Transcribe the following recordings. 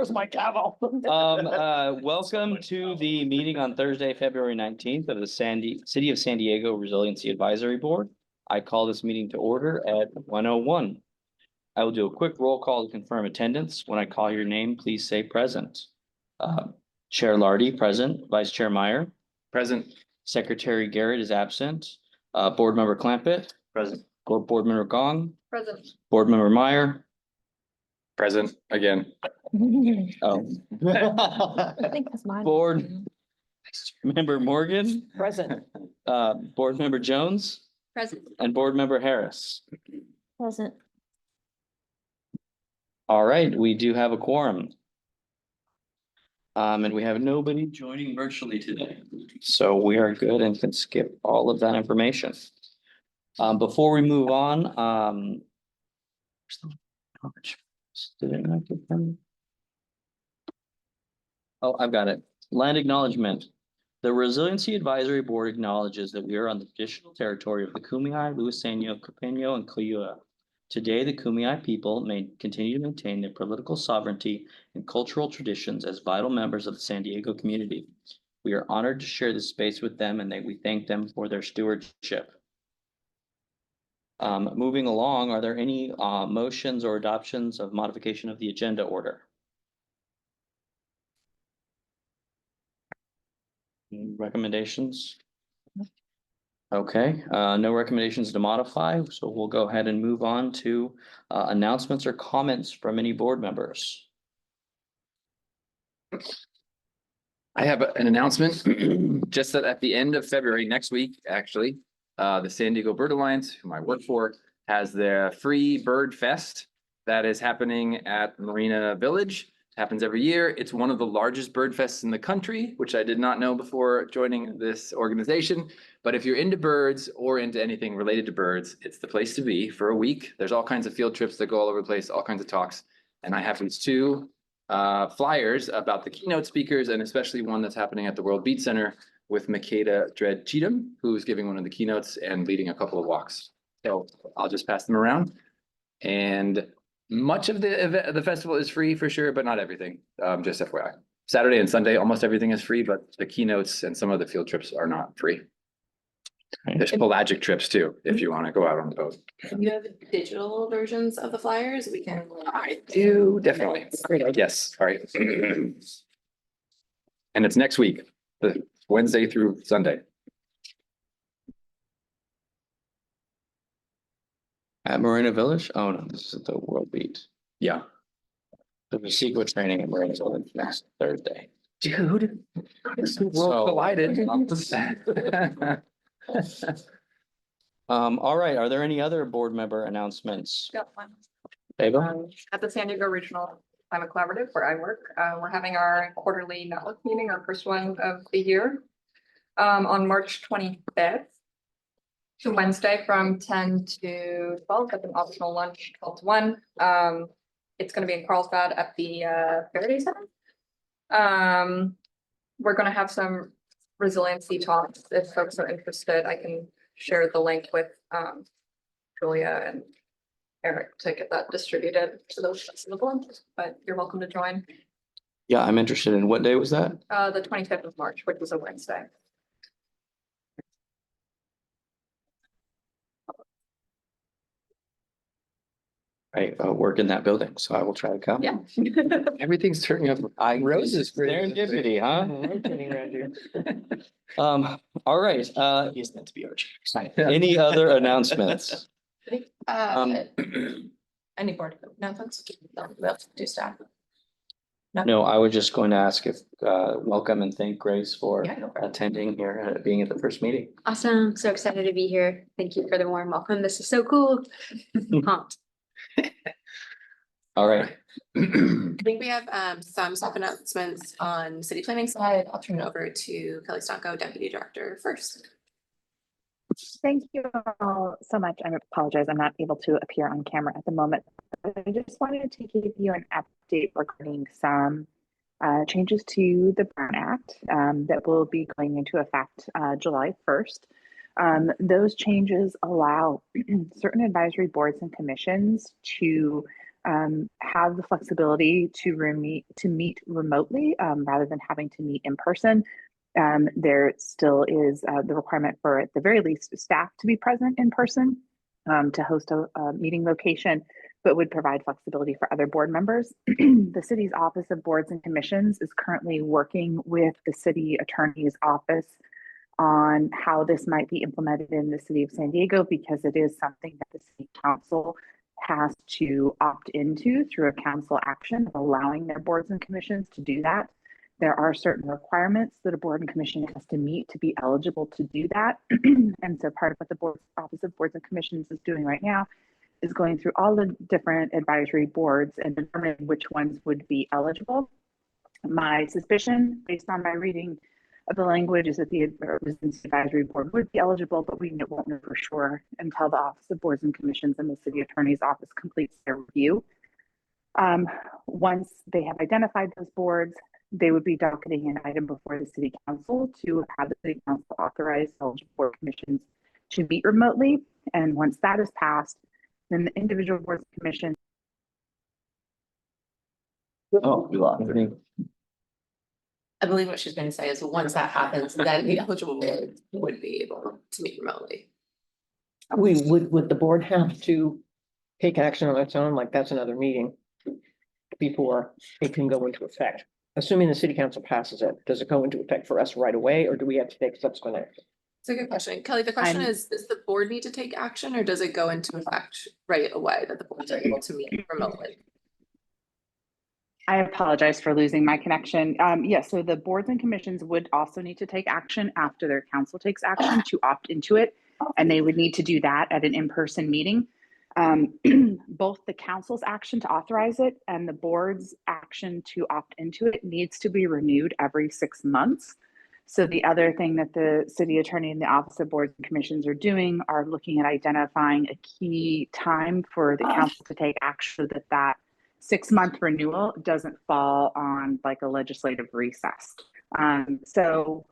Where's my gavel? Welcome to the meeting on Thursday, February 19th of the City of San Diego Resiliency Advisory Board. I call this meeting to order at 1:01. I will do a quick roll call to confirm attendance. When I call your name, please say present. Chair Lardy, present. Vice Chair Meyer. Present. Secretary Garrett is absent. Board Member Clampett. Present. Board Member Gong. Present. Board Member Meyer. Present again. Oh. I think that's mine. Board Member Morgan. Present. Board Member Jones. Present. And Board Member Harris. Present. All right, we do have a quorum. And we have nobody joining virtually today. So we are good and can skip all of that information. Before we move on, did it not get them? Oh, I've got it. Land acknowledgement. The Resiliency Advisory Board acknowledges that we are on the traditional territory of the Kumeyaay, Luiseno, Cupeño, and Cuyua. Today, the Kumeyaay people may continue to maintain their political sovereignty and cultural traditions as vital members of the San Diego community. We are honored to share this space with them, and we thank them for their stewardship. Moving along, are there any motions or adoptions of modification of the agenda order? Recommendations? Okay, no recommendations to modify, so we'll go ahead and move on to announcements or comments from any board members. I have an announcement, just that at the end of February, next week, actually, the San Diego Bird Alliance, whom I work for, has their free bird fest that is happening at Marina Village. It happens every year. It's one of the largest bird fests in the country, which I did not know before joining this organization. But if you're into birds or into anything related to birds, it's the place to be for a week. There's all kinds of field trips that go all over the place, all kinds of talks. And I have these two flyers about the keynote speakers, and especially one that's happening at the World Beat Center with Makeda Dredd Cheatham, who's giving one of the keynotes and leading a couple of walks. So I'll just pass them around. And much of the festival is free for sure, but not everything. Just FYI. Saturday and Sunday, almost everything is free, but the keynotes and some of the field trips are not free. There's pelagic trips too, if you want to go out on the boat. You have digital versions of the flyers? We can. I do, definitely. Yes, all right. And it's next week, the Wednesday through Sunday. At Marina Village? Oh no, this is the World Beat. Yeah. There's a secret training at Marina Village next Thursday. Dude, world collided. All right, are there any other board member announcements? Got one. Ava? At the San Diego Regional Climate Collaborative where I work, we're having our quarterly network meeting, our first one of the year, on March 25th. To Wednesday from 10 to 12 with an optional lunch 12 to 1. It's going to be in Carlsbad at the Faraday Center. We're going to have some resiliency talks. If folks are interested, I can share the link with Julia and Eric to get that distributed to those listening, but you're welcome to join. Yeah, I'm interested in what day was that? The 25th of March, which was a Wednesday. I work in that building, so I will try to come. Yeah. Everything's turning up. Roses, serendipity, huh? All right, He's meant to be Archie. any other announcements? Any board announcements? Do staff. No, I was just going to ask if, welcome and thank Grace for Yeah, no problem. attending here, being at the first meeting. Awesome. So excited to be here. Thank you for the warm welcome. This is so cool. Pumped. All right. I think we have some staff announcements on city planning side. I'll turn it over to Kelly Stanko, Deputy Director first. Thank you all so much. I apologize, I'm not able to appear on camera at the moment. I just wanted to give you an update regarding some changes to the Brown Act that will be going into effect July 1st. Those changes allow certain advisory boards and commissions to have the flexibility to meet remotely rather than having to meet in person. There still is the requirement for, at the very least, staff to be present in person to host a meeting location, but would provide flexibility for other board members. The city's Office of Boards and Commissions is currently working with the city attorney's office on how this might be implemented in the city of San Diego, because it is something that the city council has to opt into through a council action, allowing their boards and commissions to do that. There are certain requirements that a board and commission has to meet to be eligible to do that. And so part of what the Office of Boards and Commissions is doing right now is going through all the different advisory boards and determining which ones would be eligible. My suspicion, based on my reading of the language, is that the Resiliency Advisory Board would be eligible, but we won't know for sure until the Office of Boards and Commissions and the City Attorney's Office completes their review. Once they have identified those boards, they would be docketing an item before the City Council to have the City Council authorize eligible board commissions to meet remotely. And once that is passed, then the individual boards and commissions. Oh, we lost her. I believe what she's going to say is once that happens, then the eligible board would be able to meet remotely. Would the board have to take action on its own, like that's another meeting before it can go into effect? Assuming the city council passes it, does it go into effect for us right away, or do we have to take subsequent action? It's a good question. Kelly, the question is, does the board need to take action or does it go into effect right away that the boards are able to meet remotely? I apologize for losing my connection. Yes, so the boards and commissions would also need to take action after their council takes action to opt into it. And they would need to do that at an in-person meeting. Both the council's action to authorize it and the board's action to opt into it needs to be renewed every 6 months. So the other thing that the city attorney and the Office of Boards and Commissions are doing are looking at identifying a key time for the council to take action so that 6-month renewal doesn't fall on like a legislative recess. So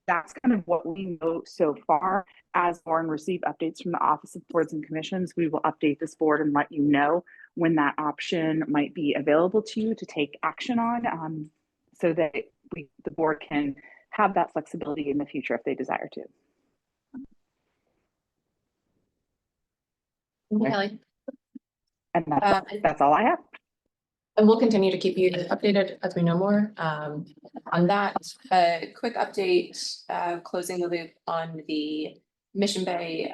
that's kind of what we know so far. As Lauren receive updates from the Office of Boards and Commissions, we will update this board and let you know when that option might be available to you to take action on, so that the board can have that flexibility in the future if they desire to. Kelly. And that's all I have. And we'll continue to keep you updated as we know more. On that, a quick update, closing the loop on the Mission Bay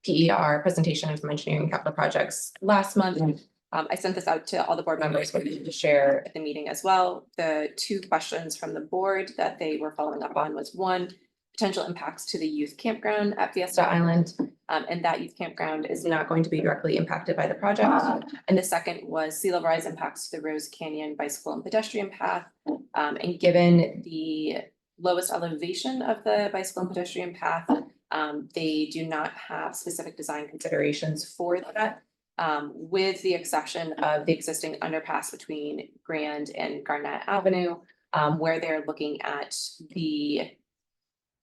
PER presentation from engineering capital projects last month. I sent this out to all the board members for you to share at the meeting as well. The 2 questions from the board that they were following up on was 1, potential impacts to the youth campground at Fiesta Island. And that youth campground is not going to be directly impacted by the project. And the second was sea level rise impacts to the Rose Canyon bicycle and pedestrian path. And given the lowest elevation of the bicycle and pedestrian path, they do not have specific design considerations for that. With the exception of the existing underpass between Grand and Garnett Avenue, where they're looking at the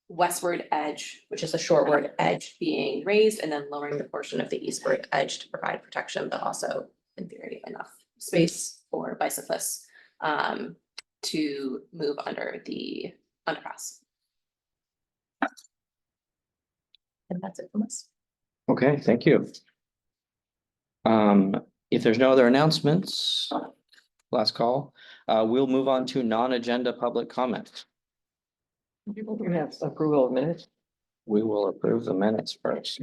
westward edge, which is the shortward edge being raised, and then lowering the portion of the eastward edge to provide protection, but also in theory enough space for bicyclists to move under the underpass. And that's it from us. Okay, thank you. If there's no other announcements, last call, we'll move on to non-agenda public comment. We're gonna have approval of minutes. We will approve the minutes first.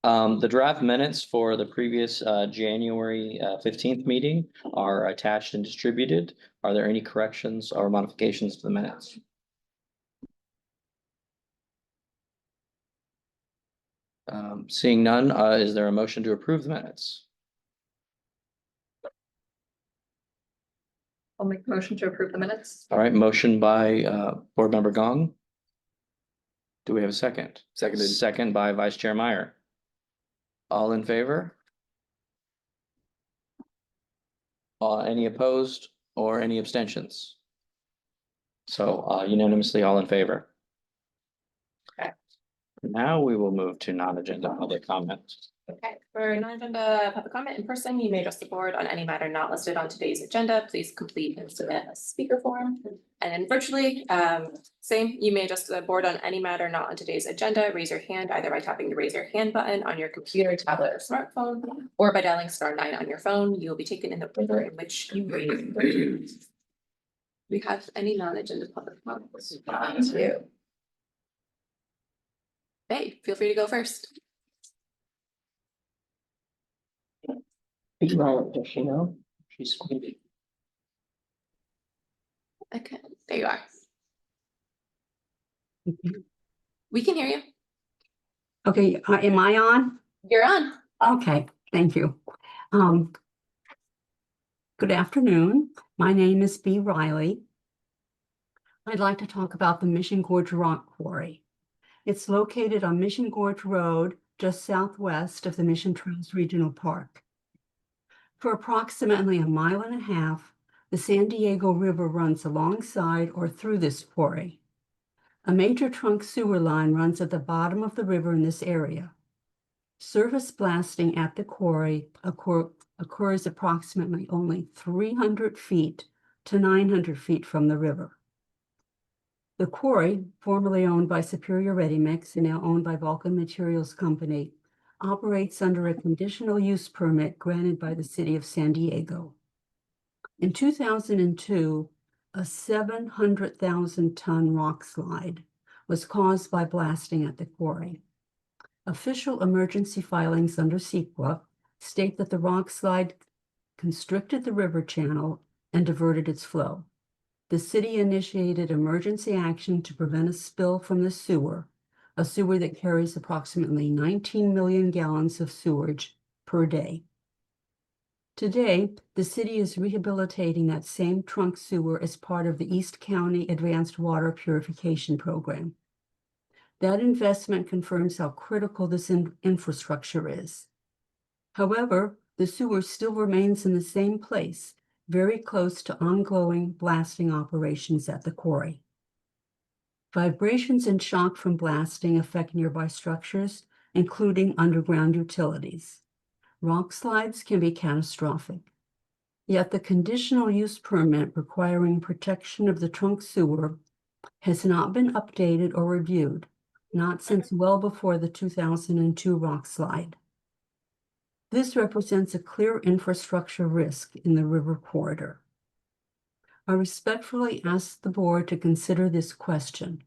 The draft minutes for the previous January 15th meeting are attached and distributed. Are there any corrections or modifications to the minutes? Seeing none, is there a motion to approve the minutes? I'll make the motion to approve the minutes. All right, motion by Board Member Gong. Do we have a second? Seconded. Second by Vice Chair Meyer. All in favor? Any opposed or any abstentions? So unanimously all in favor. Now we will move to non-agenda public comment. Okay, for non-agenda public comment in person, you may address the board on any matter not listed on today's agenda. Please complete and submit a speaker form. And then virtually, same, you may address the board on any matter not on today's agenda. Raise your hand either by tapping the raise your hand button on your computer, tablet, or smartphone, or by dialing *9 on your phone. You will be taken in the order in which you raise. We have any non-agenda public comments? Hey, feel free to go first. Be wrong, does she know? She's muted. Okay, there you are. We can hear you. Okay, am I on? You're on. Okay, thank you. Good afternoon. My name is Bea Riley. I'd like to talk about the Mission Gorge Rock Quarry. It's located on Mission Gorge Road, just southwest of the Mission Trails Regional Park. For approximately 1.5 miles, the San Diego River runs alongside or through this quarry. A major trunk sewer line runs at the bottom of the river in this area. Surface blasting at the quarry occurs approximately only 300 feet to 900 feet from the river. The quarry, formerly owned by Superior Ready Mix and now owned by Vulcan Materials Company, operates under a conditional use permit granted by the city of San Diego. In 2002, a 700,000-ton rock slide was caused by blasting at the quarry. Official emergency filings under CEQA state that the rock slide constricted the river channel and diverted its flow. The city initiated emergency action to prevent a spill from the sewer, a sewer that carries approximately 19 million gallons of sewage per day. Today, the city is rehabilitating that same trunk sewer as part of the East County Advanced Water Purification Program. That investment confirms how critical this infrastructure is. However, the sewer still remains in the same place, very close to ongoing blasting operations at the quarry. Vibrations and shock from blasting affect nearby structures, including underground utilities. Rock slides can be catastrophic. Yet the conditional use permit requiring protection of the trunk sewer has not been updated or reviewed, not since well before the 2002 rock slide. This represents a clear infrastructure risk in the river corridor. I respectfully ask the board to consider this question.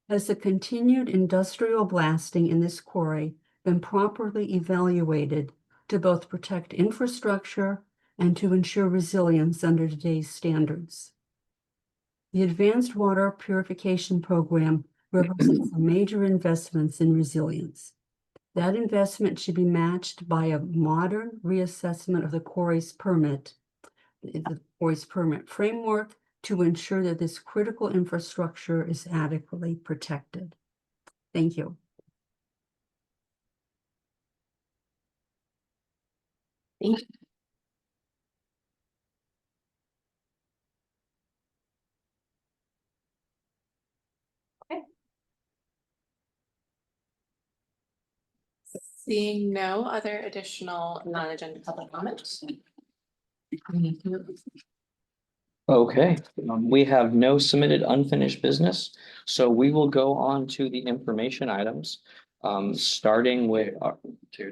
Has the continued industrial blasting in this quarry been properly evaluated to both protect infrastructure and to ensure resilience under today's standards? The Advanced Water Purification Program represents a major investments in resilience. That investment should be matched by a modern reassessment of the quarry's permit framework to ensure that this critical infrastructure is adequately protected. Thank you. Thank you. Okay. Seeing no other additional non-agenda public comments. Okay, we have no submitted unfinished business, so we will go on to the information items. Starting with,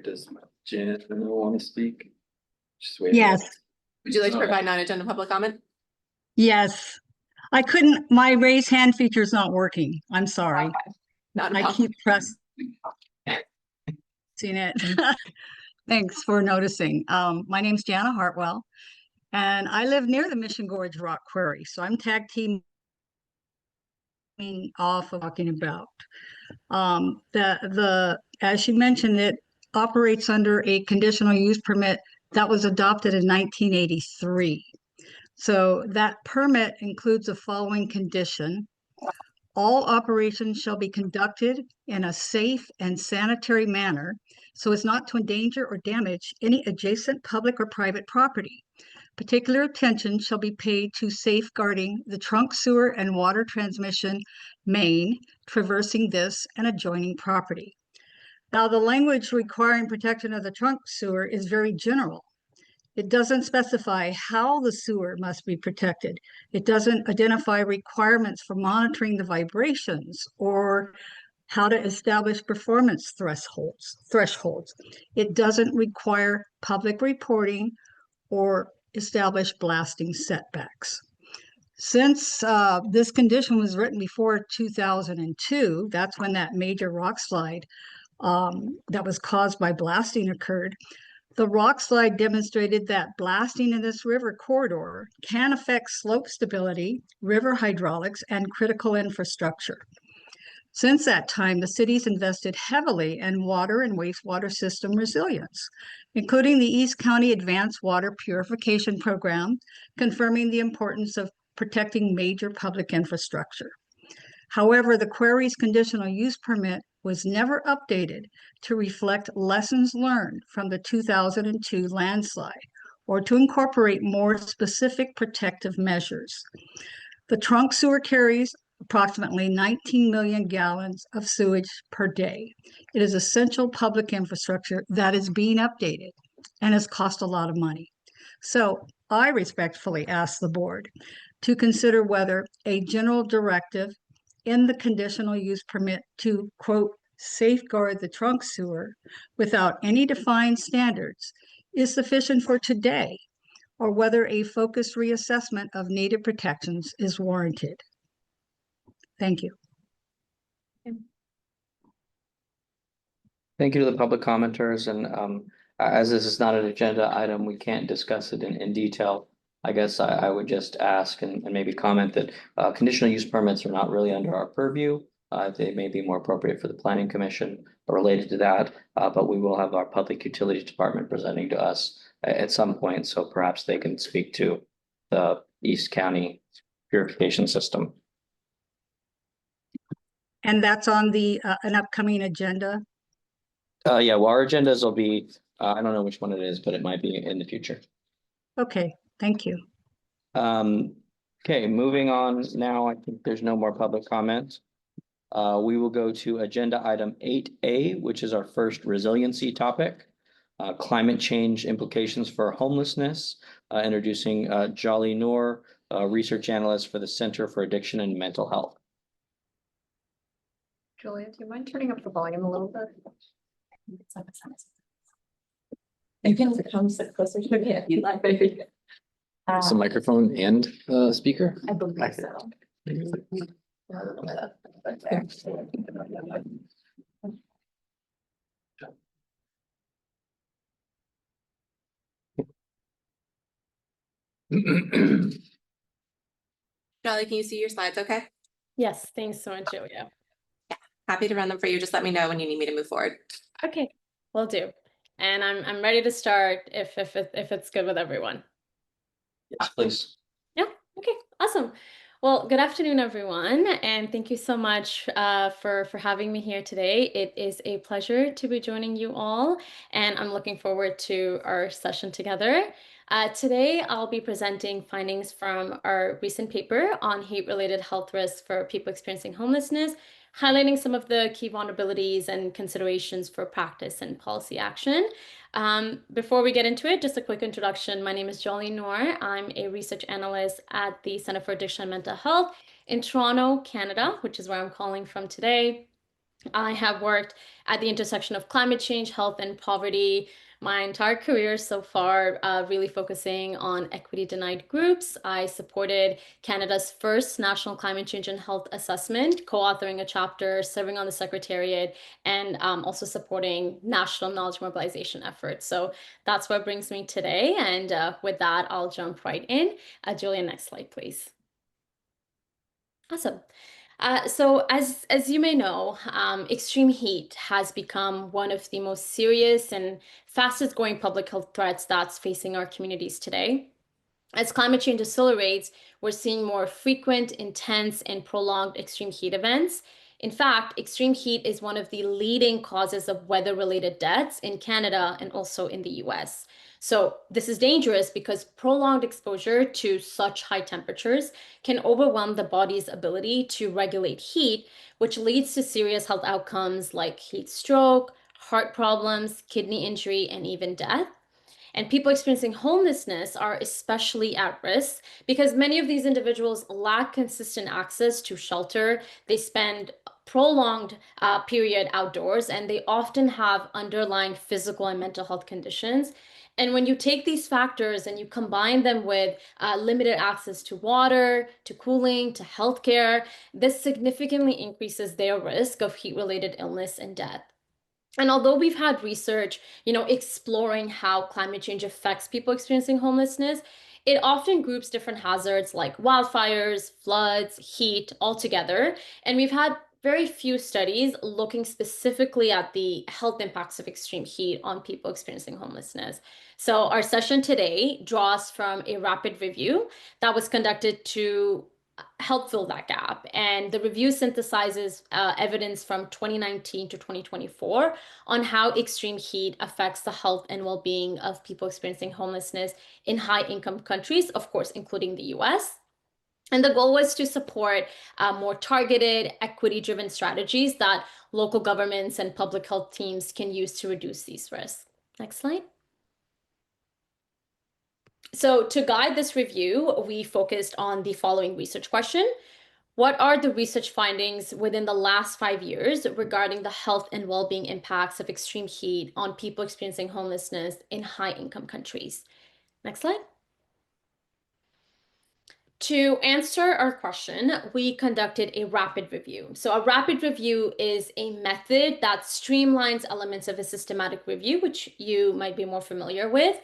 Does Janet want to speak? Just wait. Yes, Would you like to provide non-agenda public comment? yes. I couldn't, my raise hand feature is not working. I'm sorry. Okay. Not a I problem. keep pressing it. Thanks for noticing. My name's Jana Hartwell, and I live near the Mission Gorge Rock Quarry. So I'm tag teaming off of talking about. As you mentioned, it operates under a conditional use permit that was adopted in 1983. So that permit includes the following condition. All operations shall be conducted in a safe and sanitary manner so as not to endanger or damage any adjacent public or private property. Particular attention shall be paid to safeguarding the trunk sewer and water transmission main traversing this and adjoining property. Now, the language requiring protection of the trunk sewer is very general. It doesn't specify how the sewer must be protected. It doesn't identify requirements for monitoring the vibrations or how to establish performance thresholds. It doesn't require public reporting or establish blasting setbacks. Since this condition was written before 2002, that's when that major rock slide that was caused by blasting occurred. The rock slide demonstrated that blasting in this river corridor can affect slope stability, river hydraulics, and critical infrastructure. Since that time, the city's invested heavily in water and wastewater system resilience, including the East County Advanced Water Purification Program, confirming the importance of protecting major public infrastructure. However, the quarry's conditional use permit was never updated to reflect lessons learned from the 2002 landslide or to incorporate more specific protective measures. The trunk sewer carries approximately 19 million gallons of sewage per day. It is essential public infrastructure that is being updated and has cost a lot of money. So I respectfully ask the board to consider whether a general directive in the conditional use permit to, quote, safeguard the trunk sewer without any defined standards is sufficient for today, or whether a focused reassessment of native protections is warranted. Thank you. Thank you to the public commenters, and as this is not an agenda item, we can't discuss it in detail. I guess I would just ask and maybe comment that conditional use permits are not really under our purview. They may be more appropriate for the planning commission related to that, but we will have our public utilities department presenting to us at some point, so perhaps they can speak to the East County purification system. And that's on the an upcoming agenda. Yeah, well, our agendas will be, I don't know which one it is, but it might be in the future. Okay, thank you. Okay, moving on now. I think there's no more public comments. We will go to agenda item 8A, which is our first resiliency topic. Climate change implications for homelessness, introducing Jolly Noor, research analyst for the Center for Addiction and Mental Health. Julia, do you mind turning up the volume a little bit? You can come sit closer to me if you'd like. So microphone and speaker? I believe so. Charlie, can you see your slides okay? Yes, thanks so much, Julia. Happy to run them for you. Just let me know when you need me to move forward. Okay, will do. And I'm ready to start if it's good with everyone. Yes, please. Yeah, okay, awesome. Well, good afternoon, everyone, and thank you so much for having me here today. It is a pleasure to be joining you all, and I'm looking forward to our session together. Today, I'll be presenting findings from our recent paper on heat-related health risks for people experiencing homelessness, highlighting some of the key vulnerabilities and considerations for practice and policy action. Before we get into it, just a quick introduction. My name is Jolly Noor. I'm a research analyst at the Center for Addiction and Mental Health in Toronto, Canada, which is where I'm calling from today. I have worked at the intersection of climate change, health, and poverty my entire career so far, really focusing on equity denied groups. I supported Canada's first national climate change and health assessment, co-authoring a chapter, serving on the secretariat, and also supporting national knowledge mobilization efforts. So that's what brings me today. And with that, I'll jump right in. Julia, next slide, please. Awesome. So as you may know, extreme heat has become one of the most serious and fastest growing public health threats that's facing our communities today. As climate change accelerates, we're seeing more frequent, intense, and prolonged extreme heat events. In fact, extreme heat is one of the leading causes of weather-related deaths in Canada and also in the US. So this is dangerous because prolonged exposure to such high temperatures can overwhelm the body's ability to regulate heat, which leads to serious health outcomes like heat stroke, heart problems, kidney injury, and even death. And people experiencing homelessness are especially at risk because many of these individuals lack consistent access to shelter. They spend prolonged period outdoors, and they often have underlying physical and mental health conditions. And when you take these factors and you combine them with limited access to water, to cooling, to healthcare, this significantly increases their risk of heat-related illness and death. And although we've had research, exploring how climate change affects people experiencing homelessness, it often groups different hazards like wildfires, floods, heat all together. And we've had very few studies looking specifically at the health impacts of extreme heat on people experiencing homelessness. So our session today draws from a rapid review that was conducted to help fill that gap. And the review synthesizes evidence from 2019 to 2024 on how extreme heat affects the health and well-being of people experiencing homelessness in high-income countries, of course, including the US. And the goal was to support more targeted, equity-driven strategies that local governments and public health teams can use to reduce these risks. Next slide. So to guide this review, we focused on the following research question. What are the research findings within the last 5 years regarding the health and well-being impacts of extreme heat on people experiencing homelessness in high-income countries? Next slide. To answer our question, we conducted a rapid review. So a rapid review is a method that streamlines elements of a systematic review, which you might be more familiar with,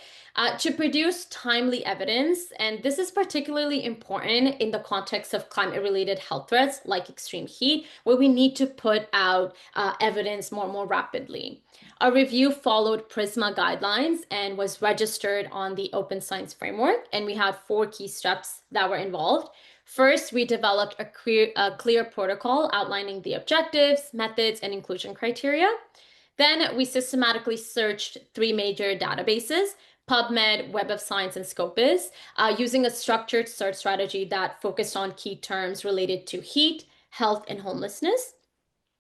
to produce timely evidence. And this is particularly important in the context of climate-related health threats like extreme heat, where we need to put out evidence more rapidly. Our review followed PRISMA guidelines and was registered on the Open Science Framework, and we had 4 key steps that were involved. First, we developed a clear protocol outlining the objectives, methods, and inclusion criteria. Then we systematically searched 3 major databases, PubMed, Web of Science, and Scopus, using a structured search strategy that focused on key terms related to heat, health, and homelessness.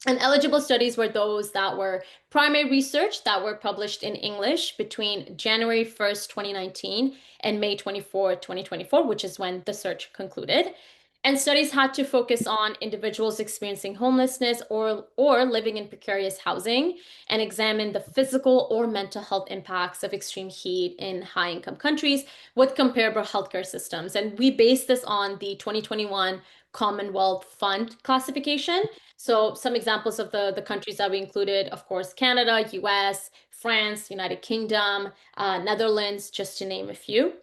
And eligible studies were those that were primary research that were published in English between January 1st, 2019 and May 24th, 2024, which is when the search concluded. And studies had to focus on individuals experiencing homelessness or living in precarious housing and examine the physical or mental health impacts of extreme heat in high-income countries with comparable healthcare systems. And we based this on the 2021 Commonwealth Fund classification. So some examples of the countries that we included, of course, Canada, US, France, United Kingdom, Netherlands, just to name a few.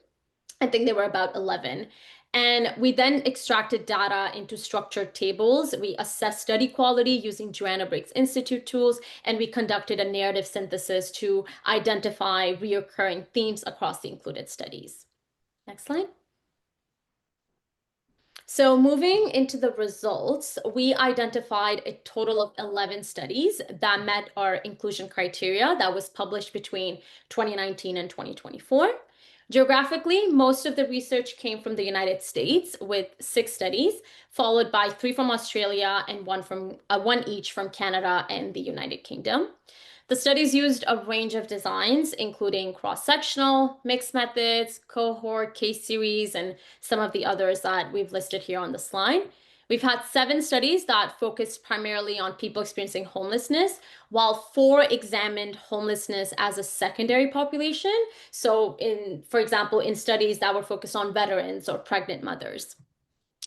I think there were about 11. And we then extracted data into structured tables. We assessed study quality using Joanna Briggs Institute tools, and we conducted a narrative synthesis to identify reoccurring themes across the included studies. Next slide. So moving into the results, we identified a total of 11 studies that met our inclusion criteria that was published between 2019 and 2024. Geographically, most of the research came from the United States with 6 studies, followed by 3 from Australia and 1 each from Canada and the United Kingdom. The studies used a range of designs, including cross-sectional, mixed methods, cohort, case series, and some of the others that we've listed here on the slide. We've had 7 studies that focused primarily on people experiencing homelessness, while 4 examined homelessness as a secondary population. So for example, in studies that were focused on veterans or pregnant mothers.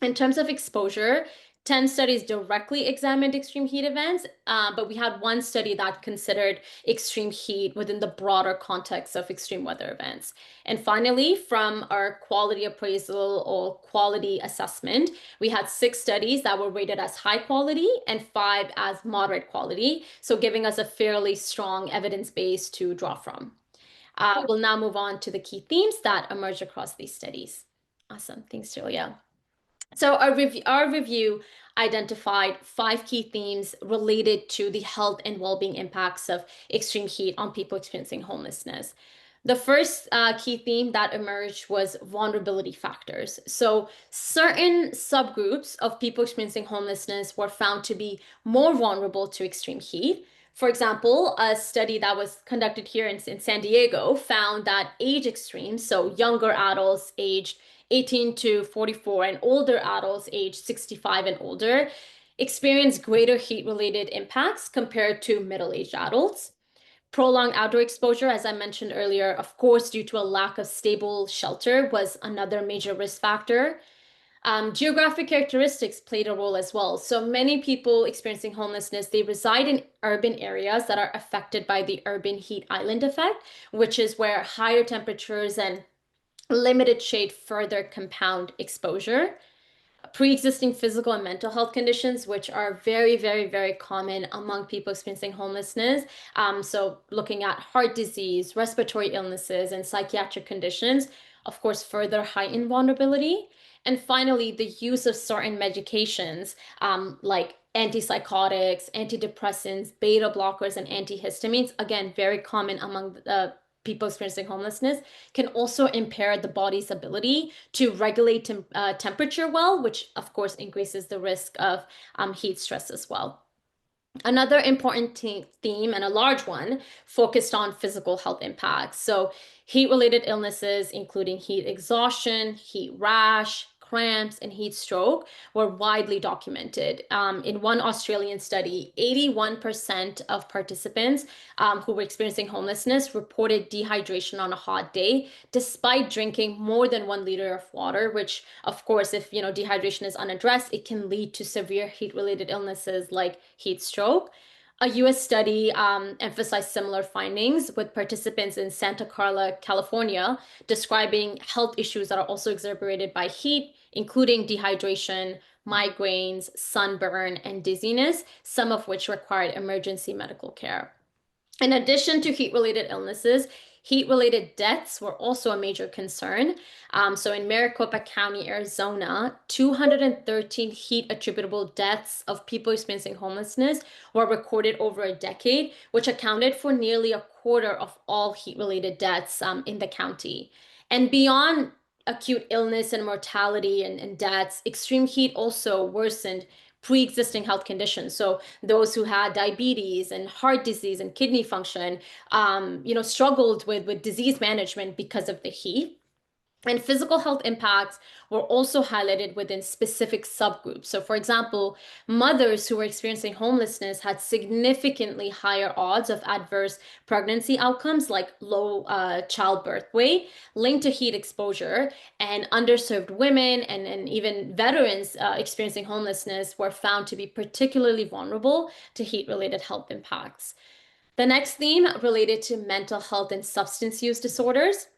In terms of exposure, 10 studies directly examined extreme heat events, but we had 1 study that considered extreme heat within the broader context of extreme weather events. And finally, from our quality appraisal or quality assessment, we had 6 studies that were rated as high quality and 5 as moderate quality, so giving us a fairly strong evidence base to draw from. We'll now move on to the key themes that emerge across these studies. Awesome. Thanks, Julia. So our review identified 5 key themes related to the health and well-being impacts of extreme heat on people experiencing homelessness. The first key theme that emerged was vulnerability factors. So certain subgroups of people experiencing homelessness were found to be more vulnerable to extreme heat. For example, a study that was conducted here in San Diego found that age extremes, so younger adults aged 18 to 44 and older adults aged 65 and older, experience greater heat-related impacts compared to middle-aged adults. Prolonged outdoor exposure, as I mentioned earlier, of course, due to a lack of stable shelter, was another major risk factor. Geographic characteristics played a role as well. So many people experiencing homelessness, they reside in urban areas that are affected by the urban heat island effect, which is where higher temperatures and limited shade further compound exposure. Pre-existing physical and mental health conditions, which are very, very, very common among people experiencing homelessness. So looking at heart disease, respiratory illnesses, and psychiatric conditions, of course, further heighten vulnerability. And finally, the use of certain medications like antipsychotics, antidepressants, beta blockers, and antihistamines, again, very common among people experiencing homelessness, can also impair the body's ability to regulate temperature well, which of course increases the risk of heat stress as well. Another important theme, and a large one, focused on physical health impacts. So heat-related illnesses, including heat exhaustion, heat rash, cramps, and heat stroke, were widely documented. In one Australian study, 81% of participants who were experiencing homelessness reported dehydration on a hot day, despite drinking more than 1 liter of water, which, of course, if dehydration is unaddressed, it can lead to severe heat-related illnesses like heat stroke. A US study emphasized similar findings with participants in Santa Carla, California, describing health issues that are also exacerbated by heat, including dehydration, migraines, sunburn, and dizziness, some of which required emergency medical care. In addition to heat-related illnesses, heat-related deaths were also a major concern. So in Maricopa County, Arizona, 213 heat-attributable deaths of people experiencing homelessness were recorded over a decade, which accounted for nearly a quarter of all heat-related deaths in the county. And beyond acute illness and mortality and deaths, extreme heat also worsened pre-existing health conditions. So those who had diabetes and heart disease and kidney function, struggled with disease management because of the heat. And physical health impacts were also highlighted within specific subgroups. So, for example, mothers who were experiencing homelessness had significantly higher odds of adverse pregnancy outcomes like low childbirth weight linked to heat exposure, and underserved women and even veterans experiencing homelessness were found to be particularly vulnerable to heat-related health impacts. The next theme related to mental health and substance use disorders.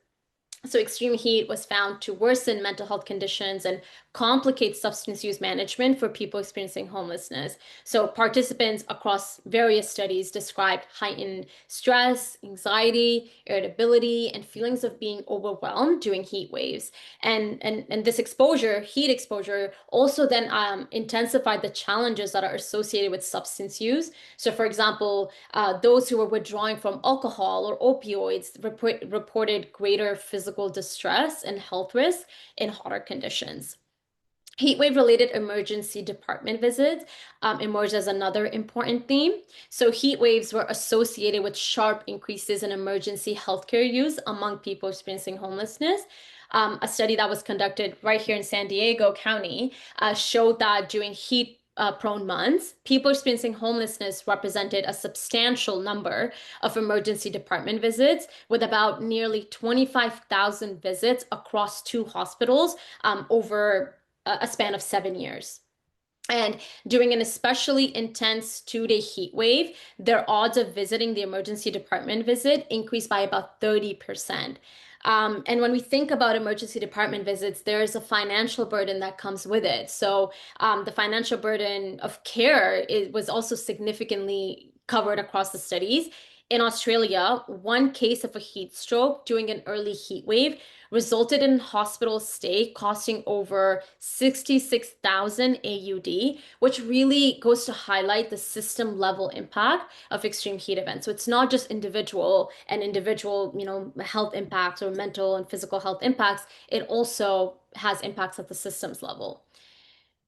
So extreme heat was found to worsen mental health conditions and complicate substance use management for people experiencing homelessness. So participants across various studies described heightened stress, anxiety, irritability, and feelings of being overwhelmed during heat waves. And this heat exposure, also then intensified the challenges that are associated with substance use. So for example, those who were withdrawing from alcohol or opioids reported greater physical distress and health risk in hotter conditions. Heatwave-related emergency department visits emerged as another important theme. So heat waves were associated with sharp increases in emergency healthcare use among people experiencing homelessness. A study that was conducted right here in San Diego County showed that during heat-prone months, people experiencing homelessness represented a substantial number of emergency department visits, with about nearly 25,000 visits across 2 hospitals over a span of 7 years. And during an especially intense 2-day heat wave, their odds of visiting the emergency department visit increased by about 30%. And when we think about emergency department visits, there is a financial burden that comes with it. So the financial burden of care was also significantly covered across the studies. In Australia, one case of a heat stroke during an early heat wave resulted in hospital stay costing over 66,000 AUD, which really goes to highlight the system level impact of extreme heat events. So it's not just individual, health impacts or mental and physical health impacts. It also has impacts at the systems level.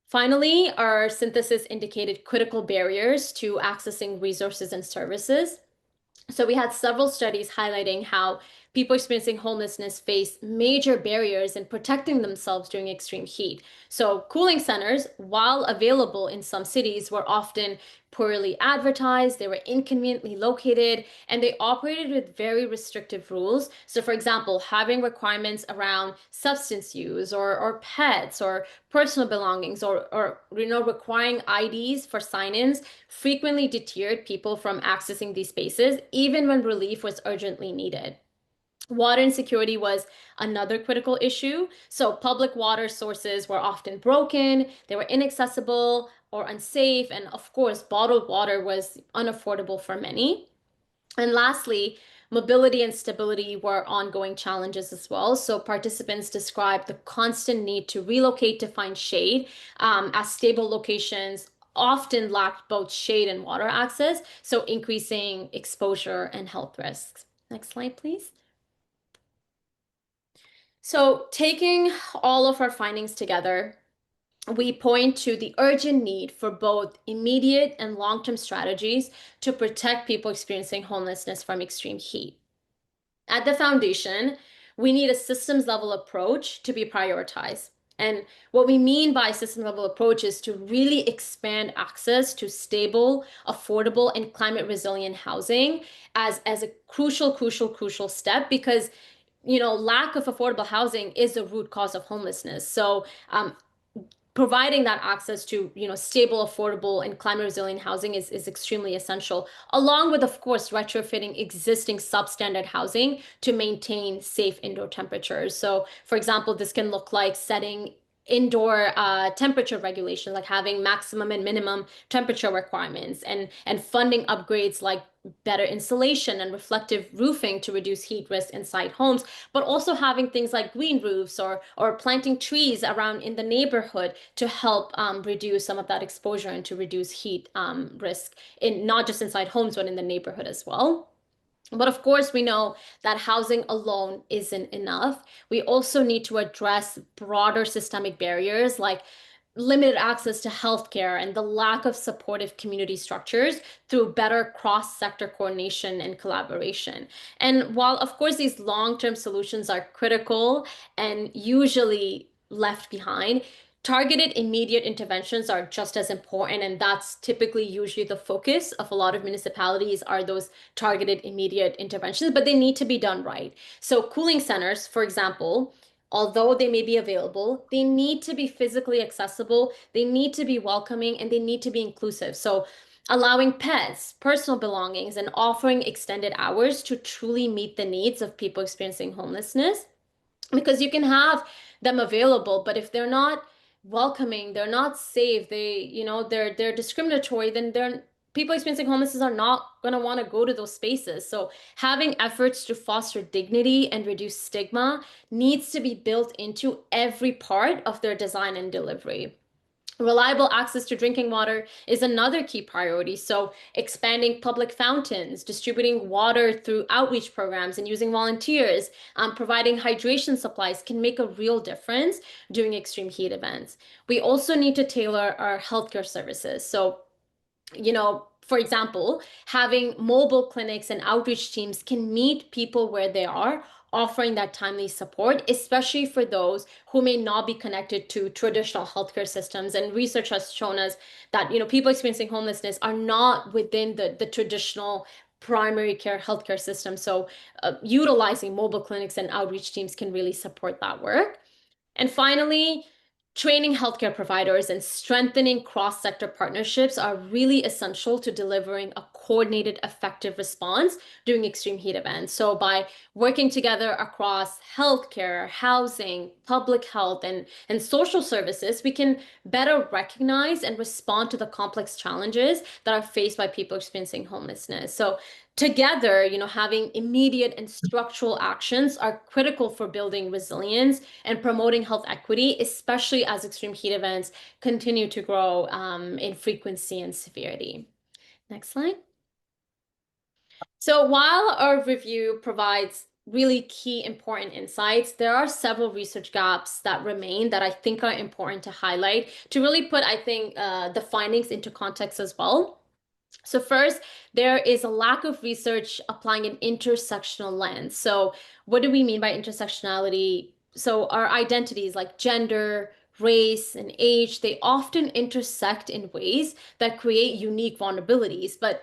Finally, our synthesis indicated critical barriers to accessing resources and services. So we had several studies highlighting how people experiencing homelessness face major barriers in protecting themselves during extreme heat. So cooling centers, while available in some cities, were often poorly advertised, they were inconveniently located, and they operated with very restrictive rules. So for example, having requirements around substance use or pets or personal belongings or requiring IDs for sign-ins frequently deterred people from accessing these spaces, even when relief was urgently needed. Water insecurity was another critical issue. So public water sources were often broken, they were inaccessible or unsafe, and of course, bottled water was unaffordable for many. And lastly, mobility and stability were ongoing challenges as well. So participants described the constant need to relocate to find shade, as stable locations often lacked both shade and water access, so increasing exposure and health risks. Next slide, please. So taking all of our findings together, we point to the urgent need for both immediate and long-term strategies to protect people experiencing homelessness from extreme heat. At the foundation, we need a systems level approach to be prioritized. And what we mean by system level approach is to really expand access to stable, affordable, and climate resilient housing as a crucial step, because lack of affordable housing is the root cause of homelessness. So providing that access to stable, affordable, and climate resilient housing is extremely essential, along with, of course, retrofitting existing substandard housing to maintain safe indoor temperatures. So for example, this can look like setting indoor temperature regulation, like having maximum and minimum temperature requirements, and funding upgrades like better insulation and reflective roofing to reduce heat risk inside homes, but also having things like green roofs or planting trees around in the neighborhood to help reduce some of that exposure and to reduce heat risk in not just inside homes, but in the neighborhood as well. But of course, we know that housing alone isn't enough. We also need to address broader systemic barriers like limited access to healthcare and the lack of supportive community structures through better cross-sector coordination and collaboration. And while, of course, these long-term solutions are critical and usually left behind, targeted immediate interventions are just as important, and that's typically usually the focus of a lot of municipalities are those targeted immediate interventions, but they need to be done right. So cooling centers, for example, although they may be available, they need to be physically accessible, they need to be welcoming, and they need to be inclusive. So allowing pets, personal belongings, and offering extended hours to truly meet the needs of people experiencing homelessness. Because you can have them available, but if they're not welcoming, they're not safe, they're discriminatory, then people experiencing homelessness are not going to want to go to those spaces. So having efforts to foster dignity and reduce stigma needs to be built into every part of their design and delivery. Reliable access to drinking water is another key priority. So expanding public fountains, distributing water through outreach programs and using volunteers, providing hydration supplies can make a real difference during extreme heat events. We also need to tailor our healthcare services. So for example, having mobile clinics and outreach teams can meet people where they are, offering that timely support, especially for those who may not be connected to traditional healthcare systems. And research has shown us that, people experiencing homelessness are not within the traditional primary care healthcare system. So utilizing mobile clinics and outreach teams can really support that work. And finally, training healthcare providers and strengthening cross-sector partnerships are really essential to delivering a coordinated, effective response during extreme heat events. So by working together across healthcare, housing, public health, and social services, we can better recognize and respond to the complex challenges that are faced by people experiencing homelessness. So together, having immediate and structural actions are critical for building resilience and promoting health equity, especially as extreme heat events continue to grow in frequency and severity. Next slide. So while our review provides really key important insights, there are several research gaps that remain that I think are important to highlight to really put, I think, the findings into context as well. So first, there is a lack of research applying an intersectional lens. So what do we mean by intersectionality? So our identities like gender, race, and age, they often intersect in ways that create unique vulnerabilities, but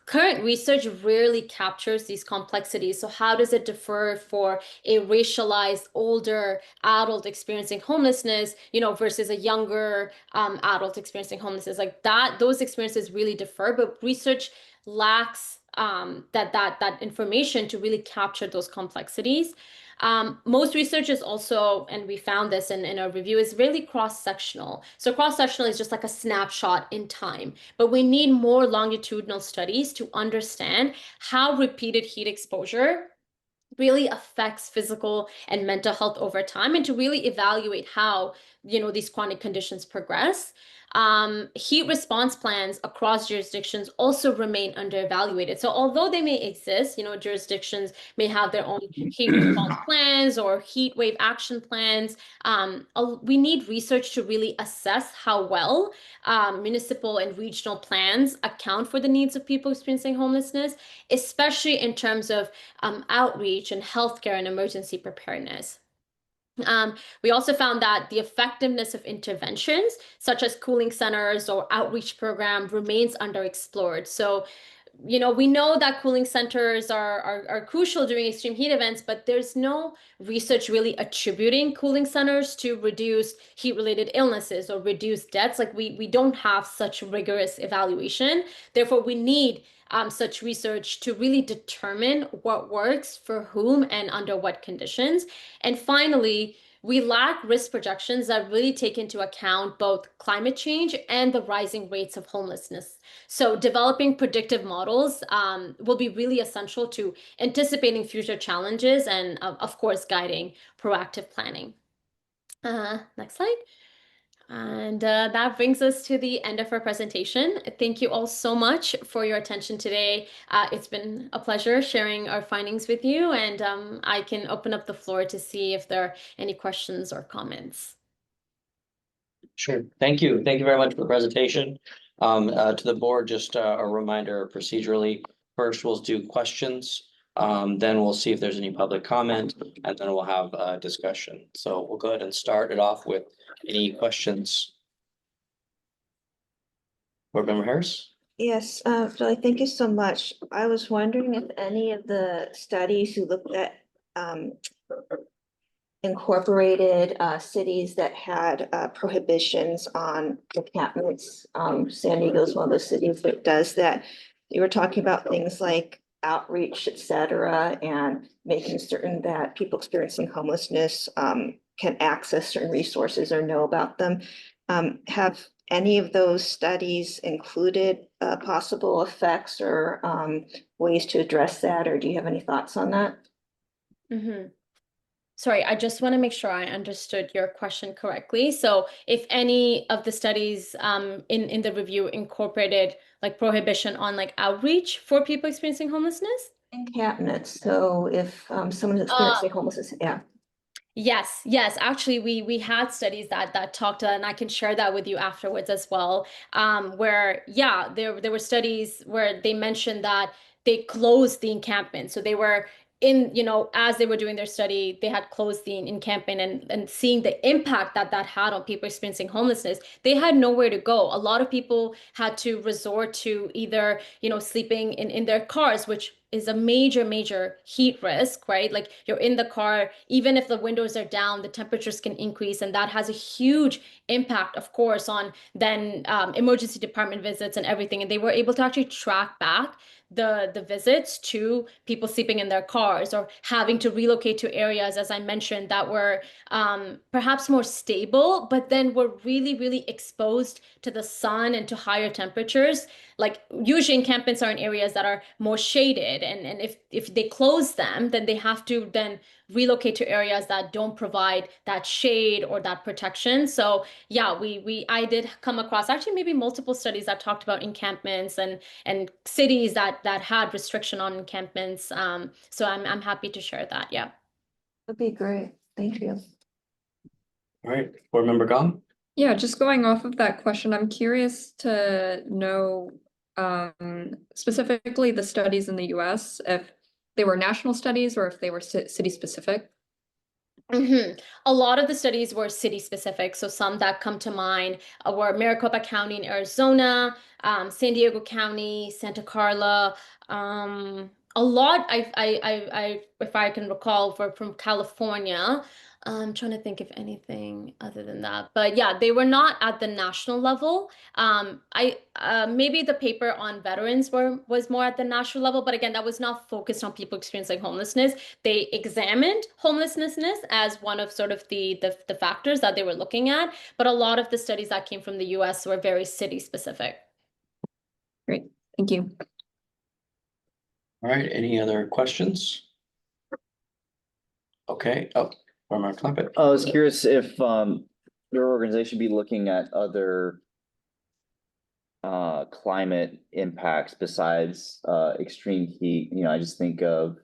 current research rarely captures these complexities. So how does it differ for a racialized older adult experiencing homelessness, versus a younger adult experiencing homelessness? Like that, those experiences really differ, but research lacks that information to really capture those complexities. Most research is also, and we found this in our review, is really cross-sectional. So cross-sectional is just like a snapshot in time, but we need more longitudinal studies to understand how repeated heat exposure really affects physical and mental health over time, and to really evaluate how, these chronic conditions progress. Heat response plans across jurisdictions also remain under-evaluated. So although they may exist, jurisdictions may have their own heat response plans or heat wave action plans. We need research to really assess how well municipal and regional plans account for the needs of people experiencing homelessness, especially in terms of outreach and healthcare and emergency preparedness. We also found that the effectiveness of interventions, such as cooling centers or outreach program, remains underexplored. So, we know that cooling centers are crucial during extreme heat events, but there's no research really attributing cooling centers to reduce heat-related illnesses or reduce deaths. Like we don't have such rigorous evaluation. Therefore, we need such research to really determine what works for whom and under what conditions. And finally, we lack risk projections that really take into account both climate change and the rising rates of homelessness. So developing predictive models will be really essential to anticipating future challenges and, of course, guiding proactive planning. Next slide. And that brings us to the end of our presentation. Thank you all so much for your attention today. It's been a pleasure sharing our findings with you, and I can open up the floor to see if there are any questions or comments. Sure. Thank you. Thank you very much for the presentation. To the board, just a reminder procedurally, first we'll do questions. Then we'll see if there's any public comment, and then we'll have a discussion. So we'll go ahead and start it off with any questions. Board Member Harris? Yes, Julie, thank you so much. I was wondering if any of the studies you looked at incorporated cities that had prohibitions on encampments. San Diego is one of those cities that does that. You were talking about things like outreach, et cetera, and making certain that people experiencing homelessness can access certain resources or know about them. Have any of those studies included possible effects or ways to address that, or do you have any thoughts on that? Mm-hmm. Sorry, I just want to make sure I understood your question correctly. So if any of the studies in the review incorporated like prohibition on like outreach for people experiencing homelessness? Encampments. So if someone is experiencing homelessness, yeah. Yes, actually we had studies that talked to that, and I can share that with you afterwards as well. Where there were studies where they mentioned that they closed the encampment. So they were as they were doing their study, they had closed the encampment, and seeing the impact that had on people experiencing homelessness, they had nowhere to go. A lot of people had to resort to either, sleeping in their cars, which is a major heat risk, right? Like you're in the car, even if the windows are down, the temperatures can increase, and that has a huge impact, of course, on then emergency department visits and everything. And they were able to actually track back the visits to people sleeping in their cars or having to relocate to areas, as I mentioned, that were perhaps more stable, but then were really, really exposed to the sun and to higher temperatures. Like usually encampments are in areas that are more shaded, and if they close them, then they have to then relocate to areas that don't provide that shade or that protection. So yeah, I did come across actually maybe multiple studies that talked about encampments and cities that had restriction on encampments. So I'm happy to share that. Yeah. That'd be great. Thank you. All right, board member Gong? Yeah, just going off of that question, I'm curious to know specifically the studies in the US, if they were national studies or if they were city specific. A lot of the studies were city specific. So some that come to mind were Maricopa County in Arizona, San Diego County, Santa Carla. A lot, if I can recall, were from California. I'm trying to think of anything other than that. But yeah, they were not at the national level. Maybe the paper on veterans was more at the national level, but again, that was not focused on people experiencing homelessness. They examined homelessness as one of sort of the factors that they were looking at, but a lot of the studies that came from the US were very city specific. Great, thank you. All right, any other questions? Okay, oh, board member Clampett. I was curious if your organization be looking at other climate impacts besides extreme heat. You know, I just think of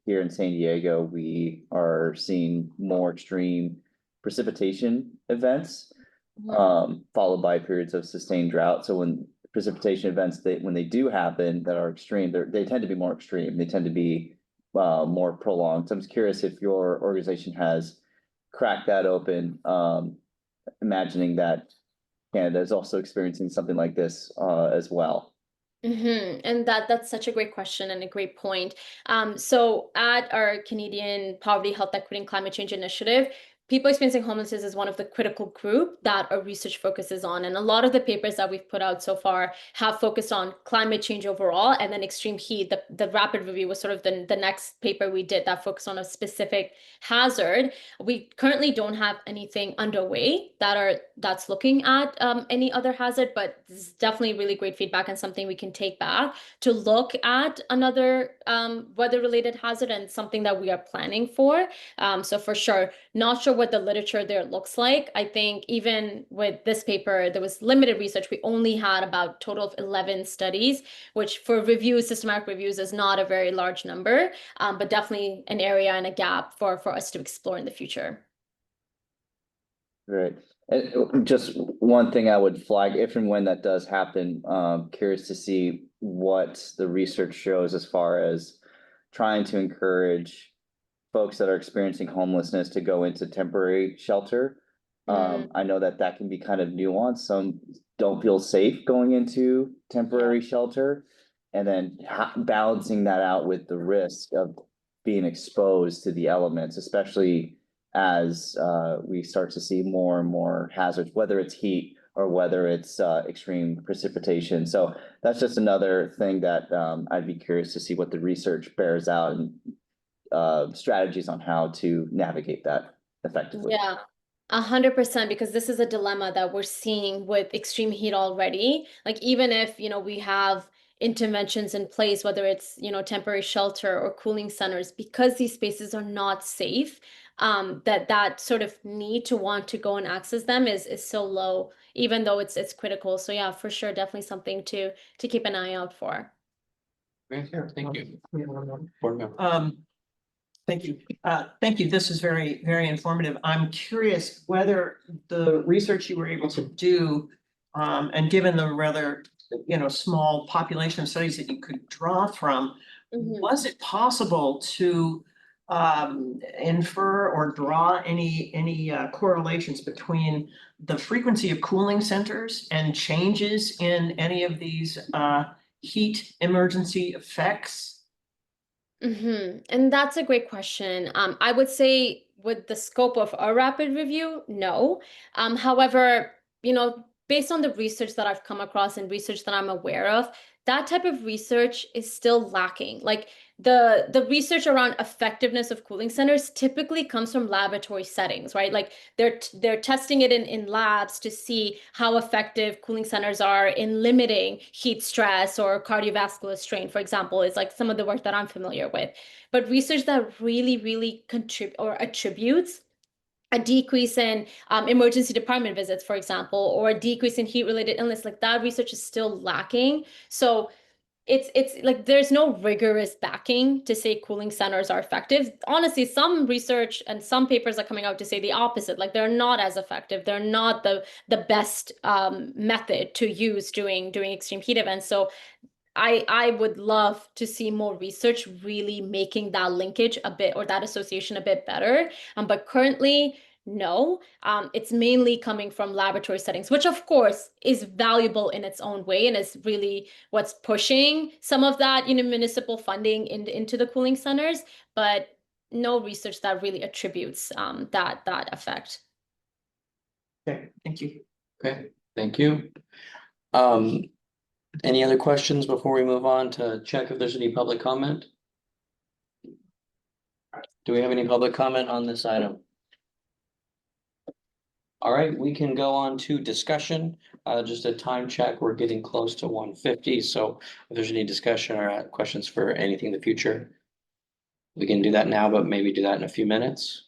here in San Diego, we are seeing more extreme precipitation events, followed by periods of sustained drought. So when precipitation events, when they do happen that are extreme, they tend to be more extreme. They tend to be more prolonged. So I'm just curious if your organization has cracked that open, imagining that Canada is also experiencing something like this as well. And that's such a great question and a great point. So at our Canadian Poverty, Health Equity, and Climate Change Initiative, people experiencing homelessness is one of the critical group that our research focuses on. And a lot of the papers that we've put out so far have focused on climate change overall, and then extreme heat. The rapid review was sort of the next paper we did that focused on a specific hazard. We currently don't have anything underway that's looking at any other hazard, but this is definitely really great feedback and something we can take back to look at another weather-related hazard and something that we are planning for. So for sure, not sure what the literature there looks like. I think even with this paper, there was limited research. We only had about a total of 11 studies, which for reviews, systematic reviews, is not a very large number, but definitely an area and a gap for us to explore in the future. Right. And just one thing I would flag, if and when that does happen, curious to see what the research shows as far as trying to encourage folks that are experiencing homelessness to go into temporary shelter. I know that can be kind of nuanced. Some don't feel safe going into temporary shelter, and then balancing that out with the risk of being exposed to the elements, especially as we start to see more and more hazards, whether it's heat or whether it's extreme precipitation. So that's just another thing that I'd be curious to see what the research bears out, and strategies on how to navigate that effectively. Yeah, 100%, because this is a dilemma that we're seeing with extreme heat already. Like even if, we have interventions in place, whether it's, temporary shelter or cooling centers, because these spaces are not safe, that sort of need to want to go and access them is so low, even though it's critical. So yeah, for sure, definitely something to keep an eye out for. Thank you. Board member. Thank you. Thank you. This is very, very informative. I'm curious whether the research you were able to do, and given the rather, small population of studies that you could draw from, was it possible to infer or draw any correlations between the frequency of cooling centers and changes in any of these heat emergency effects? And that's a great question. I would say with the scope of a rapid review, no. However, based on the research that I've come across and research that I'm aware of, that type of research is still lacking. Like the research around effectiveness of cooling centers typically comes from laboratory settings, right? Like they're testing it in labs to see how effective cooling centers are in limiting heat stress or cardiovascular strain, for example, is like some of the work that I'm familiar with. But research that really contribute or attributes a decrease in emergency department visits, for example, or a decrease in heat-related illness, like that research is still lacking. So it's like there's no rigorous backing to say cooling centers are effective. Honestly, some research and some papers are coming out to say the opposite, like they're not as effective. They're not the best method to use doing extreme heat events. So I would love to see more research really making that linkage a bit, or that association a bit better. But currently, no. It's mainly coming from laboratory settings, which of course is valuable in its own way and is really what's pushing some of that, municipal funding into the cooling centers, but no research that really attributes that effect. Okay, thank you. Okay, thank you. Any other questions before we move on to check if there's any public comment? Do we have any public comment on this item? All right, we can go on to discussion. Just a time check, we're getting close to 1:50, so if there's any discussion or questions for anything in the future, we can do that now, but maybe do that in a few minutes.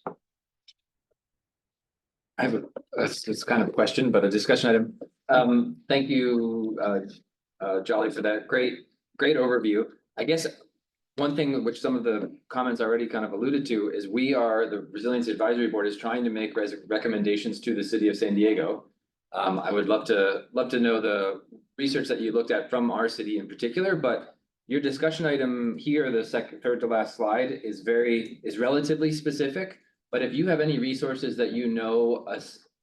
I have it's kind of a question, but a discussion item. Thank you, Jolly, for that great overview. I guess one thing which some of the comments already kind of alluded to is the Resiliency Advisory Board is trying to make recommendations to the city of San Diego. I would love to know the research that you looked at from our city in particular, but your discussion item here, the third to last slide, is relatively specific. But if you have any resources that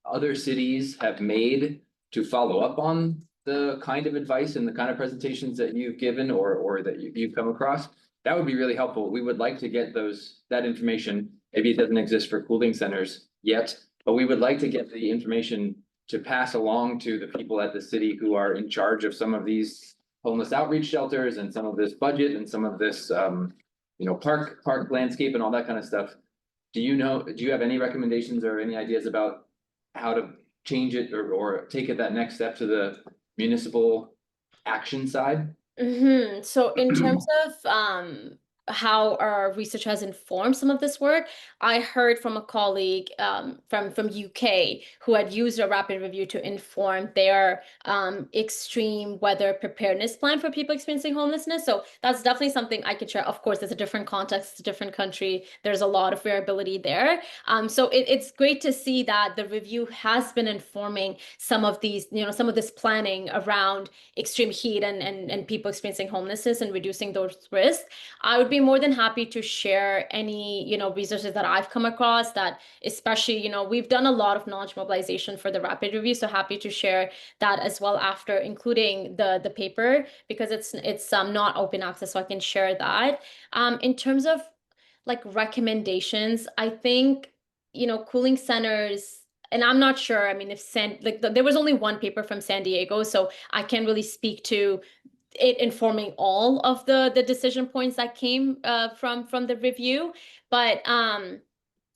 other cities have made to follow up on the kind of advice and the kind of presentations that you've given or that you've come across, that would be really helpful. We would like to get that information. Maybe it doesn't exist for cooling centers yet, but we would like to get the information to pass along to the people at the city who are in charge of some of these homeless outreach shelters and some of this budget and some of this, park landscape and all that kind of stuff. Do you have any recommendations or any ideas about how to change it or take it that next step to the municipal action side? So in terms of how our research has informed some of this work, I heard from a colleague from UK who had used a rapid review to inform their extreme weather preparedness plan for people experiencing homelessness. So that's definitely something I could share. Of course, it's a different context, it's a different country. There's a lot of variability there. So it's great to see that the review has been informing some of these, some of this planning around extreme heat and people experiencing homelessness and reducing those risks. I would be more than happy to share any, resources that I've come across that, especially, we've done a lot of knowledge mobilization for the rapid review. So happy to share that as well after, including the paper, because it's not open access, so I can share that. In terms of like recommendations, I think, cooling centers, and I'm not sure, I mean, if there was only one paper from San Diego, so I can't really speak to it informing all of the decision points that came from the review. But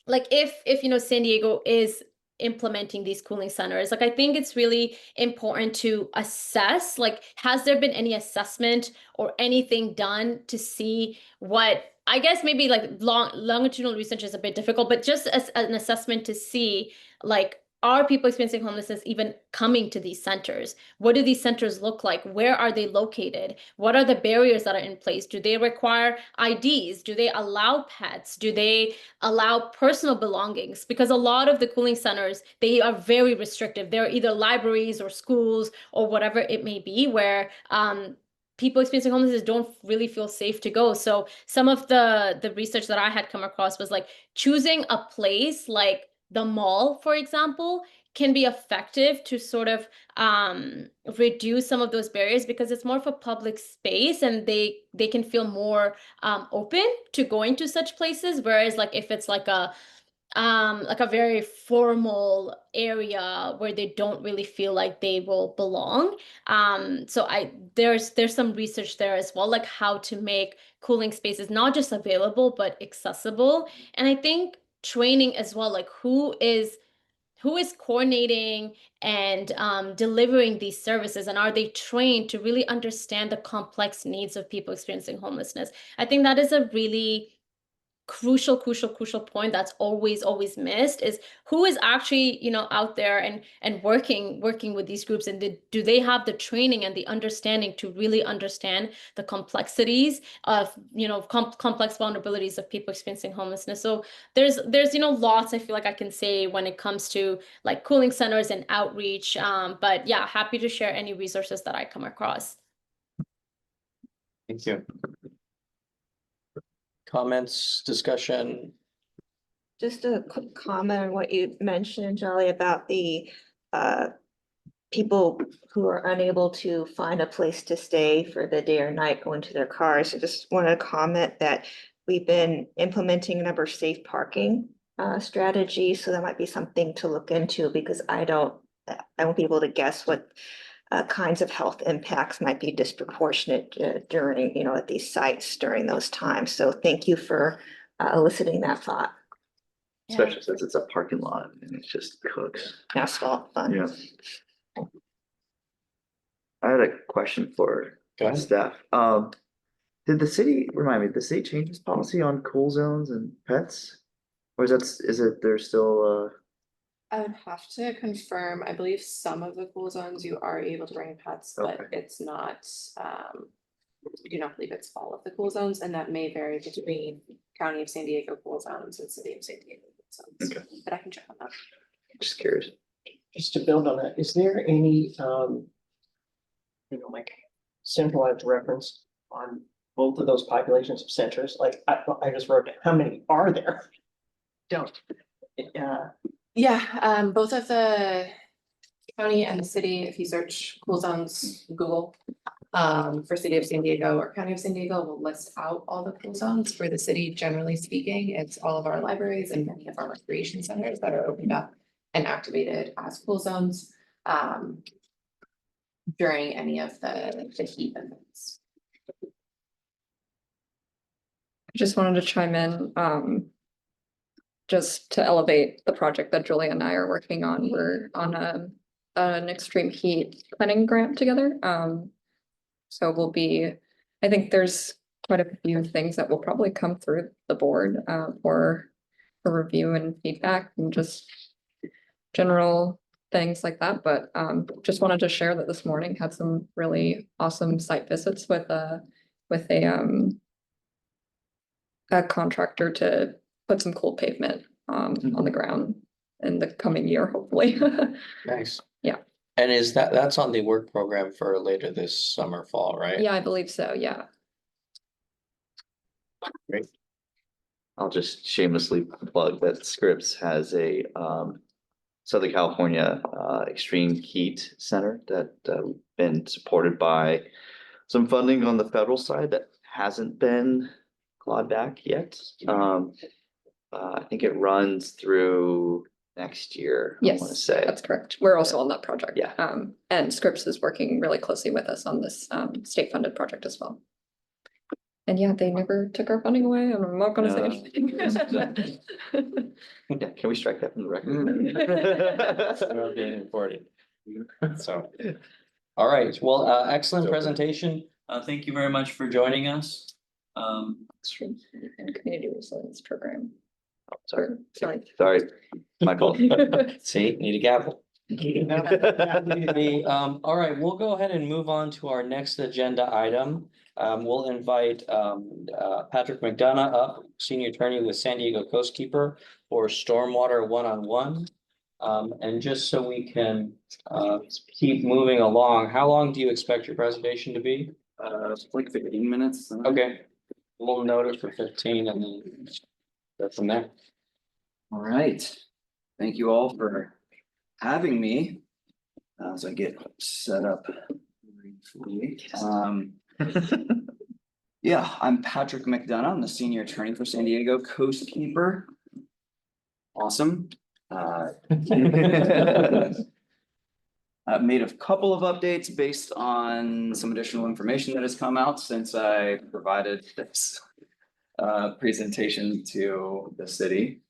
like if San Diego is implementing these cooling centers, like I think it's really important to assess, like, has there been any assessment or anything done to see what, I guess maybe like longitudinal research is a bit difficult, but just as an assessment to see, like, are people experiencing homelessness even coming to these centers? What do these centers look like? Where are they located? What are the barriers that are in place? Do they require IDs? Do they allow pets? Do they allow personal belongings? Because a lot of the cooling centers, they are very restrictive. They're either libraries or schools or whatever it may be, where people experiencing homelessness don't really feel safe to go. So some of the research that I had come across was like choosing a place like the mall, for example, can be effective to sort of reduce some of those barriers, because it's more of a public space and they can feel more open to going to such places. Whereas like if it's like a like a very formal area where they don't really feel like they will belong. So there's some research there as well, like how to make cooling spaces not just available but accessible. And I think training as well, like who is coordinating and delivering these services, and are they trained to really understand the complex needs of people experiencing homelessness? I think that is a really crucial point that's always missed, is who is actually, you know, out there and working with these groups, and do they have the training and the understanding to really understand the complexities of, you know, complex vulnerabilities of people experiencing homelessness. So there's you know, lots I feel like I can say when it comes to like cooling centers and outreach, but yeah, happy to share any resources that I come across. Thank you. Comments, discussion? Just a quick comment on what you mentioned, Jolly, about the people who are unable to find a place to stay for the day or night going to their cars. I just want to comment that we've been implementing a number of safe parking strategies, so that might be something to look into, because I won't be able to guess what kinds of health impacts might be disproportionate during, you know, at these sites during those times. So thank you for eliciting that thought. Especially since it's a parking lot and it's just cooks. Asphalt fun. Yeah. I had a question for Go ahead. staff. Did the city, remind me, did the city change its policy on cool zones and pets? Or is it, there's still, I would have to confirm. I believe some of the cool zones you are able to bring pets, but Okay. it's not, I do not believe it's all of the cool zones, and that may vary between County of San Diego cool zones and City of San Diego cool zones. Okay. But I can check on that. just curious. Just to build on that, is there any, you know, like centralized reference on both of those populations of centers? Like, I just wrote down, how many are there? Don't. Yeah, both of the county and the city, if you search cool zones, Google, for City of San Diego or County of San Diego, will list out all the cool zones. For the city, generally speaking, it's all of our libraries and many of our recreation centers that are opened up and activated as cool zones during any of the heat events. I just wanted to chime in, just to elevate the project that Julia and I are working on. We're on an extreme heat planning grant together. So I think there's quite a few things that will probably come through the board for review and feedback and just general things like that. But just wanted to share that this morning had some really awesome site visits with a contractor to put some cool pavement on the ground in the coming year, hopefully. Nice. Yeah. And that's on the work program for later this summer, fall, right? Yeah, I believe so. Yeah. Great. I'll just shamelessly plug that Scripps has a Southern California Extreme Heat Center that been supported by some funding on the federal side that hasn't been clawed back yet. I think it runs through next year, I want to Yes, say. that's correct. We're also on that project. Yeah. And Scripps is working really closely with us on this state funded project as well. And yeah, they never took our funding away, and I'm not gonna say anything. Yeah, can we strike that from the record? We're being recorded. So, all right, well, excellent presentation. Thank you very much for joining us. Extreme Heat and Community Resilience Program. Sorry, Sorry. sorry, my fault. See, need a gavel. All right, we'll go ahead and move on to our next agenda item. We'll invite Patrick McDonough up, senior attorney with San Diego Coastkeeper, for stormwater one-on-one. And just so we can keep moving along, how long do you expect your presentation to be? Like 15 minutes. Okay, we'll note it for 15 and then go from there. All right. Thank you all for having me. As I get set up. Yeah, I'm Patrick McDonough. I'm the senior attorney for San Diego Coastkeeper. awesome. I've made a couple of updates based on some additional information that has come out since I provided this presentation to the city.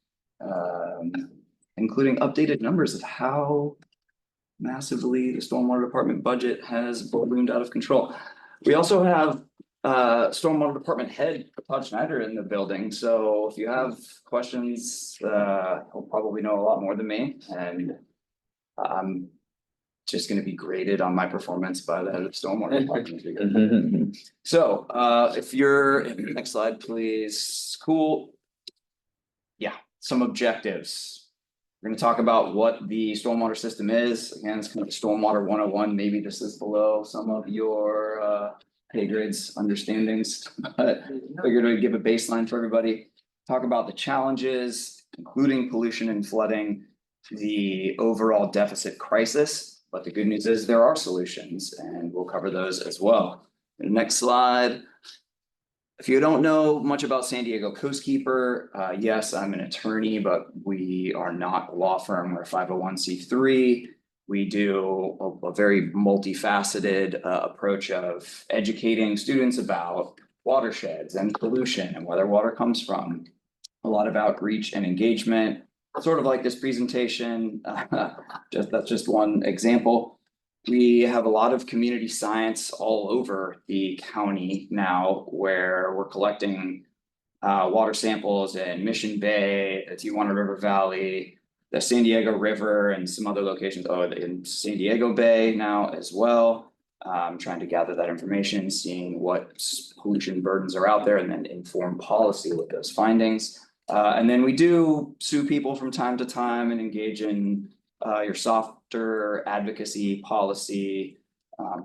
Including updated numbers of how massively the stormwater department budget has ballooned out of control. We also have stormwater department head Todd Schneider in the building, so if you have questions, he'll probably know a lot more than me, and I'm just gonna be graded on my performance by the head of stormwater department. So if you're, next slide, please. Cool. Yeah, some objectives. We're gonna talk about what the stormwater system is. Again, it's kind of stormwater 101. Maybe this is below some of your pay grades understandings, but figured we'd give a baseline for everybody. Talk about the challenges, including pollution and flooding, the overall deficit crisis. But the good news is there are solutions, and we'll cover those as well. Next slide. If you don't know much about San Diego Coastkeeper, yes, I'm an attorney, but we are not a law firm. We're a 501c3. We do a very multifaceted approach of educating students about watersheds and pollution and where their water comes from. A lot of outreach and engagement, sort of like this presentation. That's just one example. We have a lot of community science all over the county now where we're collecting water samples in Mission Bay, the Tijuana River Valley, the San Diego River, and some other locations, in San Diego Bay now as well. Trying to gather that information, seeing what pollution burdens are out there, and then inform policy with those findings. And then we do sue people from time to time and engage in your softer advocacy policy,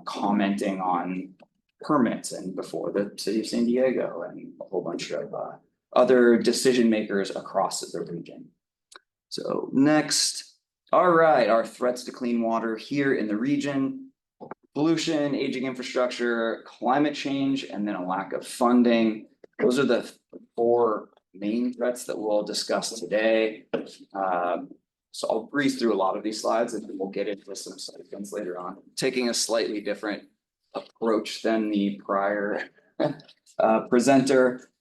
commenting on permits and before the city of San Diego and a whole bunch of other decision makers across the region. So next, all right, our threats to clean water here in the region: pollution, aging infrastructure, climate change, and then a lack of funding. Those are the four main threats that we'll discuss today. So I'll breeze through a lot of these slides and then we'll get into some segments later on, taking a slightly different approach than the prior presenter,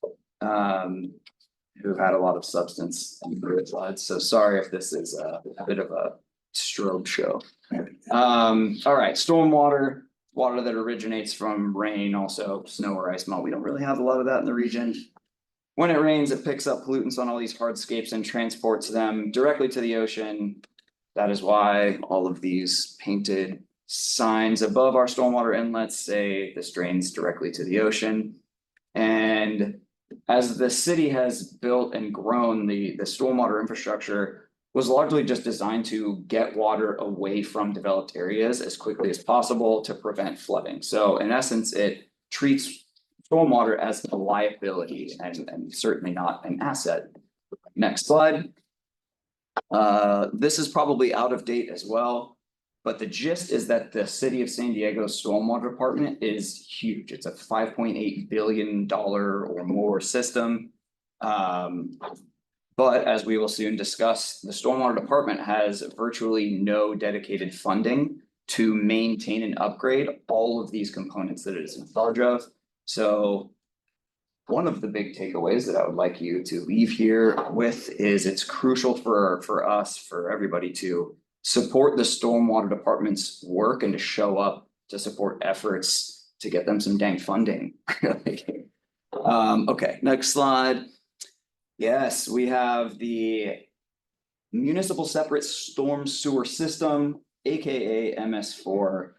who had a lot of substance in the slides. So sorry if this is a bit of a strobe show. All right, stormwater, water that originates from rain, also snow or ice melt. We don't really have a lot of that in the region. When it rains, it picks up pollutants on all these hardscapes and transports them directly to the ocean. That is why all of these painted signs above our stormwater inlets say this drains directly to the ocean. And as the city has built and grown, the stormwater infrastructure was largely just designed to get water away from developed areas as quickly as possible to prevent flooding. So in essence, it treats stormwater as a liability and certainly not an asset. Next slide. This is probably out of date as well, but the gist is that the city of San Diego's stormwater department is huge. It's a $5.8 billion or more system. But as we will soon discuss, the stormwater department has virtually no dedicated funding to maintain and upgrade all of these components that it is in charge of. So one of the big takeaways that I would like you to leave here with is it's crucial for us, for everybody, to support the stormwater department's work and to show up to support efforts to get them some dang funding. Okay, next slide. Yes, we have the municipal separate storm sewer system, aka MS4.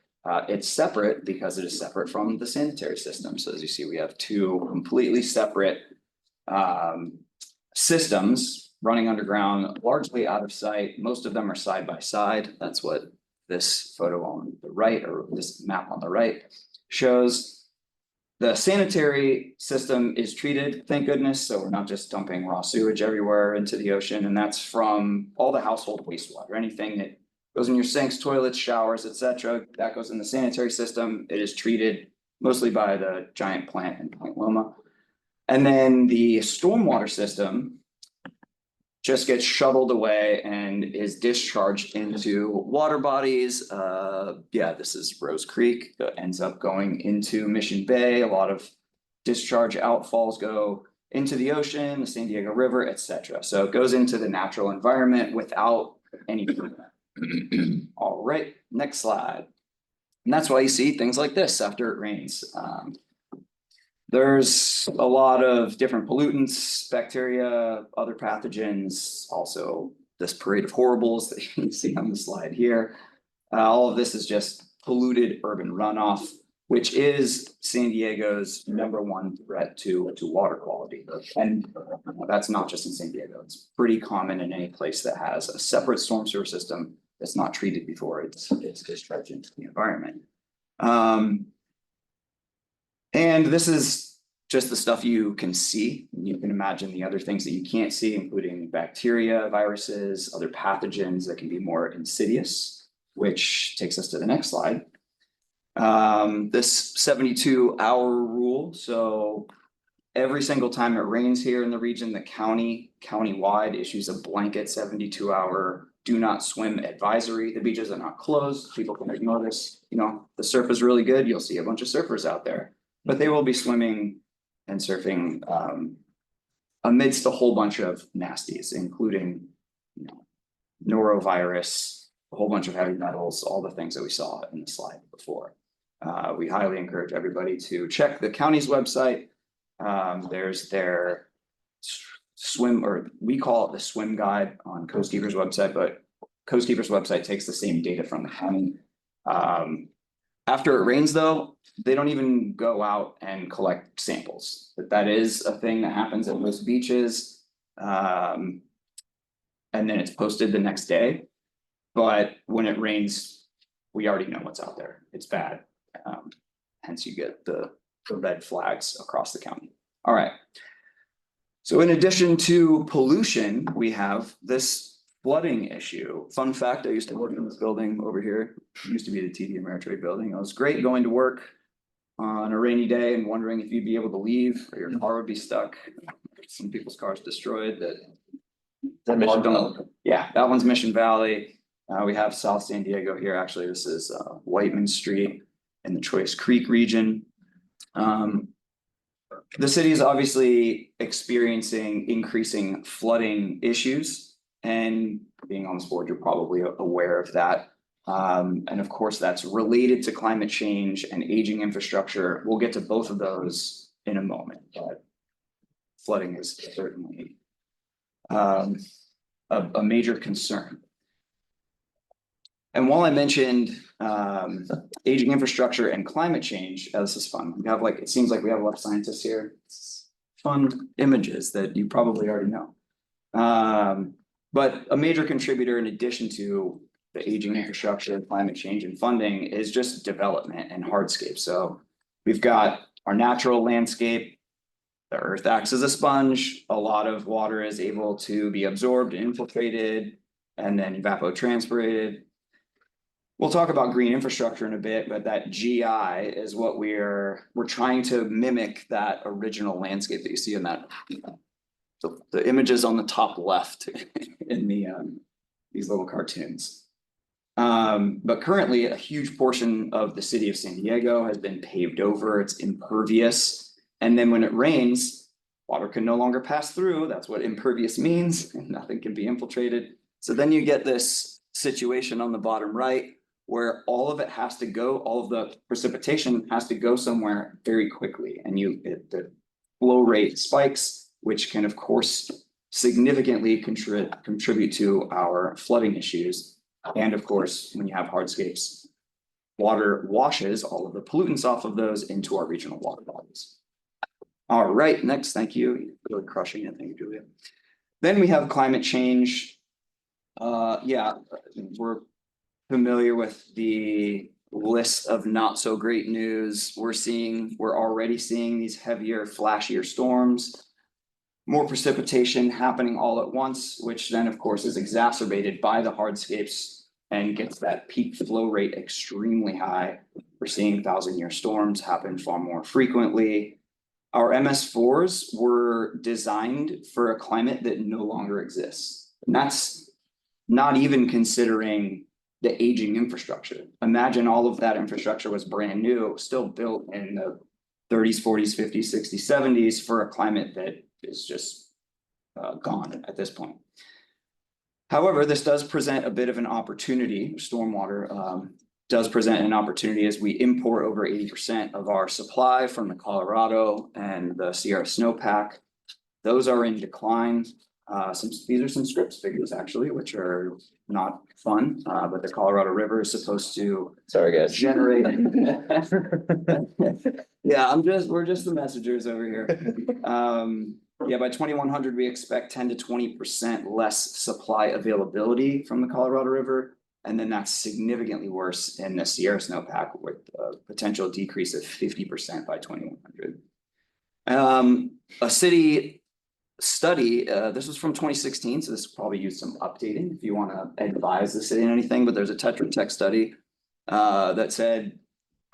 It's separate because it is separate from the sanitary system. So as you see, we have two completely separate systems running underground, largely out of sight. Most of them are side by side. That's what this photo on the right, or this map on the right, shows. The sanitary system is treated, thank goodness, so we're not just dumping raw sewage everywhere into the ocean, and that's from all the household wastewater, anything that goes in your sinks, toilets, showers, etc. That goes in the sanitary system. It is treated mostly by the giant plant in Point Loma. And then the stormwater system just gets shuttled away and is discharged into water bodies. Yeah, this is Rose Creek that ends up going into Mission Bay. A lot of discharge outfalls go into the ocean, the San Diego River, etc. So it goes into the natural environment without any treatment. All right, next slide. And that's why you see things like this after it rains. There's a lot of different pollutants, bacteria, other pathogens, also this parade of horribles that you see on the slide here. All of this is just polluted urban runoff, which is San Diego's #1 threat to water quality. And that's not just in San Diego. It's pretty common in any place that has a separate storm sewer system that's not treated before it's discharged into the environment. And this is just the stuff you can see. You can imagine the other things that you can't see, including bacteria, viruses, other pathogens that can be more insidious, which takes us to the next slide. This 72-hour rule. So every single time it rains here in the region, the countywide issues a blanket 72-hour do not swim advisory. The beaches are not closed. People can ignore this. You know, the surf is really good. You'll see a bunch of surfers out there, but they will be swimming and surfing amidst a whole bunch of nasties, including, you know, norovirus, a whole bunch of heavy metals, all the things that we saw in the slide before. We highly encourage everybody to check the county's website. There's their swim, or we call it the swim guide on Coastkeeper's website, but Coastkeeper's website takes the same data from the county. After it rains though, they don't even go out and collect samples. That is a thing that happens at most beaches. And then it's posted the next day. But when it rains, we already know what's out there. It's bad. Hence you get the red flags across the county. All right. So in addition to pollution, we have this flooding issue. Fun fact, I used to work in this building over here. It used to be the TD Ameritrade building. It was great going to work on a rainy day and wondering if you'd be able to leave or your car would be stuck. Some people's cars destroyed. That Mission Valley? Yeah, that one's Mission Valley. We have South San Diego here. Actually, this is Whiteman Street in the Choice Creek region. The city is obviously experiencing increasing flooding issues, and being on this board, you're probably aware of that. And of course, that's related to climate change and aging infrastructure. We'll get to both of those in a moment, but flooding is certainly a major concern. And while I mentioned aging infrastructure and climate change, this is fun. We have it seems like we have a lot of scientists here. It's fun images that you probably already know. But a major contributor in addition to the aging infrastructure, climate change, and funding is just development and hardscape. So we've got our natural landscape. The earth acts as a sponge. A lot of water is able to be absorbed and infiltrated and then evapotranspirated. We'll talk about green infrastructure in a bit, but that GI is what we're trying to mimic that original landscape that you see in that. So the images on the top left in these little cartoons. But currently a huge portion of the city of San Diego has been paved over. It's impervious. And then when it rains, water can no longer pass through. That's what impervious means, and nothing can be infiltrated. So then you get this situation on the bottom right where all of it has to go, all of the precipitation has to go somewhere very quickly. And the flow rate spikes, which can of course significantly contribute to our flooding issues. And of course, when you have hardscapes, water washes all of the pollutants off of those into our regional water bodies. All right, next, thank you. You're really crushing it, thank you, Julia. Then we have climate change. Yeah, we're familiar with the list of not so great news. We're already seeing these heavier, flashier storms, more precipitation happening all at once, which then of course is exacerbated by the hardscapes and gets that peak flow rate extremely high. We're seeing 1,000-year storms happen far more frequently. Our MS4s were designed for a climate that no longer exists. And that's not even considering the aging infrastructure. Imagine all of that infrastructure was brand new, still built in the 30s, 40s, 50s, 60s, 70s for a climate that is just gone at this point. However, this does present a bit of an opportunity. Stormwater does present an opportunity as we import over 80% of our supply from the Colorado and the Sierra snowpack. Those are in decline. These are some scripts figures actually, which are not fun, but the Colorado River is supposed to Sorry, guys. generate. Yeah, we're just the messengers over here. Yeah, by 2100, we expect 10 to 20% less supply availability from the Colorado River. And then that's significantly worse in the Sierra snowpack with a potential decrease of 50% by 2100. A city study, this was from 2016, so this will probably use some updating if you want to advise the city on anything, but there's a Tetra Tech study that said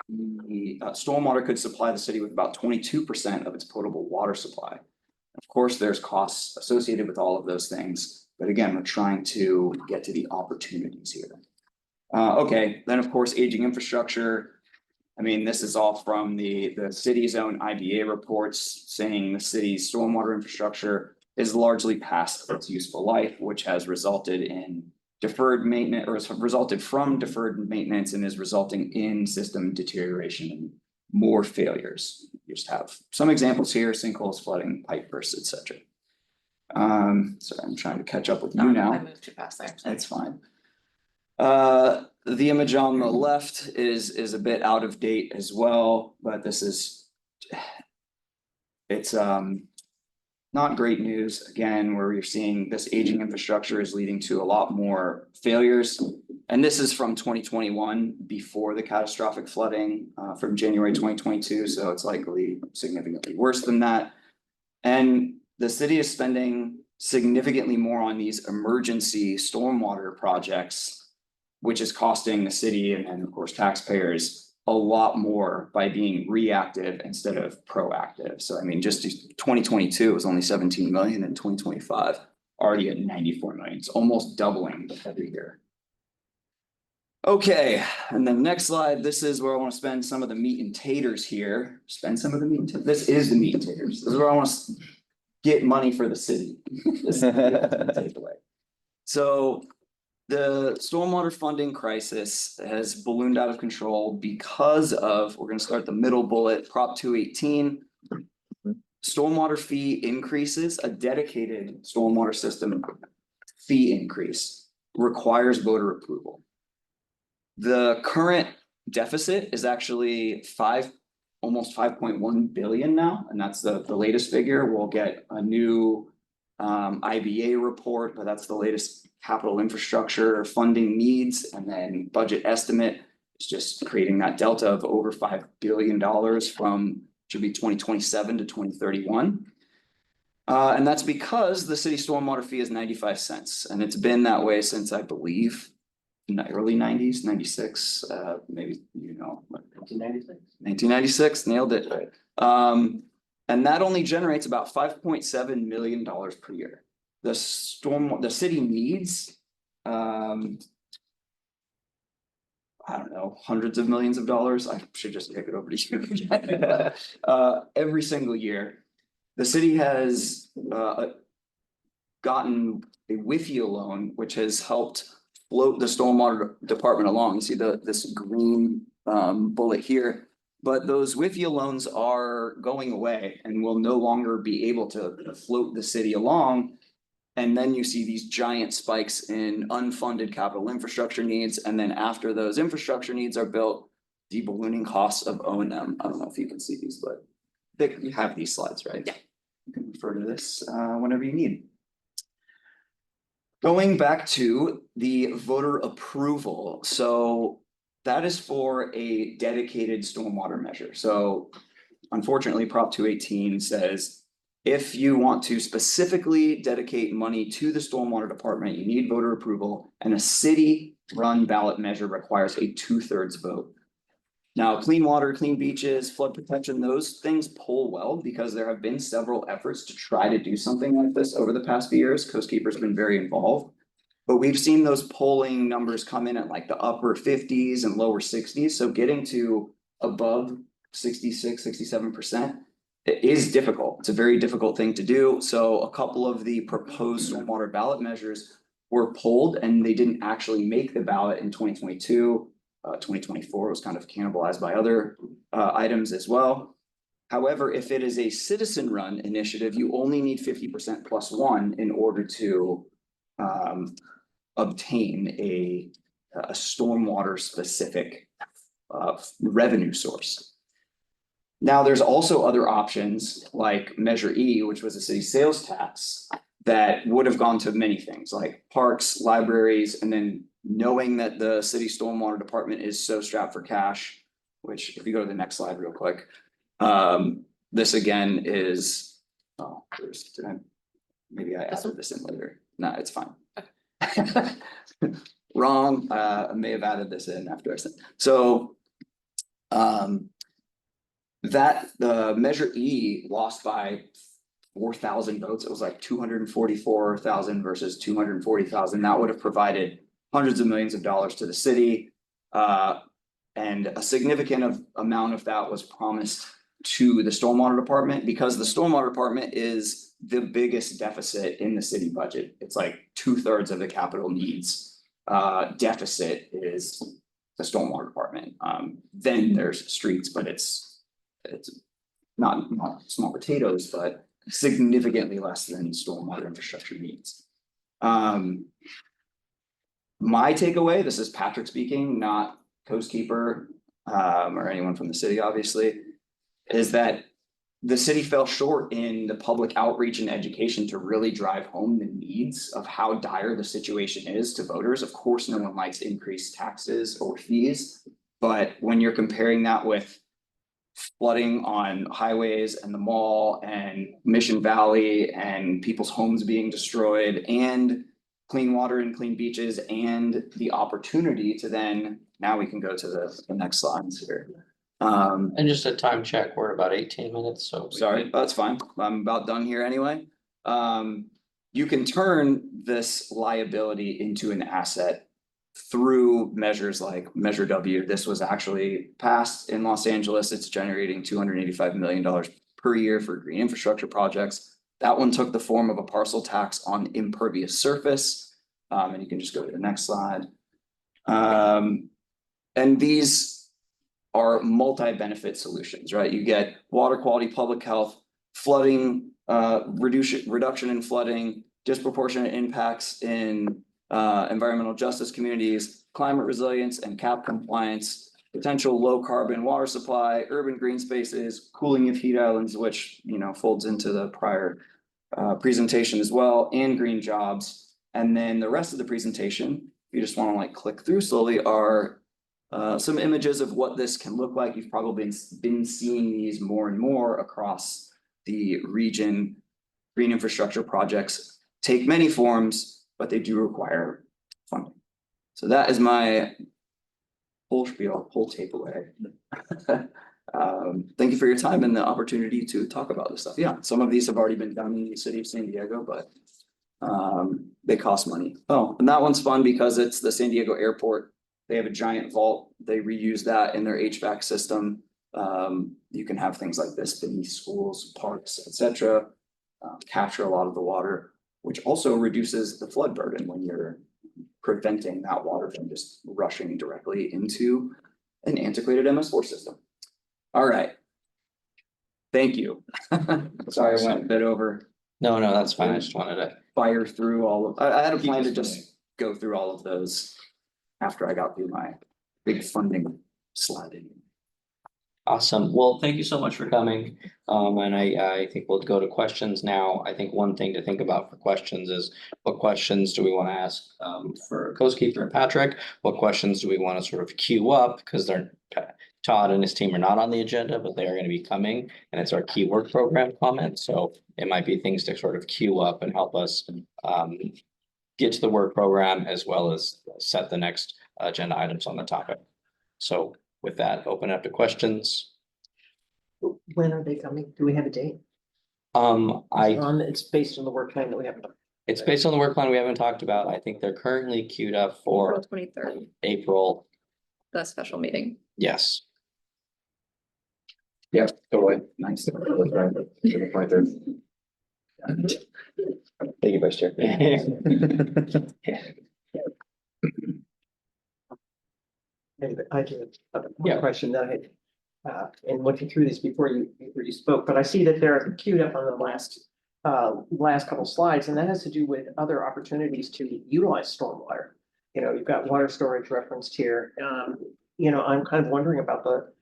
the stormwater could supply the city with about 22% of its potable water supply. Of course, there's costs associated with all of those things, but again, we're trying to get to the opportunities here. Okay, then of course, aging infrastructure. I mean, this is all from the city's own IBA reports saying the city's stormwater infrastructure is largely past its useful life, which has resulted in deferred maintenance, or has resulted from deferred maintenance and is resulting in system deterioration and more failures. You just have some examples here: sinkholes, flooding, pipe bursts, etc. Sorry, I'm trying to catch up with you now. I moved too fast there. That's fine. The image on the left is a bit out of date as well, but it's not great news again, where you're seeing this aging infrastructure is leading to a lot more failures. And this is from 2021, before the catastrophic flooding from January 2022. So it's likely significantly worse than that. And the city is spending significantly more on these emergency stormwater projects, which is costing the city and of course taxpayers a lot more by being reactive instead of proactive. So I mean, just 2022 was only 17 million, and 2025 already at 94 million. It's almost doubling every year. Okay, and then next slide, this is where I want to spend some of the meat and taters here. This is the meat and taters. This is where I want to get money for the city. This is the takeaway. So the stormwater funding crisis has ballooned out of control because of, we're going to start the middle bullet, Prop 218. Stormwater fee increases, a dedicated stormwater system fee increase requires voter approval. The current deficit is actually almost 5.1 billion now, and that's the latest figure. We'll get a new IBA report, but that's the latest capital infrastructure funding needs, and then budget estimate is just creating that delta of over $5 billion from should be 2027 to 2031. And that's because the city stormwater fee is 95 cents, and it's been that way since, I believe, in the early 90s, 96, maybe, 1996, nailed it. Right. And that only generates about $5.7 million per year. The city needs, I don't know, hundreds of millions of dollars. I should just kick it over to you. Every single year, the city has gotten a WIFIA loan, which has helped float the stormwater department along. You see this green bullet here. But those WIFIA loans are going away and will no longer be able to float the city along. And then you see these giant spikes in unfunded capital infrastructure needs. And then after those infrastructure needs are built, the ballooning costs of O&M. I don't know if you can see these, but you have these slides, right? Yeah. You can refer to this whenever you need. Going back to the voter approval. So that is for a dedicated stormwater measure. So unfortunately, Prop 218 says, if you want to specifically dedicate money to the stormwater department, you need voter approval, and a city-run ballot measure requires a 2/3 vote. Now, clean water, clean beaches, flood protection, those things pull well because there have been several efforts to try to do something like this over the past few years. Coast Keeper's been very involved. But we've seen those polling numbers come in at like the upper 50s and lower 60s. So getting to above 66, 67% is difficult. It's a very difficult thing to do. So a couple of the proposed stormwater ballot measures were pulled and they didn't actually make the ballot in 2022. 2024 was kind of cannibalized by other items as well. However, if it is a citizen-run initiative, you only need 50% plus one in order to obtain a stormwater specific revenue source. Now, there's also other options like Measure E, which was a city sales tax that would have gone to many things like parks, libraries, and then knowing that the city stormwater department is so strapped for cash, which if you go to the next slide real quick, this again is, oh, maybe I added this in later. No, it's fine. Wrong, I may have added this in after I said, so that the Measure E lost by 4,000 votes. It was like 244,000 versus 240,000. That would have provided hundreds of millions of dollars to the city. And a significant amount of that was promised to the stormwater department because the stormwater department is the biggest deficit in the city budget. It's like 2/3 of the capital needs deficit is the stormwater department. Then there's streets, but it's not small potatoes, but significantly less than stormwater infrastructure needs. My takeaway, this is Patrick speaking, not Coast Keeper or anyone from the city, obviously, is that the city fell short in the public outreach and education to really drive home the needs of how dire the situation is to voters. Of course, no one likes increased taxes or fees, but when you're comparing that with flooding on highways and the mall and Mission Valley and people's homes being destroyed and clean water and clean beaches and the opportunity to then, now we can go to the next slides here. And just a time check, we're about 18 minutes, so. Sorry, that's fine. I'm about done here anyway. You can turn this liability into an asset through measures like Measure W. This was actually passed in Los Angeles. It's generating $285 million per year for green infrastructure projects. That one took the form of a parcel tax on impervious surface. And you can just go to the next slide. And these are multi-benefit solutions, right? You get water quality, public health, flooding, reduction in flooding, disproportionate impacts in environmental justice communities, climate resilience and CAP compliance, potential low carbon water supply, urban green spaces, cooling of heat islands, which, you know, folds into the prior presentation as well, and green jobs. And then the rest of the presentation, if you just want to like click through slowly, are some images of what this can look like. You've probably been seeing these more and more across the region. Green infrastructure projects take many forms, but they do require funding. So that is my whole spiel, whole takeaway. Thank you for your time and the opportunity to talk about this stuff. Yeah, some of these have already been done in the city of San Diego, but they cost money. Oh, and that one's fun because it's the San Diego airport. They have a giant vault. They reuse that in their HVAC system. You can have things like this beneath schools, parks, etc. Capture a lot of the water, which also reduces the flood burden when you're preventing that water from just rushing directly into an antiquated MS4 system. All right. Thank you. Sorry, I went a bit over. No, that's fine. I just wanted to. Fire through all of, I had a plan to just go through all of those after I got through my big funding slide. Awesome. Well, thank you so much for coming. And I think we'll go to questions now. I think one thing to think about for questions is what questions do we want to ask for Coast Keeper and Patrick? What questions do we want to sort of queue up? Because they're Todd and his team are not on the agenda, but they are going to be coming, and it's our key work program comments. So it might be things to sort of queue up and help us get to the work program as well as set the next agenda items on the topic. So With that, open up to questions. When are they coming? Do we have a date? It's based on the work plan that we haven't done. It's based on the work plan we haven't talked about. I think they're currently queued up April for 23rd, April. the special meeting. Yes. Yep, totally. Nice. Thank you, Vice Chair. Anyway, I do have Yeah. one question that I had, and looking through these before you spoke, but I see that they're queued up on the last couple slides, and that has to do with other opportunities to utilize stormwater. You know, you've got water storage referenced here. You know, I'm kind of wondering about the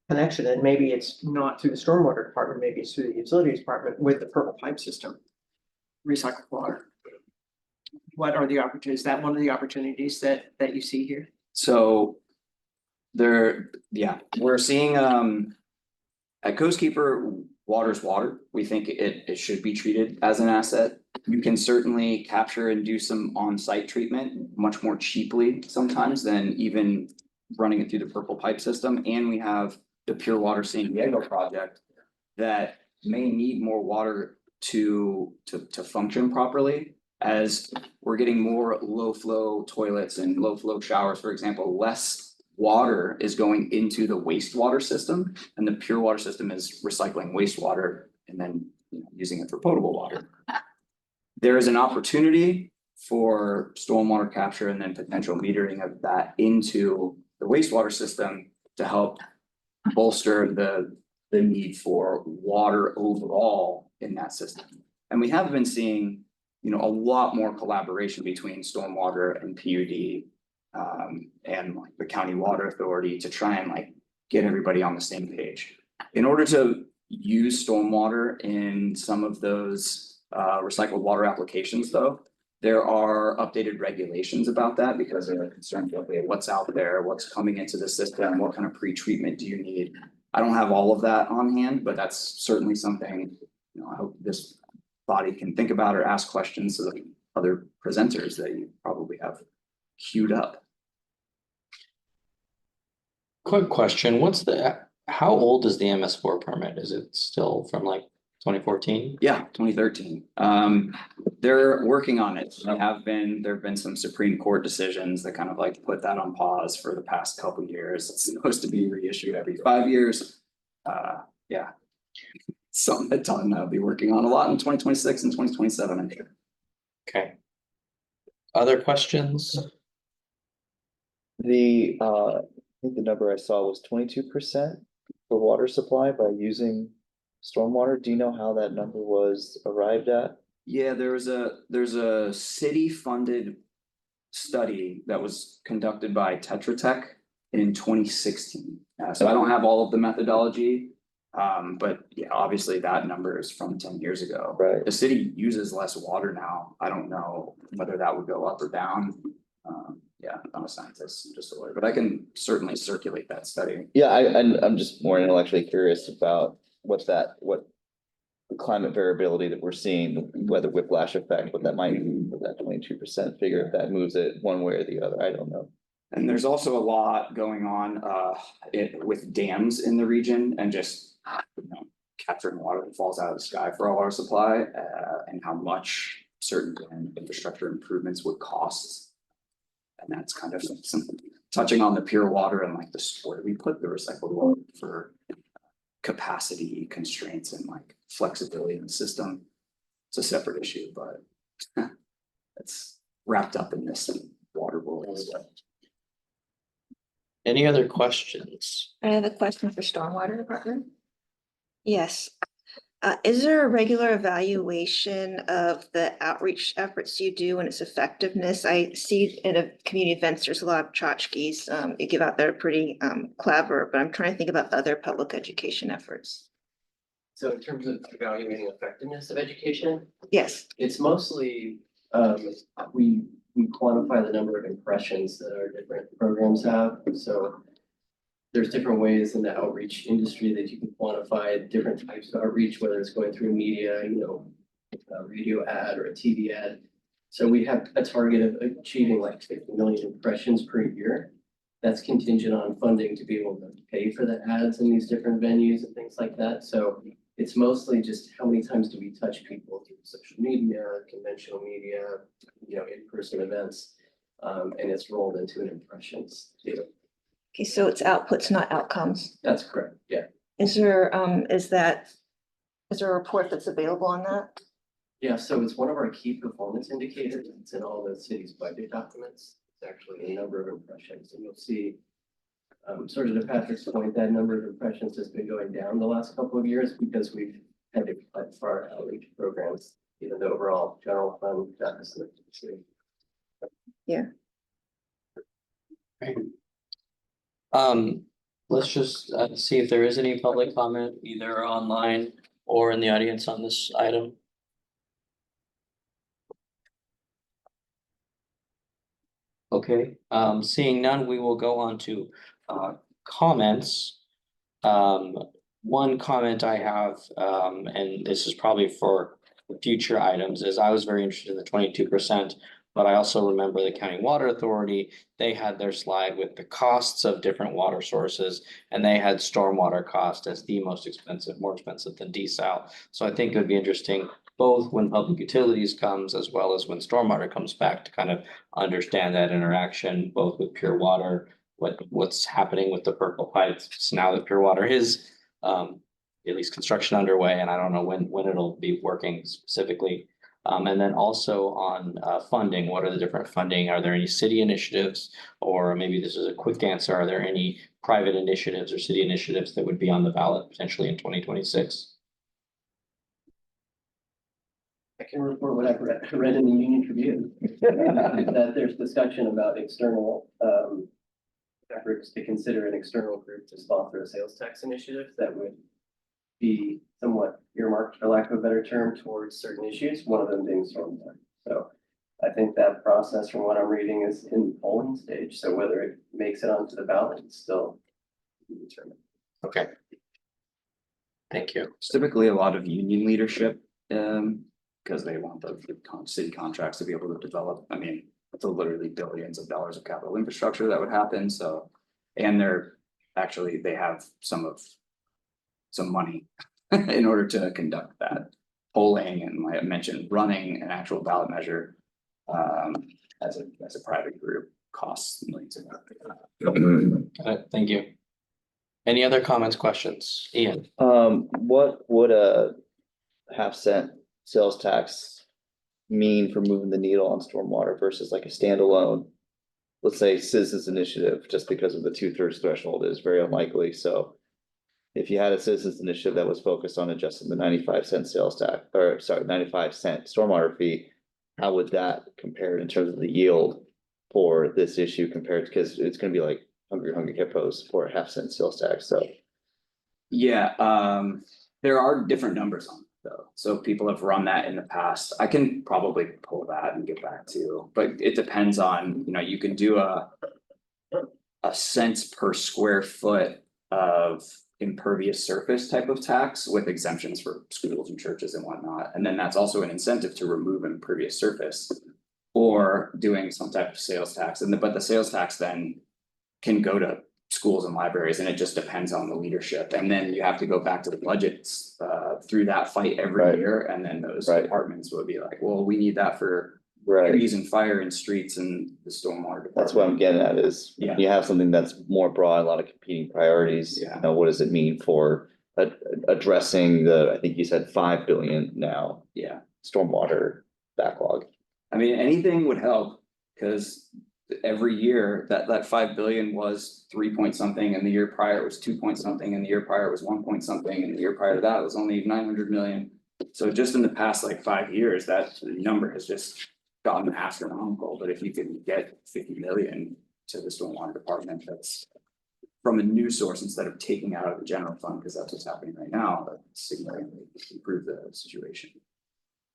connection, and maybe it's not through the stormwater department, maybe it's through the utilities department with the purple pipe system. Recycled water. What are the opportunities? Is that one of the opportunities that you see here? So we're seeing, at Coastkeeper, water's water. We think it should be treated as an asset. You can certainly capture and do some on-site treatment much more cheaply sometimes than even running it through the purple pipe system. And we have the Pure Water San Diego project that may need more water to function properly, as we're getting more low flow toilets and low flow showers, for example. Less water is going into the wastewater system, and the pure water system is recycling wastewater and then using it for potable water. There is an opportunity for stormwater capture and then potential metering of that into the wastewater system to help bolster the need for water overall in that system. And we have been seeing, a lot more collaboration between stormwater and PUD, and like the county water authority to try and like get everybody on the same page. In order to use stormwater in some of those recycled water applications, though, there are updated regulations about that, because they're concerned with what's out there, what's coming into the system, what kind of pre-treatment do you need. I don't have all of that on hand, but that's certainly something, I hope this body can think about or ask questions to the other presenters that you probably have queued up. Quick question, how old is the MS4 permit? Is it still from like 2014? Yeah, 2013. They're working on it. There have been some Supreme Court decisions that kind of like put that on pause for the past couple of years. It's supposed to be reissued every 5 years. Yeah. Something that Todd and I will be working on a lot in 2026 and 2027, I'm sure. Okay. Other questions? I think the number I saw was 22% for water supply by using stormwater. Do you know how that number was arrived at? Yeah, there's a city-funded study that was conducted by Tetra Tech in 2016. So I don't have all of the methodology, but yeah, obviously that number is from 10 years ago. Right. The city uses less water now. I don't know whether that would go up or down. Yeah, I'm not a scientist, I'm just a lawyer, but I can certainly circulate that study. Yeah, I'm just more intellectually curious about what the climate variability that we're seeing, whether whiplash effect, what that might mean for that 22% figure, if that moves it one way or the other, I don't know. And there's also a lot going on with dams in the region, and just capturing water that falls out of the sky for all our supply, and how much certain infrastructure improvements would cost. And that's kind of some touching on the pure water and like where we put the recycled water for capacity constraints and like flexibility in the system. It's a separate issue, but it's wrapped up in this water world. Any other questions? I have a question for Stormwater Department. Yes. Is there a regular evaluation of the outreach efforts you do and its effectiveness? I see in a community events, there's a lot of tchotchkes you give out that are pretty clever, but I'm trying to think about other public education efforts. So in terms of evaluating effectiveness of education, Yes. it's mostly, we quantify the number of impressions that our different programs have. So there's different ways in the outreach industry that you can quantify different types of outreach, whether it's going through media, a radio ad or a TV ad. So we have a target of achieving like 50 million impressions per year. that's contingent on funding to be able to pay for the ads in these different venues and things like that. So it's mostly just how many times do we touch people through social media, conventional media, in-person events. And it's rolled into an impressions too. Okay, so it's outputs, not outcomes. That's correct, yeah. Is there, is there a report that's available on that? Yeah, so it's one of our key performance indicators. It's in all the city's budget documents. It's actually the number of impressions, and you'll see, sort of to Patrick's point, that number of impressions has been going down the last couple of years because we've had to cut our outreach programs, even the overall general fund deficit. Yeah. Let's just see if there is any public comment, either online or in the audience on this item. Okay, seeing none, we will go on to comments. One comment I have, and this is probably for future items, is I was very interested in the 22%. But I also remember the County Water Authority, they had their slide with the costs of different water sources, and they had stormwater cost as the most expensive, more expensive than desal. So I think it would be interesting, both when public utilities comes as well as when stormwater comes back, to kind of understand that interaction, both with pure water, what's happening with the purple pipes now that pure water is at least construction underway, and I don't know when it'll be working specifically. And then also on funding, what are the different funding? Are there any city initiatives? Or maybe this is a quick answer, are there any private initiatives or city initiatives that would be on the ballot potentially in 2026? I can report what I've read in the Union Tribune. That there's discussion about external efforts to consider an external group to sponsor a sales tax initiative that would be somewhat earmarked, for lack of a better term, towards certain issues, one of them being stormwater. So I think that process, from what I'm reading, is in the polling stage. So whether it makes it onto the ballot, it's still to be determined. Okay. Thank you. It's typically a lot of union leadership, because they want the city contracts to be able to develop. I mean, it's literally billions of dollars of capital infrastructure that would happen, so. And they have some money in order to conduct that polling, and like I mentioned, running an actual ballot measure as a private group costs millions of dollars. Thank you. Any other comments, questions? Ian? What would a half-cent sales tax mean for moving the needle on stormwater versus like a standalone, let's say, citizens initiative, just because of the 2/3 threshold is very unlikely. So if you had a citizens initiative that was focused on adjusting the 95-cent sales tax, or sorry, 95-cent stormwater fee, how would that compare in terms of the yield for this issue compared to, because it's gonna be like hungry hippos for a half-cent sales tax, so. Yeah, there are different numbers on it though, so people have run that in the past. I can probably pull that and get back to you, but it depends on, you can do a cents per square foot of impervious surface type of tax with exemptions for schools and churches and whatnot. And then that's also an incentive to remove an impervious surface, or doing some type of sales tax. But the sales tax then can go to schools and libraries, and it just depends on the leadership. And then you have to go back to the budgets through that fight every year. And then those departments would be like, well, we need that for trees and fire and streets and the stormwater department. That's what I'm getting at is, you have something that's more broad, a lot of competing priorities. Yeah. What does it mean for addressing I think you said 5 billion now. Yeah. Stormwater backlog. I mean, anything would help, because every year that 5 billion was 3 point something, and the year prior it was 2 point something, and the year prior it was 1 point something, and the year prior to that it was only 900 million. So just in the past 5 years, that number has just gotten astronomical. But if you can get 50 million to the stormwater department, that's from a new source instead of taking out of the general fund, because that's what's happening right now, that significantly improve the situation.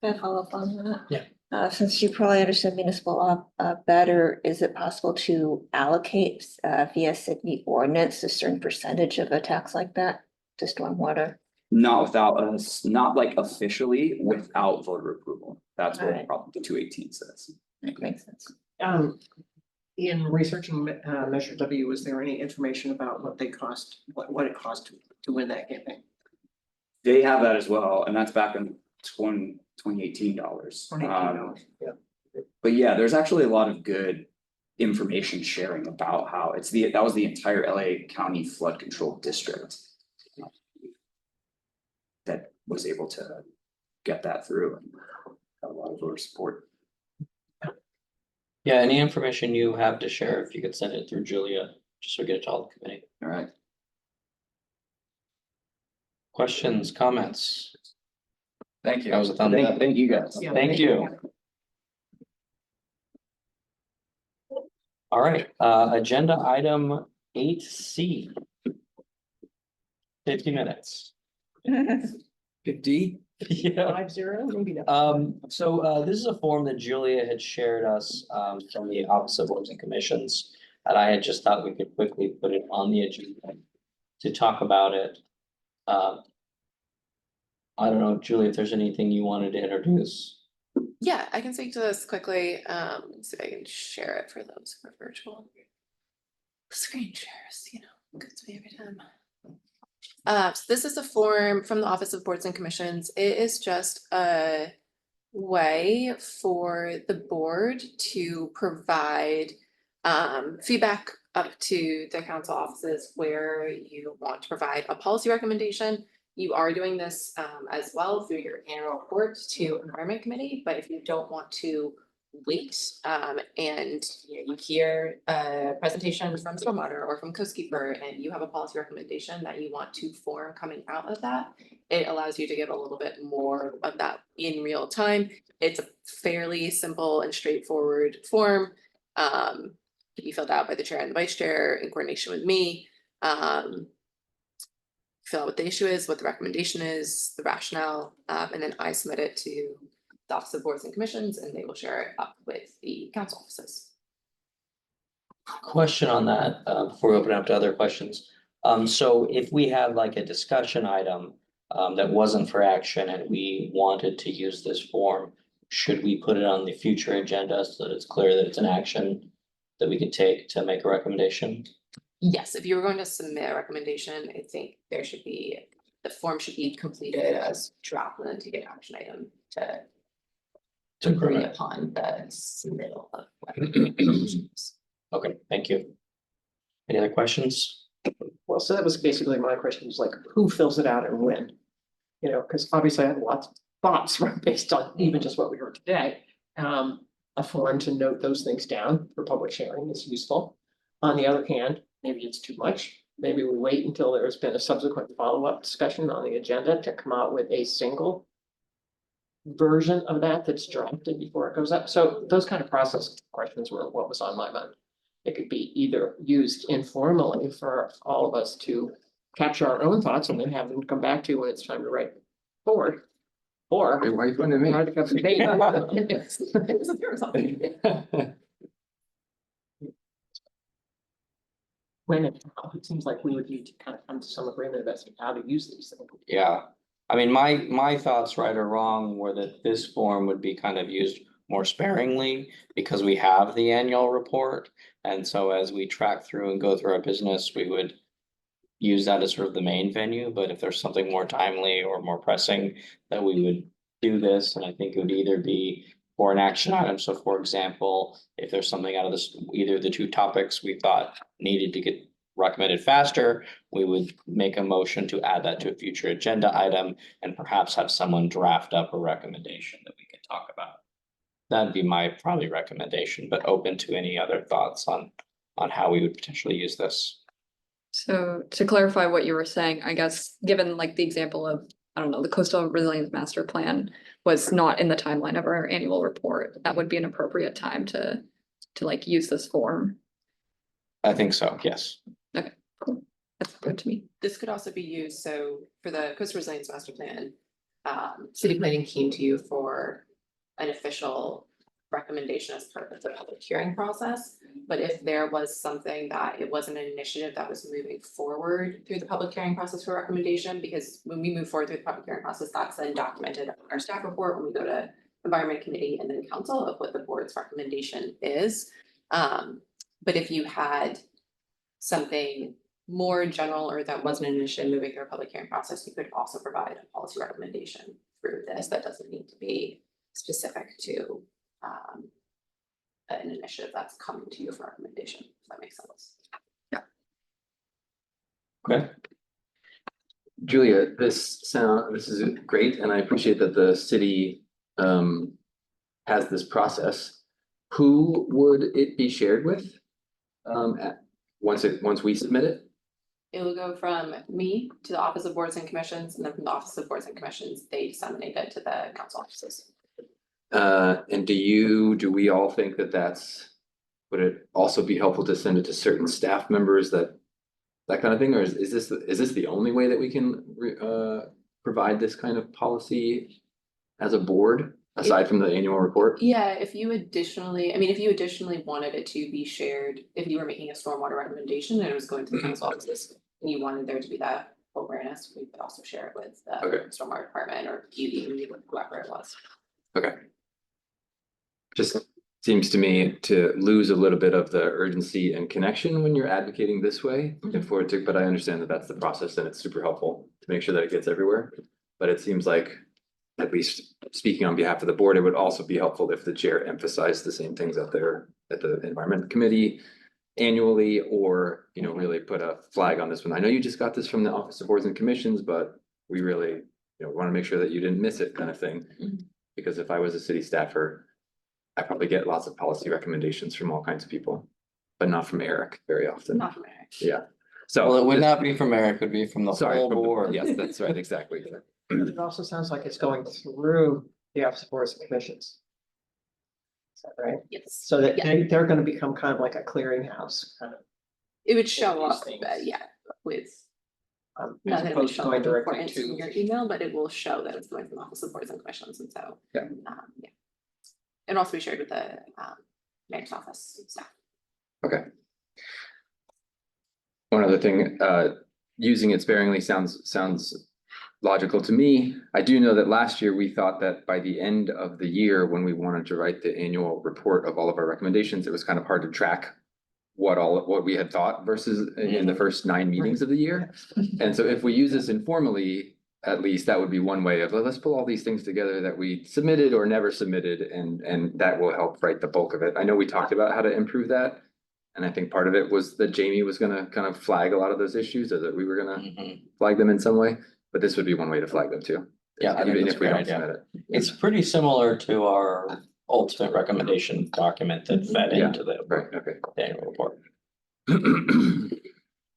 Can I follow up on that? Yeah. Since you probably understand municipal law better, is it possible to allocate via city ordinance a certain percentage of a tax like that to stormwater? Not without us, not officially without voter approval. That's what Alright. probably the 218 says. That makes sense. In researching Measure W, was there any information about what they cost, what it cost to win that campaign? They have that as well, and that's back in 2018 dollars. Yeah. But yeah, there's actually a lot of good information sharing about how that was the entire LA County Flood Control District. That was able to get that through and got a lot of voter support. Yeah, any information you have to share, if you could send it through Julia, just so we get it to all the committee. All right. Questions, comments? Thank you. That was a thumbs up. Thank you guys. Yeah, Thank you. All right, agenda item 8C. 50 minutes. 50. Yeah. 5-0, maybe not. This is a form that Julia had shared us from the Office of Boards and Commissions. And I had just thought we could quickly put it on the agenda to talk about it. I don't know, Julia, if there's anything you wanted to introduce. Yeah, I can speak to this quickly. See if I can share it for those who are virtual. Screen shares, gets me every time. So this is a form from the Office of Boards and Commissions. It is just a way for the board to provide feedback up to the council offices where you want to provide a policy recommendation. You are doing this as well through your annual report to Environment Committee, but if you don't want to wait and you hear a presentation from Stormwater or from Coastkeeper and you have a policy recommendation that you want to form coming out of that, it allows you to give a little bit more of that in real time. It's a fairly simple and straightforward form. Be filled out by the chair and the vice chair in coordination with me. Fill out what the issue is, what the recommendation is, the rationale, and then I submit it to the Office of Boards and Commissions, and they will share it up with the council offices. Question on that, before we open up to other questions. So if we have like a discussion item that wasn't for action and we wanted to use this form, should we put it on the future agenda so that it's clear that it's an action that we could take to make a recommendation? Yes, if you were going to submit a recommendation, I think there should be, the form should be completed as draft and then take an action item to agree upon the submittal of recommendations. Okay, thank you. Any other questions? Well, so that was basically my question, was like, who fills it out and when? Because obviously I have lots of thoughts based on even just what we heard today. A form to note those things down for public sharing is useful. On the other hand, maybe it's too much. Maybe we wait until there's been a subsequent follow-up discussion on the agenda to come out with a single version of that that's drafted before it goes up. So those kind of process questions were what was on my mind. It could be either used informally for all of us to capture our own thoughts and then have them come back to you when it's time to write forward. Or Wait, why are you pointing at me? write a couple of pages. When and how, it seems like we would need to kind of come to some agreement about how to use these things. Yeah, I mean, my thoughts, right or wrong, were that this form would be kind of used more sparingly because we have the annual report. And so as we track through and go through our business, we would use that as sort of the main venue. But if there's something more timely or more pressing, that we would do this. And I think it would either be for an action item. So for example, if there's something out of this, either the two topics we thought needed to get recommended faster, we would make a motion to add that to a future agenda item and perhaps have someone draft up a recommendation that we can talk about. That'd be my probably recommendation, but open to any other thoughts on how we would potentially use this. So to clarify what you were saying, I guess, given like the example of, I don't know, the Coastal Resilience Master Plan was not in the timeline of our annual report, that would be an appropriate time to like use this form. I think so, yes. Okay, cool. That's good to me. This could also be used, so for the Coastal Resilience Master Plan, city planning came to you for an official recommendation as part of the public hearing process. But if there was something that it wasn't an initiative that was moving forward through the public hearing process for recommendation, because when we move forward through the public hearing process, that's then documented on our staff report when we go to Environment Committee and then Council of what the board's recommendation is. But if you had something more general or that wasn't an initiative moving through a public hearing process, you could also provide a policy recommendation through this. That doesn't need to be specific to an initiative that's coming to you for recommendation, if that makes sense. Okay. Julia, this is great, and I appreciate that the city has this process. Who would it be shared with? Once we submit it? It will go from me to the Office of Boards and Commissions, and then from the Office of Boards and Commissions, they disseminate it to the council offices. And do we all think that would it also be helpful to send it to certain staff members that kind of thing, or is this the only way that we can provide this kind of policy as a board, aside from the annual report? Yeah, if you additionally wanted it to be shared, if you were making a stormwater recommendation and it was going to the council offices, and you wanted there to be that awareness, we could also share it with the stormwater department or PD, whoever it was. Okay. Just seems to me to lose a little bit of the urgency and connection when you're advocating this way. But I understand that that's the process, and it's super helpful to make sure that it gets everywhere. But it seems like, at least speaking on behalf of the board, it would also be helpful if the chair emphasized the same things out there at the environment committee annually, or, really put a flag on this one. I know you just got this from the Office of Boards and Commissions, but we really, want to make sure that you didn't miss it, kind of thing. Because if I was a city staffer, I probably get lots of policy recommendations from all kinds of people, but not from Eric very often. Not from Eric. Yeah. So Well, it would not be from Eric, it would be from the whole board. Yes, that's right, exactly. It also sounds like it's going through the Office of Boards and Commissions. Is that right? Yes. So that they're gonna become kind of like a clearinghouse, kind of. It would show up, things. with, As not that it would opposed to show going up directly in to. your email, but it will show that it's going from the Office of Boards and Commissions, and so. Yeah. Yeah. And also be shared with the mayor's office staff. Okay. One other thing, using it sparingly sounds logical to me. I do know that last year we thought that by the end of the year, when we wanted to write the annual report of all of our recommendations, it was kind of hard to track what we had thought versus in the first 9 meetings of the year. And so if we use this informally, at least that would be one way of, let's pull all these things together that we submitted or never submitted, and that will help write the bulk of it. I know we talked about how to improve that. And I think part of it was that Jamie was gonna kind of flag a lot of those issues, or that we were gonna flag them in some way, but this would be one way to flag them too. Yeah, I think Even that's if we a don't great idea. submit it. It's pretty similar to our ultimate recommendation document that fed Yeah. into the Right, okay. annual report.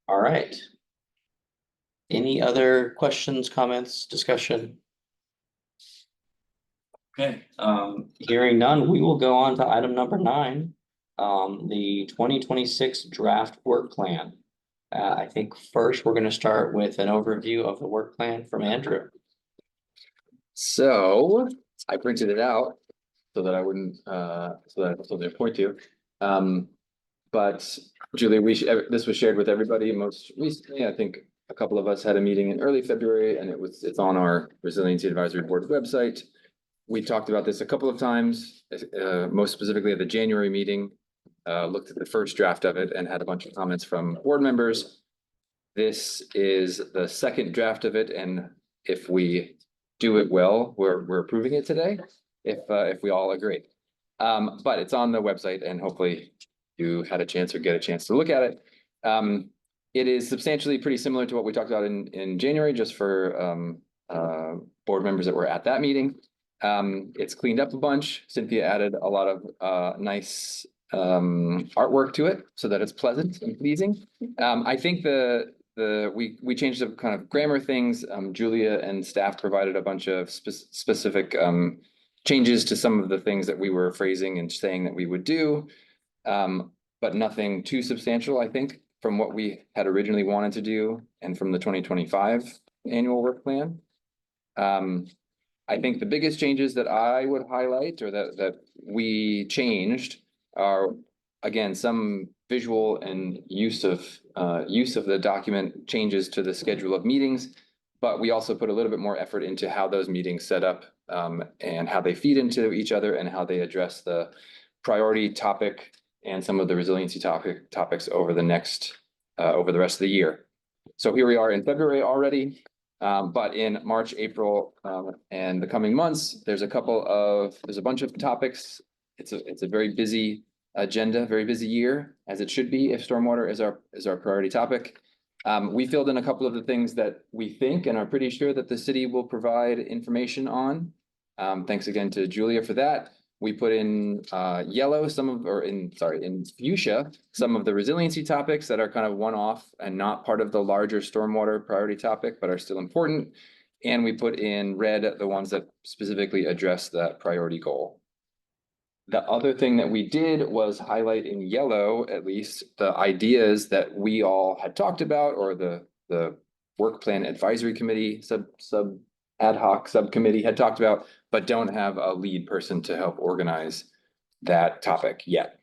All right. Any other questions, comments, discussion? Okay, hearing none, we will go on to item number 9. The 2026 draft work plan. I think first we're gonna start with an overview of the work plan from Andrew. So I printed it out so that I wouldn't, so that I point to. But Julie, this was shared with everybody most recently. I think a couple of us had a meeting in early February, and it's on our Resiliency Advisory Board website. We talked about this a couple of times, most specifically at the January meeting. Looked at the first draft of it and had a bunch of comments from board members. This is the second draft of it, and if we do it well, we're approving it today, if we all agree. But it's on the website, and hopefully you had a chance or get a chance to look at it. It is substantially pretty similar to what we talked about in January, just for board members that were at that meeting. It's cleaned up a bunch. Cynthia added a lot of nice artwork to it so that it's pleasant and pleasing. I think we changed some kind of grammar things. Julia and staff provided a bunch of specific changes to some of the things that we were phrasing and saying that we would do. But nothing too substantial, I think, from what we had originally wanted to do and from the 2025 annual work plan. I think the biggest changes that I would highlight, or that we changed, are, again, some visual and use of the document changes to the schedule of meetings. But we also put a little bit more effort into how those meetings set up, and how they feed into each other, and how they address the priority topic and some of the resiliency topics over the rest of the year. So here we are in February already, but in March, April, and the coming months, there's a bunch of topics. It's a very busy agenda, very busy year, as it should be if stormwater is our priority topic. We filled in a couple of the things that we think and are pretty sure that the city will provide information on. Thanks again to Julia for that. We put in yellow in fuchsia, some of the resiliency topics that are kind of one-off and not part of the larger stormwater priority topic, but are still important. And we put in red the ones that specifically address that priority goal. The other thing that we did was highlight in yellow, at least, the ideas that we all had talked about, or the work plan advisory committee ad hoc subcommittee had talked about, but don't have a lead person to help organize that topic yet.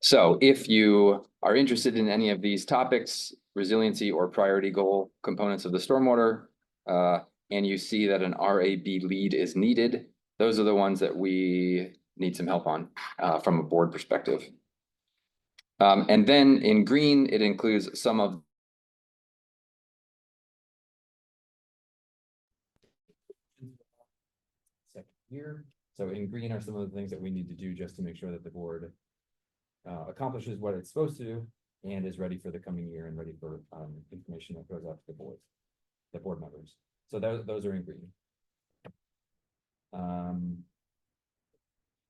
So if you are interested in any of these topics, resiliency or priority goal components of the stormwater, and you see that an RAB lead is needed, those are the ones that we need some help on from a board perspective. And then in green, it includes some of year. So in green are some of the things that we need to do just to make sure that the board accomplishes what it's supposed to do and is ready for the coming year and ready for information that goes out to the board members. So those are in green.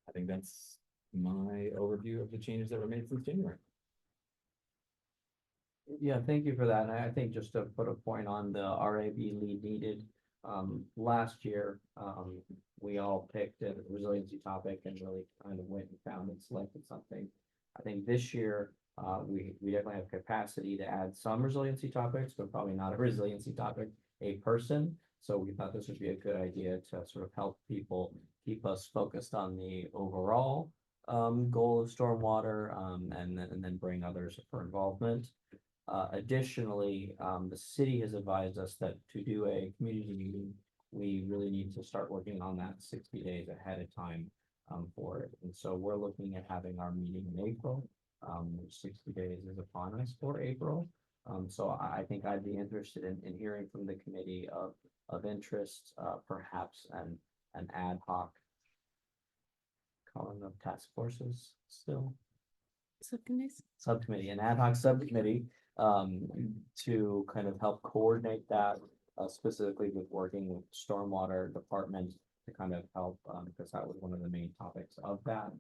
I think that's my overview of the changes that were made since January. Yeah, thank you for that. And I think just to put a point on the RAB lead needed, last year, we all picked a resiliency topic and really kind of went and found and selected something. I think this year, we definitely have capacity to add some resiliency topics, but probably not a resiliency topic, a person. So we thought this would be a good idea to sort of help people keep us focused on the overall goal of stormwater, and then bring others for involvement. Additionally, the city has advised us that to do a community meeting, we really need to start working on that 60 days ahead of time for it. And so we're looking at having our meeting in April, which 60 days is upon us for April. So I think I'd be interested in hearing from the committee of interest, perhaps an ad hoc, calling them task forces still. Subcommittee, an ad hoc subcommittee to kind of help coordinate that, specifically with working with stormwater department to kind of help, because that was one of the main topics of that.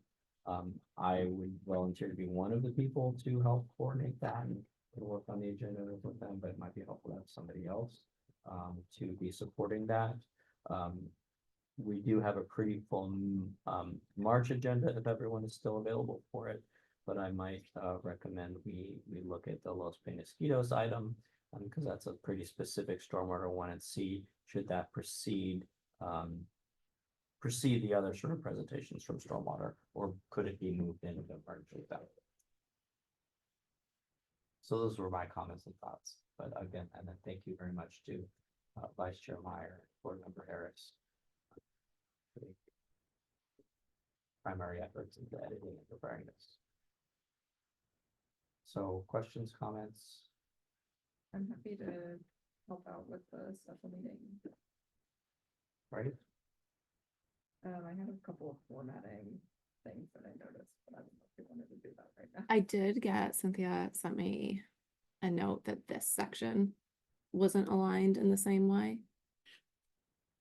I would volunteer to be one of the people to help coordinate that and work on the agenda with them, but it might be helpful to have somebody else to be supporting that. We do have a pretty full March agenda if everyone is still available for it, but I might recommend we look at the Los Penasquitos item, because that's a pretty specific stormwater one, and see should that precede the other sort of presentations from stormwater, or could it be moved into the March with that? So those were my comments and thoughts, but again, and then thank you very much to Vice Chair Meyer, Board Member Harris, for the primary efforts into editing and preparing this. So questions, comments? I'm happy to help out with the special meeting. Right. I have a couple of formatting things that I noticed, but I don't know if you wanted to do that right now. I did get, Cynthia sent me a note that this section wasn't aligned in the same way.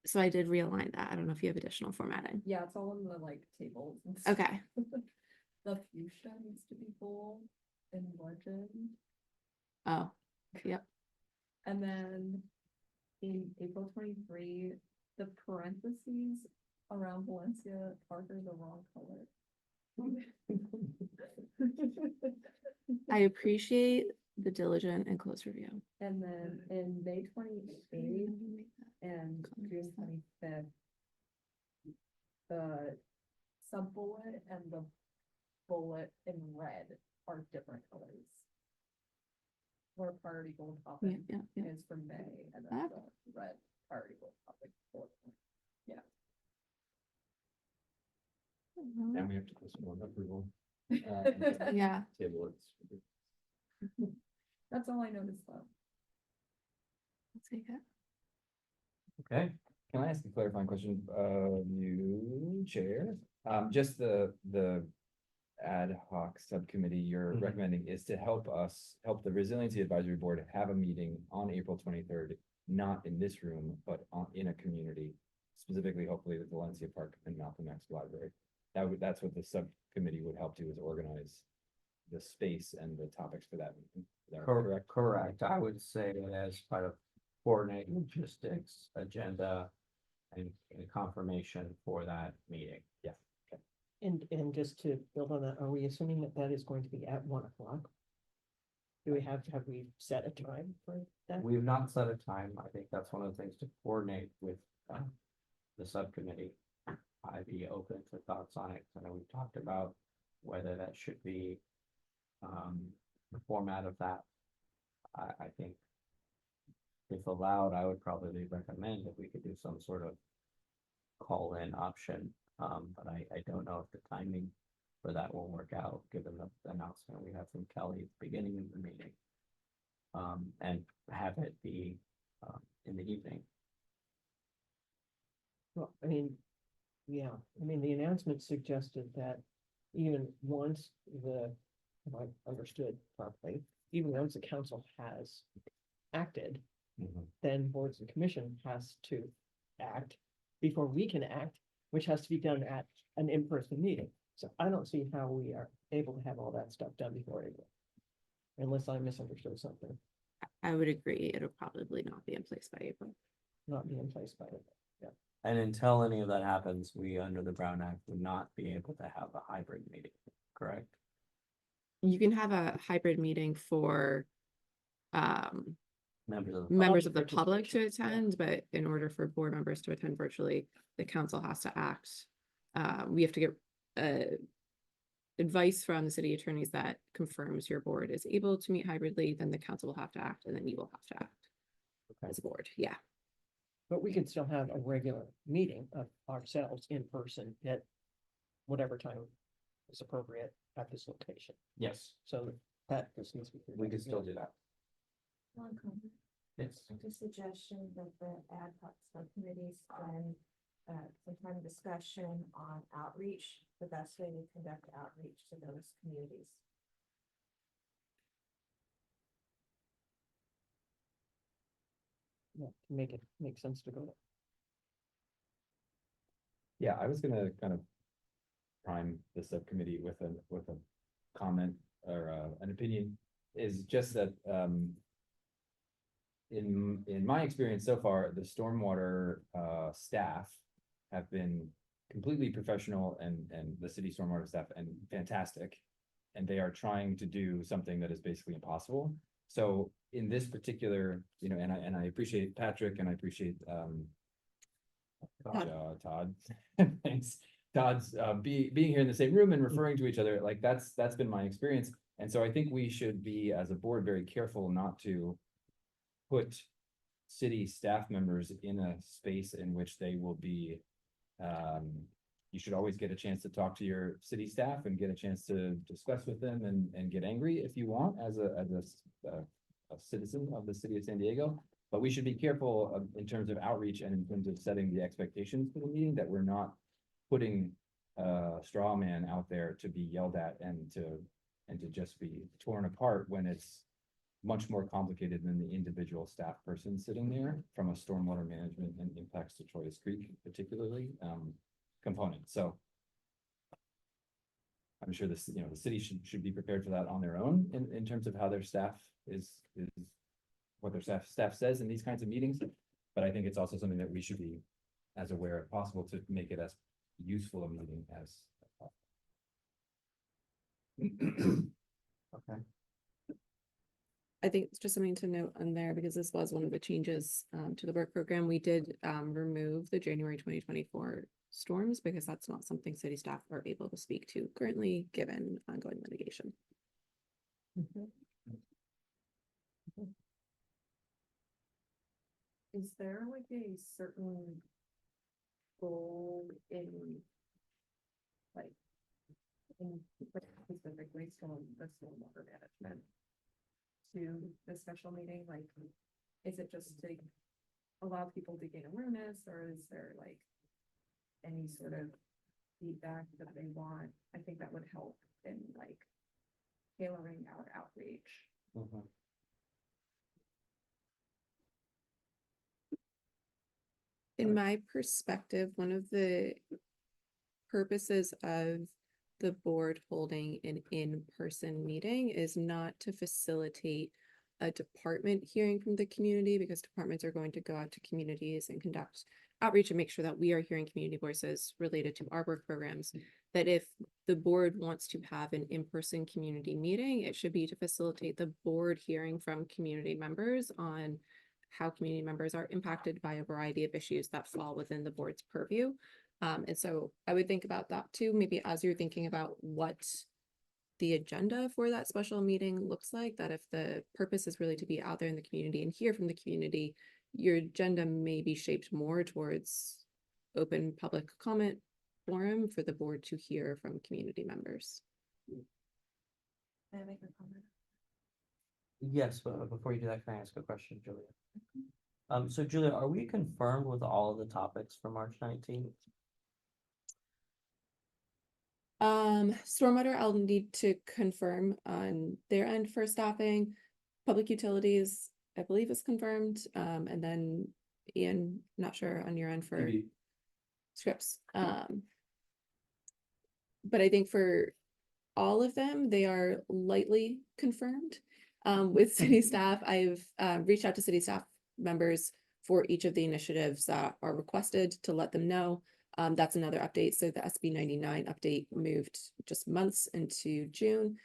So I did realign that. I don't know if you have additional formatting. Yeah, it's all in the like tables and stuff. Okay. The fuchsia needs to be bold and margin. Oh, yep. And then in April 23, the parentheses around Valencia Park are the wrong color. I appreciate the diligent and close review. And then in May 28th and June 25th, the sub-bullet and the bullet in red are different colors. Where priority goal topic is for May, and then the red priority goal topic for, yeah. And we have to close one approval. Yeah. Table it. That's all I noticed though. I'll take it. Okay, can I ask a clarifying question of you, Chair? Just the ad hoc subcommittee you're recommending is to help the Resiliency Advisory Board have a meeting on April 23rd, not in this room, but in a community, specifically hopefully the Valencia Park and Malcolm X Library. That's what the subcommittee would help do, is organize the space and the topics for that meeting. Is that correct? Correct. I would say as part of coordinating logistics, agenda, and confirmation for that meeting. Yeah. And just to build on that, are we assuming that that is going to be at 1 o'clock? Have we set a time for that? We've not set a time. I think that's one of the things to coordinate with the subcommittee. I'd be open to thoughts on it. I know we've talked about whether that should be the format of that. I think if allowed, I would probably recommend if we could do some sort of call-in option. But I don't know if the timing for that will work out, given the announcement we had from Kelly at the beginning of the meeting. And have it be in the evening. Well, I mean, yeah, I mean, the announcement suggested that even once if I understood properly, even once the council has acted, then boards and commission has to act before we can act, which has to be done at an in-person meeting. So I don't see how we are able to have all that stuff done before April, unless I misunderstood something. I would agree. It'll probably not be in place by April. Not be in place by April. Yeah. And until any of that happens, we, under the Brown Act, would not be able to have a hybrid meeting, correct? You can have a hybrid meeting for Members of the members of the public to attend, but in order for board members to attend virtually, the council has to act. We have to get advice from the city attorneys that confirms your board is able to meet hybridly, then the council will have to act, and then you will have to act as a board. Yeah. But we could still have a regular meeting of ourselves in person at whatever time is appropriate at this location. Yes. So that just needs to be. We could still do that. One comment. Yes. The suggestion that the ad hoc subcommittees spend some time discussion on outreach, the best way to conduct outreach to those communities. Yeah, to make it make sense to go there. Yeah, I was gonna kind of prime the subcommittee with a comment or an opinion, is just that in my experience so far, the stormwater staff have been completely professional, and the city stormwater staff, and fantastic. And they are trying to do something that is basically impossible. So in this particular, and I appreciate Patrick, and I appreciate Todd. Thanks. Todd's being here in the same room and referring to each other. Like that's been my experience. And so I think we should be, as a board, very careful not to put city staff members in a space in which they will be, you should always get a chance to talk to your city staff and get a chance to discuss with them and get angry if you want as a citizen of the city of San Diego. But we should be careful in terms of outreach and in terms of setting the expectations for the meeting, that we're not putting a straw man out there to be yelled at and to just be torn apart, when it's much more complicated than the individual staff person sitting there from a stormwater management and impacts to Troyes Creek particularly component. So I'm sure this, the city should be prepared for that on their own in terms of how their staff is what their staff says in these kinds of meetings. But I think it's also something that we should be as aware as possible to make it as useful a meeting as possible. Okay. I think it's just something to note on there, because this was one of the changes to the work program. We did remove the January 2024 storms, because that's not something city staff are able to speak to currently, given ongoing litigation. Is there like a certain goal in like Specifically the stormwater management to the special meeting, like, is it just to allow people to gain awareness, or is there like any sort of feedback that they want? I think that would help in like tailoring our outreach. In my perspective, one of the purposes of the board holding an in-person meeting is not to facilitate a department hearing from the community, because departments are going to go out to communities and conduct outreach and make sure that we are hearing community voices related to our work programs. That if the board wants to have an in-person community meeting, it should be to facilitate the board hearing from community members on how community members are impacted by a variety of issues that fall within the board's purview. And so I would think about that too, maybe as you're thinking about what the agenda for that special meeting looks like, that if the purpose is really to be out there in the community and hear from the community, your agenda may be shaped more towards open public comment forum for the board to hear from community members. Can I make a comment? Yes, but before you do that, can I ask a question, Julia? So Julia, are we confirmed with all of the topics for March 19th? Stormwater, I'll need to confirm on their end for staffing. Public utilities, I believe is confirmed. And then Ian, not sure on your end for scripts. But I think for all of them, they are lightly confirmed. With city staff, I've reached out to city staff members for each of the initiatives that are requested to let them know. That's another update. So the SB 99 update moved just months into June.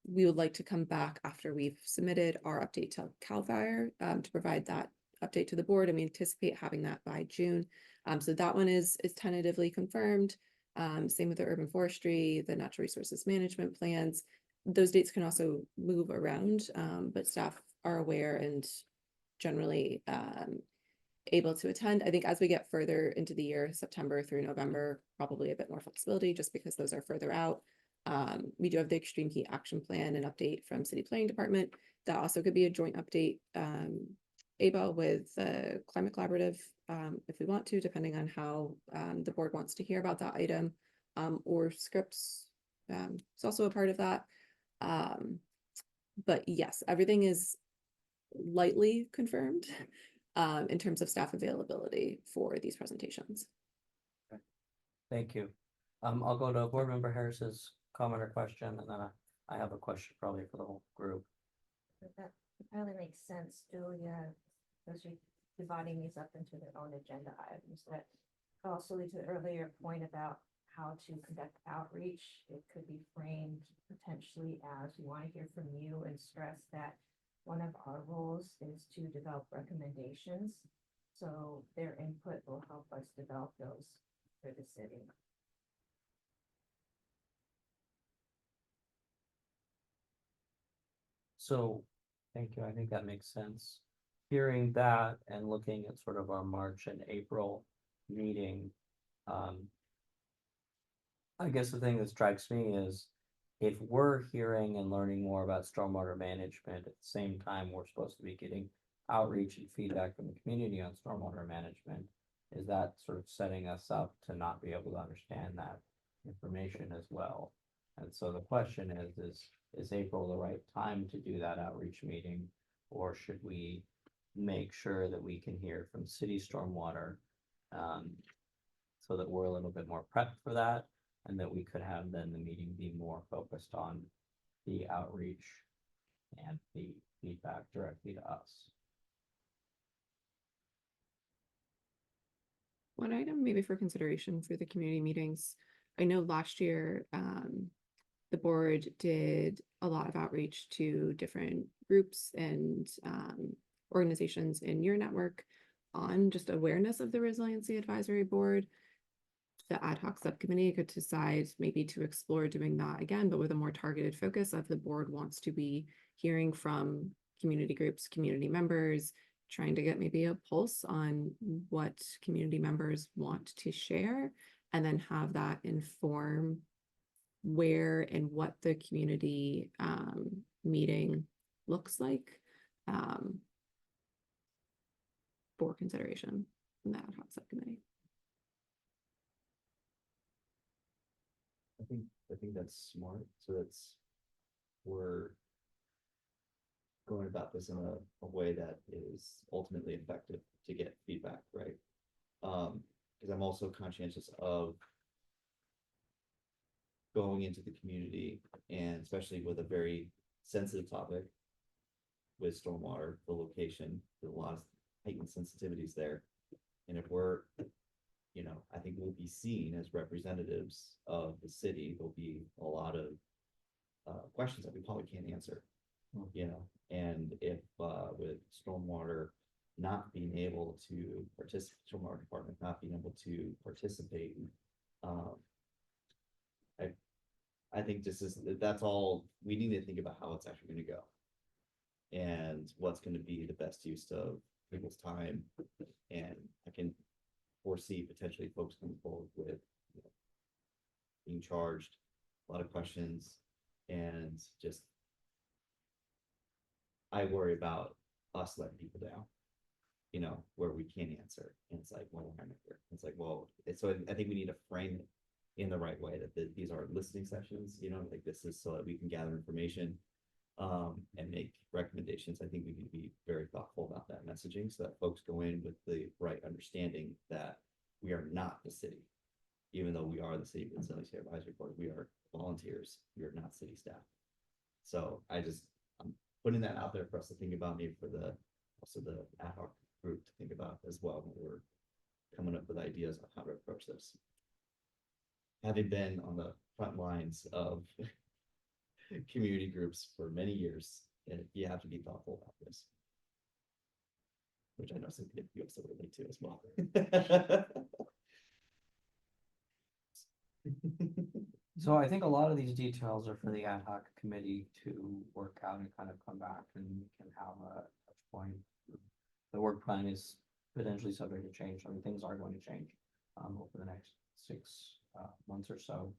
We would like to come back after we've submitted our update to CAL FIRE to provide that update to the board, and we anticipate having that by June. So that one is tentatively confirmed. Same with the urban forestry, the natural resources management plans. Those dates can also move around, but staff are aware and generally able to attend. I think as we get further into the year, September through November, probably a bit more flexibility just because those are further out. We do have the extreme heat action plan and update from city planning department. That also could be a joint update, ABA with the climate collaborative, if we want to, depending on how the board wants to hear about that item, or scripts. It's also a part of that. But yes, everything is lightly confirmed in terms of staff availability for these presentations. Thank you. I'll go to Board Member Harris's comment or question, and then I have a question probably for the whole group. That probably makes sense, Julia, because you're dividing these up into their own agenda items. That also leads to the earlier point about how to conduct outreach. It could be framed potentially as we want to hear from you and stress that one of our roles is to develop recommendations. So their input will help us develop those for the city. So, thank you. I think that makes sense. Hearing that and looking at sort of our March and April meeting, I guess the thing that strikes me is if we're hearing and learning more about stormwater management at the same time we're supposed to be getting outreach and feedback from the community on stormwater management, is that sort of setting us up to not be able to understand that information as well? And so the question is April the right time to do that outreach meeting, or should we make sure that we can hear from city stormwater so that we're a little bit more prepped for that, and that we could have then the meeting be more focused on the outreach and the feedback directly to us? One item maybe for consideration for the community meetings. I know last year the board did a lot of outreach to different groups and organizations in your network on just awareness of the Resiliency Advisory Board. The ad hoc subcommittee could decide maybe to explore doing that again, but with a more targeted focus of the board wants to be hearing from community groups, community members, trying to get maybe a pulse on what community members want to share, and then have that inform where and what the community meeting looks like for consideration in the ad hoc subcommittee. I think that's smart. So we're going about this in a way that is ultimately effective to get feedback, right? Because I'm also conscientious of going into the community, and especially with a very sensitive topic with stormwater, the location, there's a lot of heightened sensitivities there. And if we're, I think we'll be seen as representatives of the city. There'll be a lot of questions that we probably can't answer, and if with stormwater not being able to participate, stormwater department not being able to participate, I think that's all we need to think about, how it's actually going to go and what's going to be the best use of people's time. And I can foresee potentially folks coming forward with being charged a lot of questions, and just I worry about us letting people down, where we can't answer. And it's like, well, we're not here. It's like, well, so I think we need to frame it in the right way, that these are listening sessions, like this is so that we can gather information and make recommendations. I think we need to be very thoughtful about that messaging, so that folks go in with the right understanding that we are not the city. Even though we are the City Resiliency Advisory Board, we are volunteers. We are not city staff. So I'm putting that out there for us to think about, maybe for also the ad hoc group to think about as well, when we're coming up with ideas on how to approach this. Having been on the front lines of community groups for many years, you have to be thoughtful about this, which I know some people also relate to as well. So I think a lot of these details are for the ad hoc committee to work out and kind of come back, and we can have a touch point. The work plan is potentially subject to change. I mean, things are going to change over the next 6 months or so.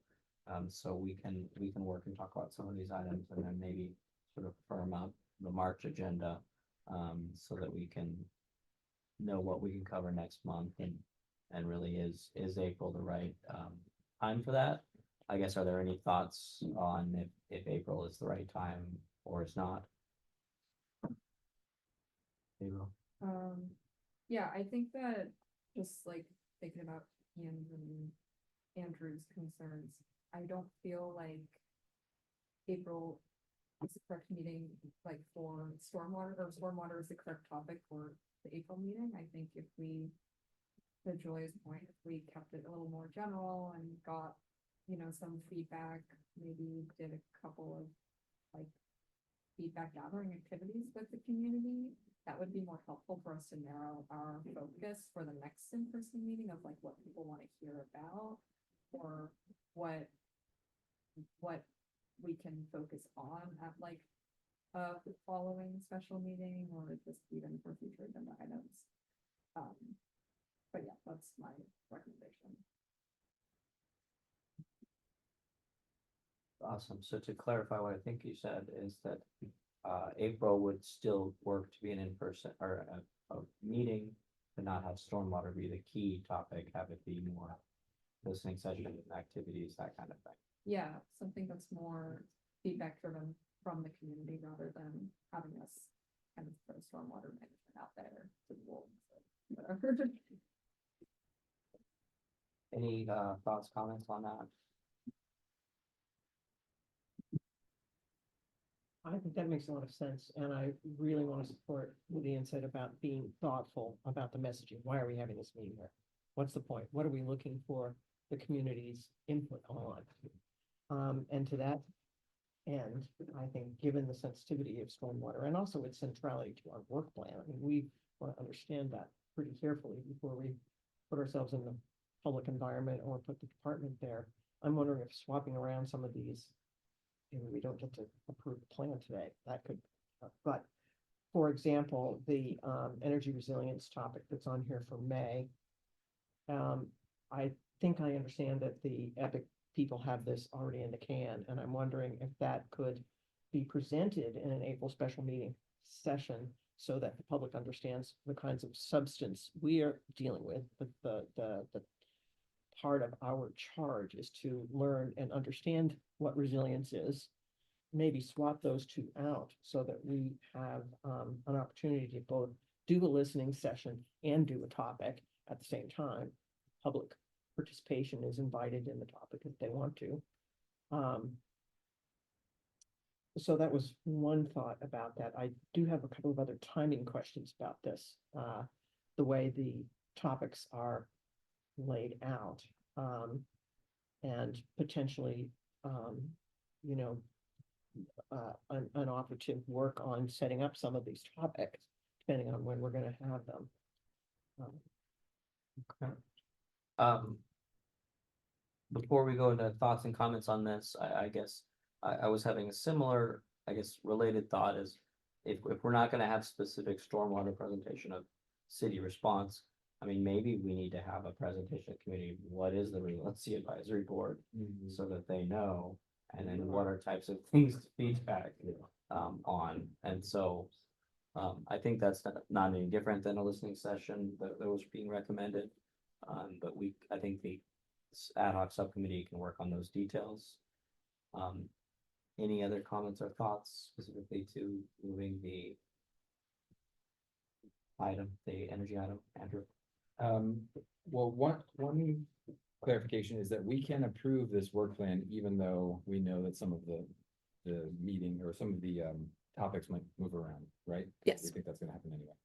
So we can work and talk about some of these items, and then maybe sort of firm up the March agenda so that we can know what we can cover next month, and really is April the right time for that? I guess, are there any thoughts on if April is the right time or it's not? April. Yeah, I think that just like thinking about Andrew's concerns, I don't feel like April is the correct meeting, like for stormwater, or stormwater is the correct topic for the April meeting. I think if we, to Julia's point, if we kept it a little more general and got, some feedback, maybe did a couple of like feedback gathering activities with the community, that would be more helpful for us to narrow our focus for the next in-person meeting of like what people want to hear about, or what we can focus on at like the following special meeting, or just even for future agenda items. But yeah, that's my recommendation. Awesome. So to clarify, what I think you said is that April would still work to be an in-person or a meeting, to not have stormwater be the key topic, have it be more listening session activities, that kind of thing. Yeah, something that's more feedback driven from the community, rather than having us kind of throw stormwater management out there to the wolves. Whatever. Any thoughts, comments on that? I think that makes a lot of sense, and I really want to support the insight about being thoughtful about the messaging. Why are we having this meeting here? What's the point? What are we looking for the community's input on? And to that end, I think, given the sensitivity of stormwater and also its centrality to our work plan, I mean, we want to understand that pretty carefully before we put ourselves in the public environment or put the department there. I'm wondering if swapping around some of these, we don't get to approve the plan today, that could, but for example, the energy resilience topic that's on here for May. I think I understand that the EPIC people have this already in the can, and I'm wondering if that could be presented in an April special meeting session so that the public understands the kinds of substance we are dealing with. The part of our charge is to learn and understand what resilience is, maybe swap those two out so that we have an opportunity to both do a listening session and do a topic at the same time. Public participation is invited in the topic if they want to. So that was one thought about that. I do have a couple of other timing questions about this. The way the topics are laid out, and potentially, you know, an operative work on setting up some of these topics, depending on when we're gonna have them. Before we go into thoughts and comments on this, I guess I was having a similar, I guess, related thought is if we're not gonna have specific stormwater presentation of city response, I mean, maybe we need to have a presentation of community, what is the Resiliency Advisory Board, so that they know, and then what are types of things to feedback on, and so I think that's not any different than a listening session that was being recommended. But I think the ad hoc subcommittee can work on those details. Any other comments or thoughts specifically to moving the energy item, Andrew? Well, one clarification is that we can approve this work plan even though we know that some of the meeting or some of the topics might move around, right? Yes. We think that's gonna happen anyway.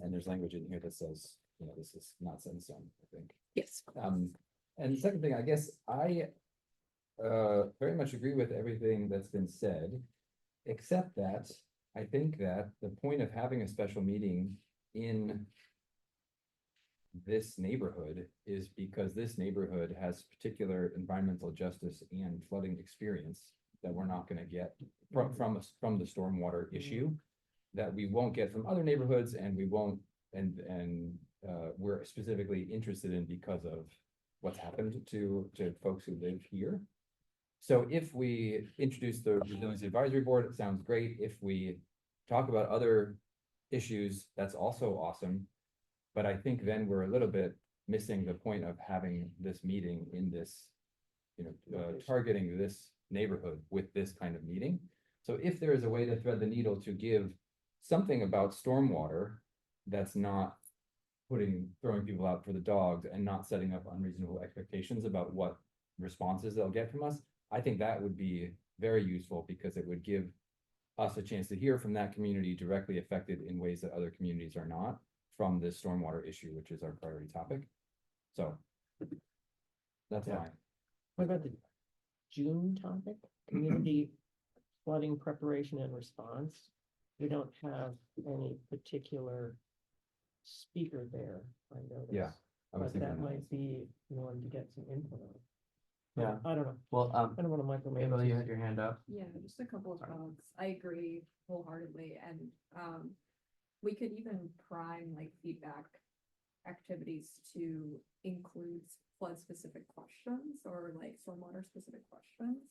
And there's language in here that says, you know, this is not set in stone, I think. Yes. And the second thing, I guess I very much agree with everything that's been said, except that I think that the point of having a special meeting in this neighborhood is because this neighborhood has particular environmental justice and flooding experience that we're not going to get from the stormwater issue, that we won't get from other neighborhoods, and we won't, and we're specifically interested in because of what's happened to folks who live here. So if we introduce the Resiliency Advisory Board, it sounds great. If we talk about other issues, that's also awesome. But I think then we're a little bit missing the point of having this meeting in this, you know, targeting this neighborhood with this kind of meeting. So if there is a way to thread the needle to give something about stormwater that's not throwing people out for the dogs and not setting up unreasonable expectations about what responses they'll get from us, I think that would be very useful because it would give us a chance to hear from that community directly affected in ways that other communities are not from this stormwater issue, which is our priority topic. So that's fine. What about the June topic? Community flooding preparation and response. We don't have any particular speaker there, I noticed. Yeah, I was But thinking that that. might be one to get some input on. Yeah. I don't know. Well, I don't want to micromanage. Emily, you had your hand up. Yeah, just a couple of thoughts. I agree wholeheartedly, and we could even prime like feedback activities to include flood specific questions or like stormwater specific questions.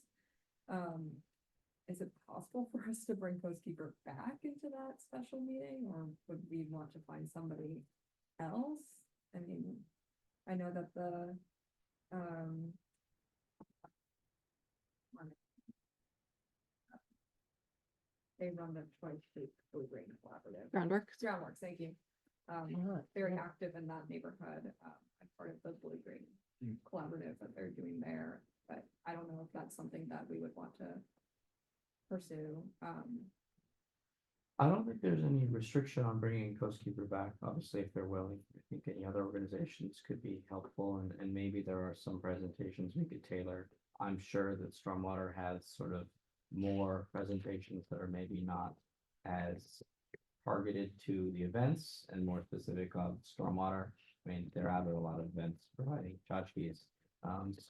Is it possible for us to bring Coastkeeper back into that special meeting, or would we want to find somebody else? I mean, I know that the they run the Troy Street Blue Green Collaborative. Groundworks, thank you. Very active in that neighborhood. I'm part of the Blue Green Collaborative that they're doing there, but I don't know if that's something that we would want to pursue. I don't think there's any restriction on bringing Coastkeeper back, obviously, if they're willing. I think any other organizations could be helpful, and maybe there are some presentations we could tailor. I'm sure that Stormwater has sort of more presentations that are maybe not as targeted to the events and more specific of stormwater. I mean, they're out at a lot of events providing tchotchkes.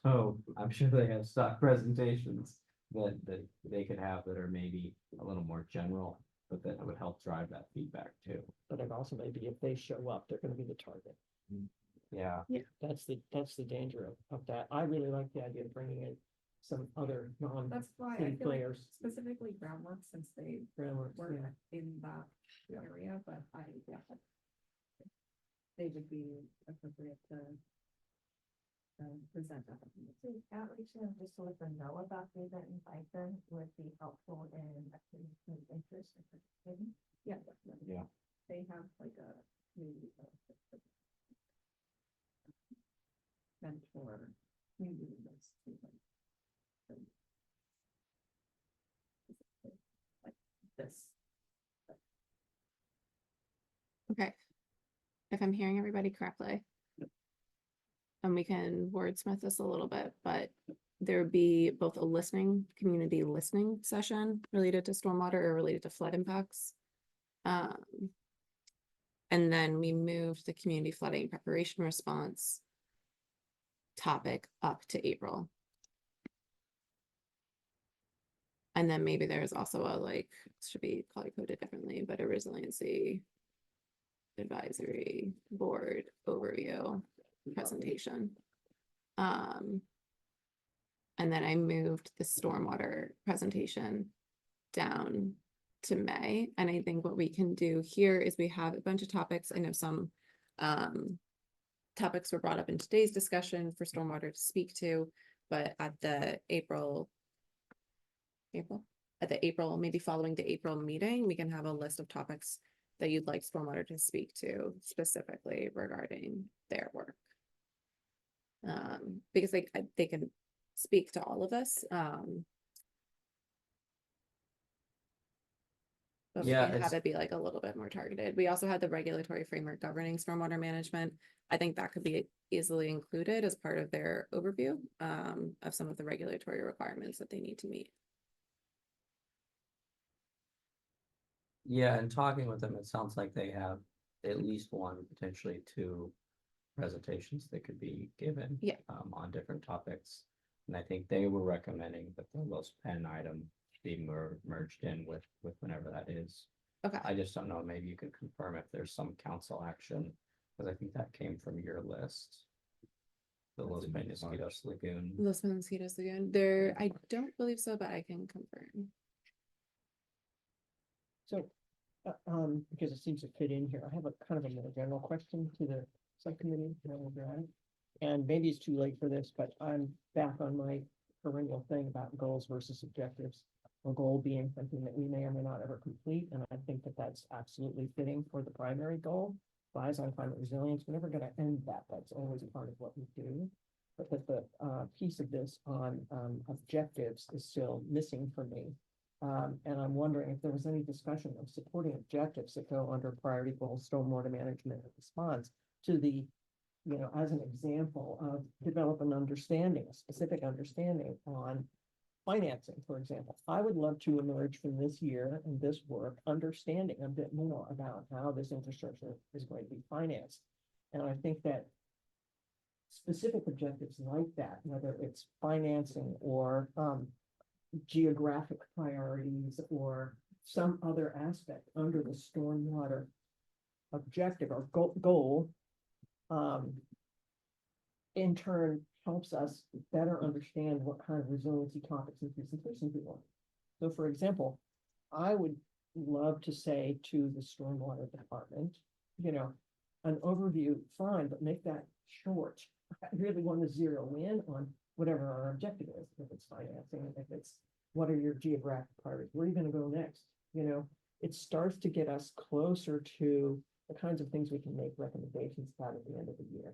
So I'm sure they have stock presentations that they could have that are maybe a little more general, but that would help drive that feedback too. But it also may be if they show up, they're going to be the target. Yeah. That's the danger of that. I really like the idea of bringing in some other That's why I non-city feel like players. specifically groundwork, since they Groundworks, work yeah. in that area, but they would be appropriate to present that. So outreach them just to let them know about the event, invite them would be helpful in activating interest in participating. Yeah, definitely. Yeah. They have like a community mentor, community events. Like this. Okay. If I'm hearing everybody correctly. And we can wordsmith this a little bit, but there would be both a community listening session related to stormwater or related to flood impacts. And then we moved the community flooding preparation response topic up to April. And then maybe there's also a should be color coded differently, but a resiliency advisory board overview presentation. And then I moved the stormwater presentation down to May. And I think what we can do here is we have a bunch of topics. I know some topics were brought up in today's discussion for stormwater to speak to, but at the April, maybe following the April meeting, we can have a list of topics that you'd like stormwater to speak to specifically regarding their work. Because they can speak to all of us. But we can have it be like a little bit more targeted. We also had the regulatory framework governing stormwater management. I think that could be easily included as part of their overview of some of the regulatory requirements that they need to meet. Yeah, and talking with them, it sounds like they have at least one, potentially two presentations that could be given. Yeah. On different topics. And I think they were recommending that the Los Pen item be merged in with whenever that is. Okay. I just don't know, maybe you can confirm if there's some council action, because I think that came from your list. The Los Penasquitos Lagoon. Los Mosquitoes Lagoon. There, I don't believe so, but I can confirm. So, because it seems to fit in here, I have a kind of a more general question to the subcommittee. And maybe it's too late for this, but I'm back on my perennial thing about goals versus objectives. A goal being something that we may or may not ever complete, and I think that that's absolutely fitting for the primary goal. Lies on climate resilience, we're never going to end that. That's always a part of what we do. But that the piece of this on objectives is still missing for me. And I'm wondering if there was any discussion of supporting objectives that go under priority goals, stormwater management and response to the, as an example of develop an understanding, a specific understanding on financing, for example. I would love to emerge from this year and this work, understanding a bit more about how this infrastructure is going to be financed. And I think that specific objectives like that, whether it's financing or geographic priorities or some other aspect under the stormwater objective or goal, in turn helps us better understand what kind of resiliency topics and presentations we want. So for example, I would love to say to the stormwater department, an overview, fine, but make that short. I really want to zero in on whatever our objective is, if it's financing, if it's what are your geographic priorities, where are you going to go next? It starts to get us closer to the kinds of things we can make recommendations about at the end of the year.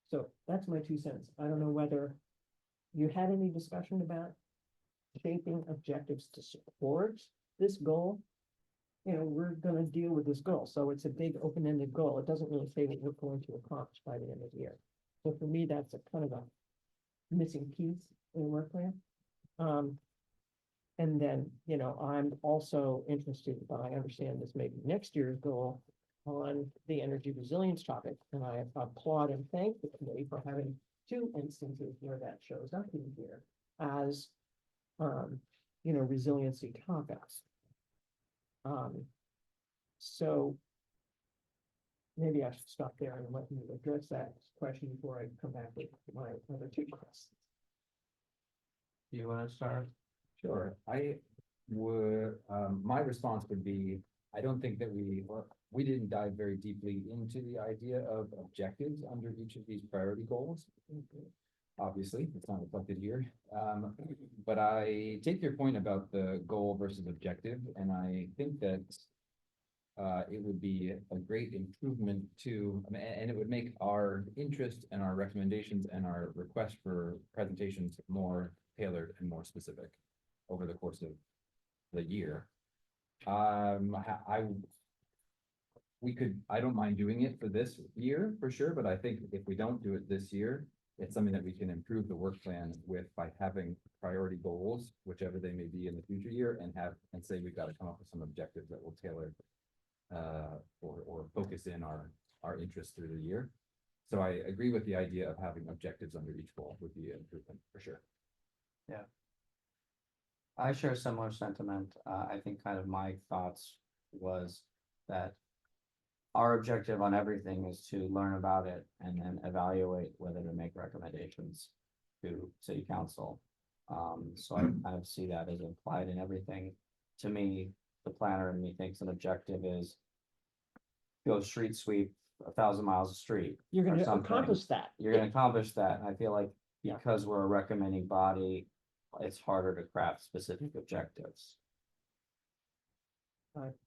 So that's my 2 cents. I don't know whether you had any discussion about shaping objectives to support this goal. We're going to deal with this goal. So it's a big open-ended goal. It doesn't really say what we're going to accomplish by the end of the year. So for me, that's a kind of a missing piece in the work plan. And then, I'm also interested, but I understand this may be next year's goal on the energy resilience topic. And I applaud and thank the committee for having 2 instances where that shows up in here as, resiliency topics. So maybe I should stop there and let you address that question before I come back with my other two questions. Do you want to start? Sure, I would, my response would be, I don't think that we didn't dive very deeply into the idea of objectives under each of these priority goals. Obviously, it's not reflected here. But I take your point about the goal versus objective, and I think that it would be a great improvement to, I mean, and it would make our interest and our recommendations and our request for presentations more tailored and more specific over the course of the year. I don't mind doing it for this year for sure, but I think if we don't do it this year, it's something that we can improve the work plan with by having priority goals, whichever they may be in the future year, and say we've got to come up with some objectives that will tailor or focus in our interests through the year. So I agree with the idea of having objectives under each goal would be an improvement for sure. Yeah. I share a similar sentiment. I think kind of my thoughts was that our objective on everything is to learn about it and then evaluate whether to make recommendations to city council. So I kind of see that as implied in everything. To me, the planner in me thinks an objective is go street sweep 1,000 miles of street. You're or gonna something. accomplish that. You're gonna accomplish that. And I feel like because we're a recommending body, it's harder to craft specific objectives.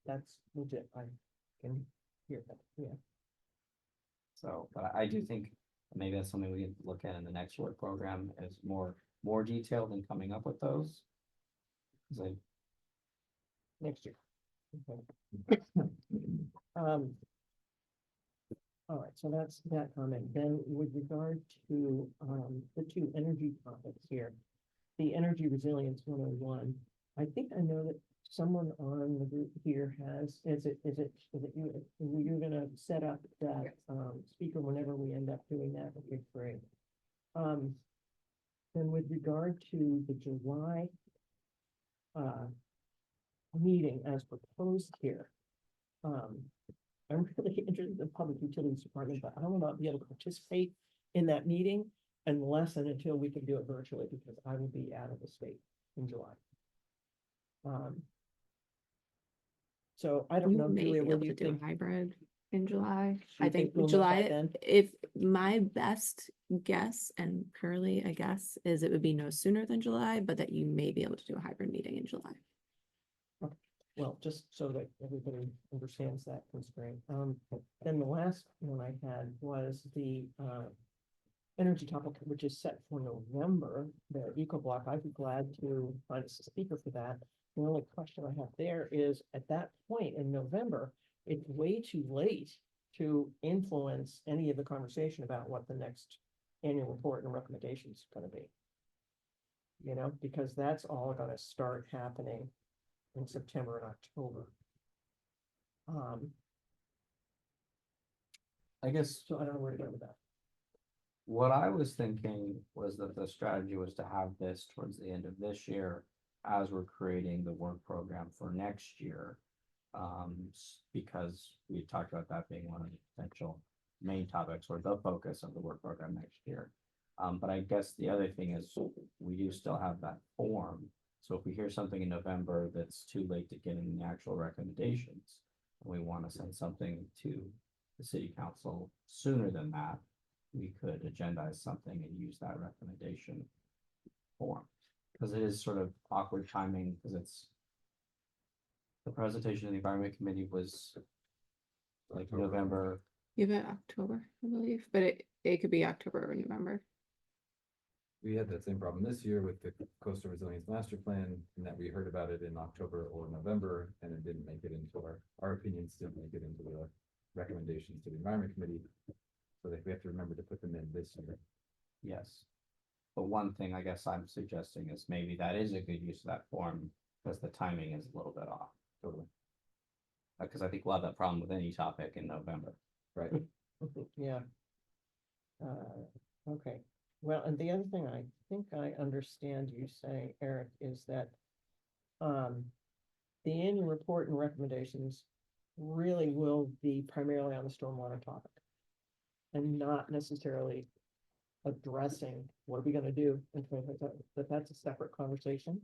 That's legit. I can hear that, yeah. So, but I do think maybe that's something we can look at in the next work program is more detailed in coming up with those. 'Cause Next year. Okay. All right, so that's that comment. Then with regard to the two energy topics here, the energy resilience 101, I think I know that someone on the group here has, is it you, you're gonna set up that speaker whenever we end up doing that, okay, great. Then with regard to the July meeting as proposed here, I'm really interested in the Public Utilities Department, but I will not be able to participate in that meeting unless and until we can do it virtually, because I will be out of the state in July. So I don't know, Julia, what do you think? Hybrid in July. Do you I think we'll know by July, then? if my best guess and purely a guess is it would be no sooner than July, but that you may be able to do a hybrid meeting in July. Well, just so that everybody understands that constraint. Then the last one I had was the energy topic, which is set for November, the eco block. I'd be glad to find a speaker for that. The only question I have there is at that point in November, it's way too late to influence any of the conversation about what the next annual report and recommendations is going to be. You know, because that's all going to start happening in September and October. I guess So I don't know where to go with that. what I was thinking was that the strategy was to have this towards the end of this year as we're creating the work program for next year. Because we talked about that being one of the potential main topics or the focus of the work program next year. But I guess the other thing is we do still have that form. So if we hear something in November that's too late to get in the actual recommendations, and we want to send something to the city council sooner than that, we could agendize something and use that recommendation form. Because it is sort of awkward timing, because it's the presentation of the environment committee was like November. You have it October, I believe, but it could be October or November. We had that same problem this year with the Coastal Resilience Master Plan, and that we heard about it in October or November, and it didn't make it into our opinions didn't make it into the recommendations to the Environment Committee. So that we have to remember to put them in this year. Yes. But one thing I guess I'm suggesting is maybe that is a good use of that form, because the timing is a little bit off. Totally. Because I think we'll have that problem with any topic in November. Right. Yeah. Okay. Well, and the other thing I think I understand you saying, Eric, is that the annual report and recommendations really will be primarily on the stormwater topic. And not necessarily addressing what are we gonna do in 2027, but that's a separate conversation.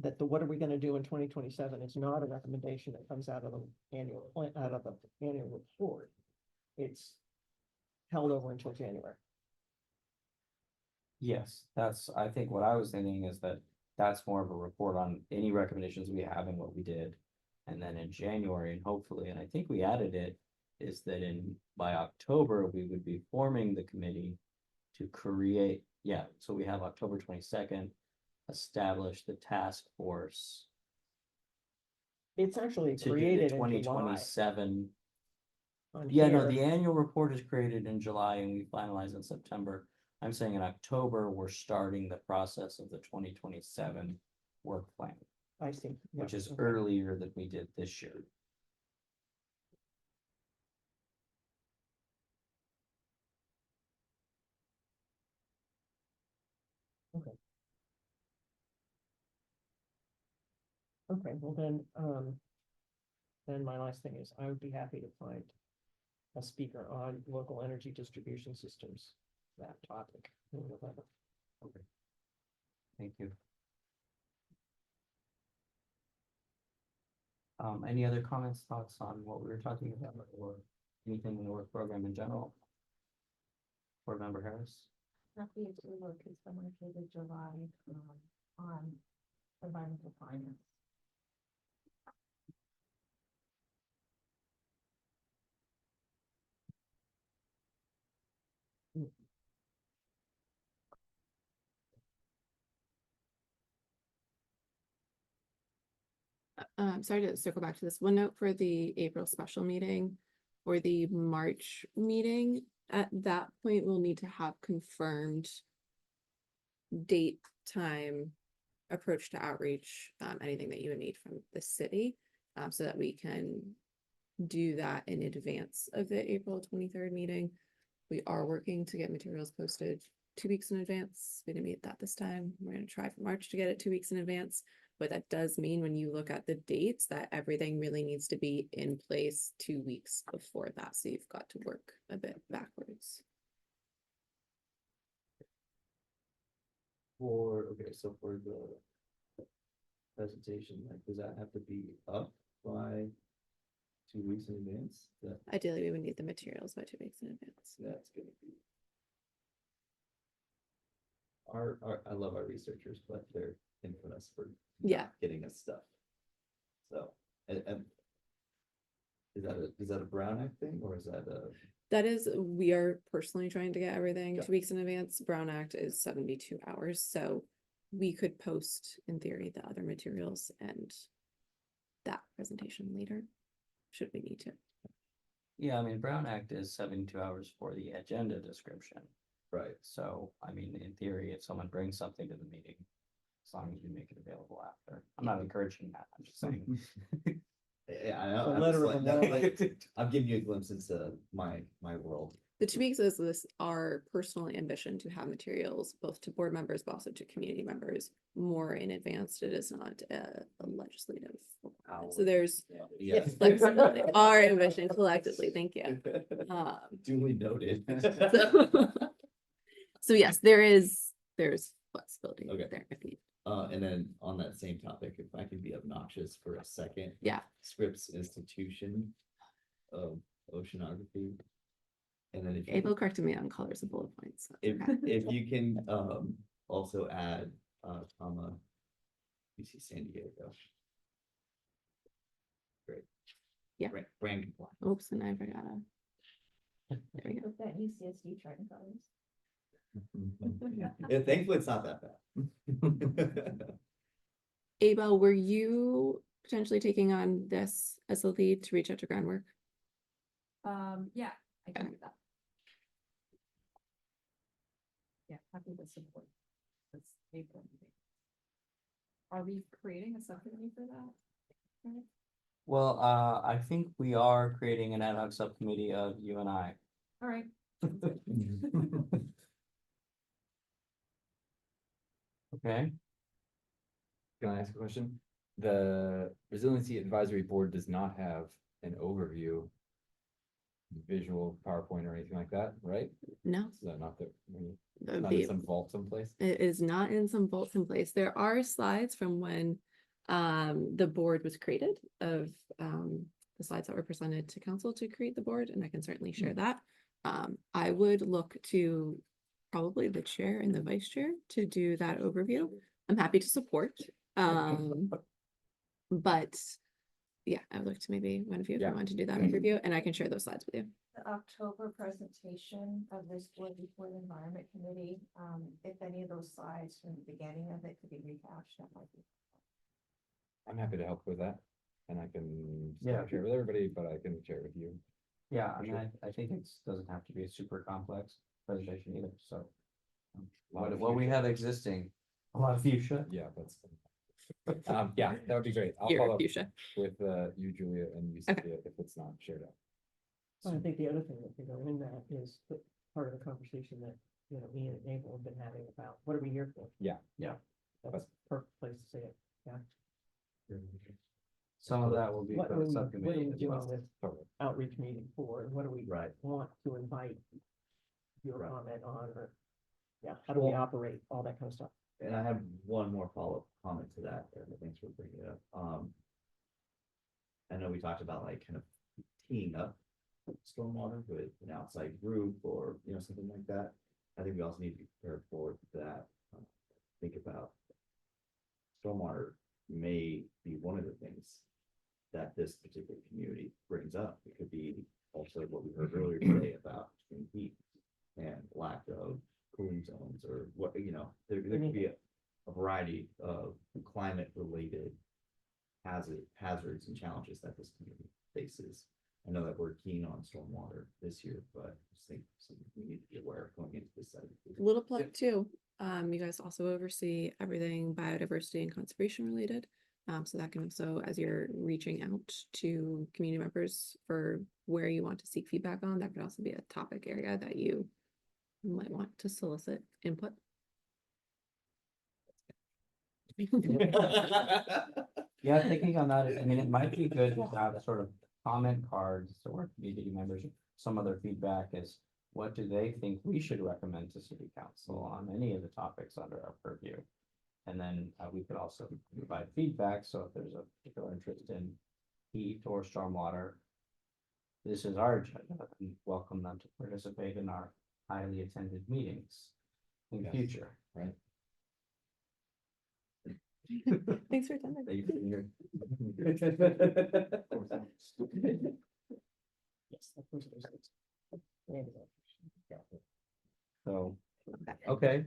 That the what are we gonna do in 2027 is not a recommendation that comes out of the annual plan, out of the annual report. It's held over until January. Yes, that's, I think what I was thinking is that that's more of a report on any recommendations we have and what we did. And then in January, and hopefully, and I think we added it, is that by October, we would be forming the committee to create, so we have October 22nd, establish the task force It's actually to do the created in twenty July. twenty-seven. On Yeah, no, here. the annual report is created in July and we finalize in September. I'm saying in October, we're starting the process of the 2027 work plan, I see. Yeah, which is okay. earlier than we did this year. Okay, well then my last thing is I would be happy to find a speaker on local energy distribution systems, that topic. Okay. Thank you. Any other comments, thoughts on what we were talking about or anything in the work program in general? Board Member Harris? Happy to look at someone for the July, on environmental finance. Sorry to circle back to this. One note for the April special meeting or the March meeting. At that point, we'll need to have confirmed date, time, approach to outreach, anything that you would need from the city, so that we can do that in advance of the April 23rd meeting. We are working to get materials posted 2 weeks in advance. We didn't meet that this time. We're gonna try for March to get it 2 weeks in advance. But that does mean when you look at the dates that everything really needs to be in place 2 weeks before that. So you've got to work a bit backwards. So for the presentation, like, does that have to be up by 2 weeks in advance? Ideally, we would need the materials by 2 weeks in advance. That's gonna be. I love our researchers, but they're infamous for not getting us stuff. So, and is that a Brown Act thing or is that a? That is, we are personally trying to get everything Yeah. 2 weeks in advance. Brown Act is 72 hours, so we could post, in theory, the other materials and that presentation later, should we need to. Yeah, I mean, Brown Act is 72 hours for the agenda description. Right. So, I mean, in theory, if someone brings something to the meeting, as long as we make it available after. I'm not encouraging that, I'm just saying. Yeah, I know. The I'm letter just of like, the no, law. like, I'm giving you a glimpse into my world. The 2 weeks is this our personal ambition to have materials both to board members, but also to community members more in advance. It is not a legislative requirement. So there's Yeah. flexibility. Our ambition collectively, thank you. Duly noted. So yes, there's flexibility Okay. there if needed. And then on that same topic, if I could be obnoxious for a second. Yeah. Scripps Institution of Oceanography. And then if you, Abel corrected me on colors and bullet points. So if, okay. if you can, also add, comma, UC San Diego. Great. Yeah. Brand compliant. Oops, and I forgot. There we go. With that UCSD charting colors. Yeah, thankfully, it's not that bad. Abel, were you potentially taking on this as a lead to reach out to groundwork? Yeah, I can do that. Yeah, happy to support this April meeting. Are we creating a subcommittee for that? Right? Well, I think we are creating an ad hoc subcommittee of you and I. All right. Okay, Can I ask a question? The Resiliency Advisory Board does not have an overview. Visual PowerPoint or anything like that, right? No, Is that not the, that'd not in be- some vault someplace? it is not in some vault someplace. There are slides from when the board was created of the slides that were presented to council to create the board, and I can certainly share that. I would look to probably the chair and the vice chair to do that overview. I'm happy to support. But yeah, I would look to maybe one of you if you want to do that overview, and I can share those slides with you. The October presentation of this board before the environment committee, if any of those slides from the beginning of it could be rehashed, that might be. I'm happy to help with that, and I can Yeah. share with everybody, but I can share with you. Yeah, I mean, I think it's, doesn't have to be a super complex presentation either, so. What we have existing, a lot of fuchsia. Yeah, that's. Yeah, that would be great. I'll Your follow up fuchsia. with you, Julia, and you, Cynthia, if it's not shared out. I think the other thing that you know in that is the part of the conversation that, you know, Ian and Abel have been having about what are we here for? Yeah. Yeah. That's a perfect place to say it. Yeah. Some of that will be What for are the we subcommittee as doing well. with outreach meeting for, and what do we Right. want to invite your comment on, or, yeah, how do we operate, all that kind of stuff. And I have one more follow-up comment to that, Erica, thanks for bringing it up. I know we talked about like kind of teeing up stormwater with an outside group or, you know, something like that. I think we also need to be prepared for that. Think about stormwater may be one of the things that this particular community brings up. It could be also what we heard earlier today about extreme heat and lack of cooling zones, or what, you know, there could be a variety of climate related hazards and challenges that this community faces. I know that we're keen on stormwater this year, but I just think something we need to be aware of going into this site. Little plug too. You guys also oversee everything biodiversity and conservation related. So that can also, as you're reaching out to community members for where you want to seek feedback on, that could also be a topic area that you might want to solicit input. Yeah, thinking on that, I mean, it might be good to have sort of comment cards to our community members. Some of their feedback is, what do they think we should recommend to city council on any of the topics under our purview? And then we could also provide feedback, so if there's a particular interest in heat or stormwater, this is our agenda, and welcome them to participate in our highly attended meetings in the future. Right. Thanks for attending. Thank you for being here. Yes. Of course it is. So, okay.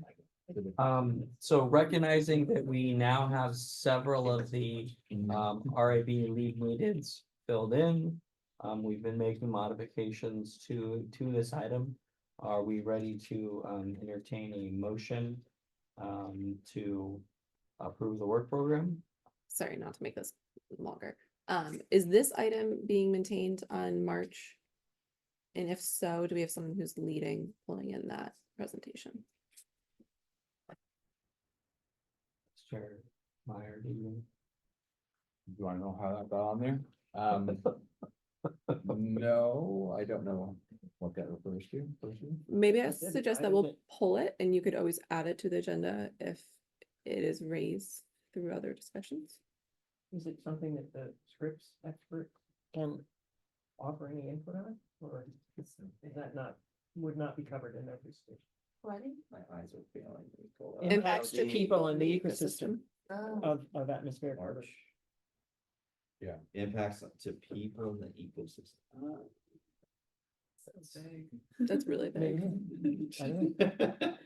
So recognizing that we now have several of the RAB league meetings filled in. We've been making modifications to this item. Are we ready to entertain a motion to approve the work program? Sorry, not to make this longer. Is this item being maintained on March? And if so, do we have someone who's leading, pulling in that presentation? Chair Meyer, do you? You wanna know how that got on there? No, I don't know what that refers to. personally. Maybe I I did- suggest I that did we'll it. pull it and you could always add it to the agenda if it is raised through other discussions. Is it something that the scripts expert can offer any input on, or is that not, would not be covered in every stage? Flooding? My eyes are failing me. Impacts to people in the ecosystem Oh. of atmospheric. cover. March. Yeah, impacts to people in the ecosystem. That's really big. I don't know.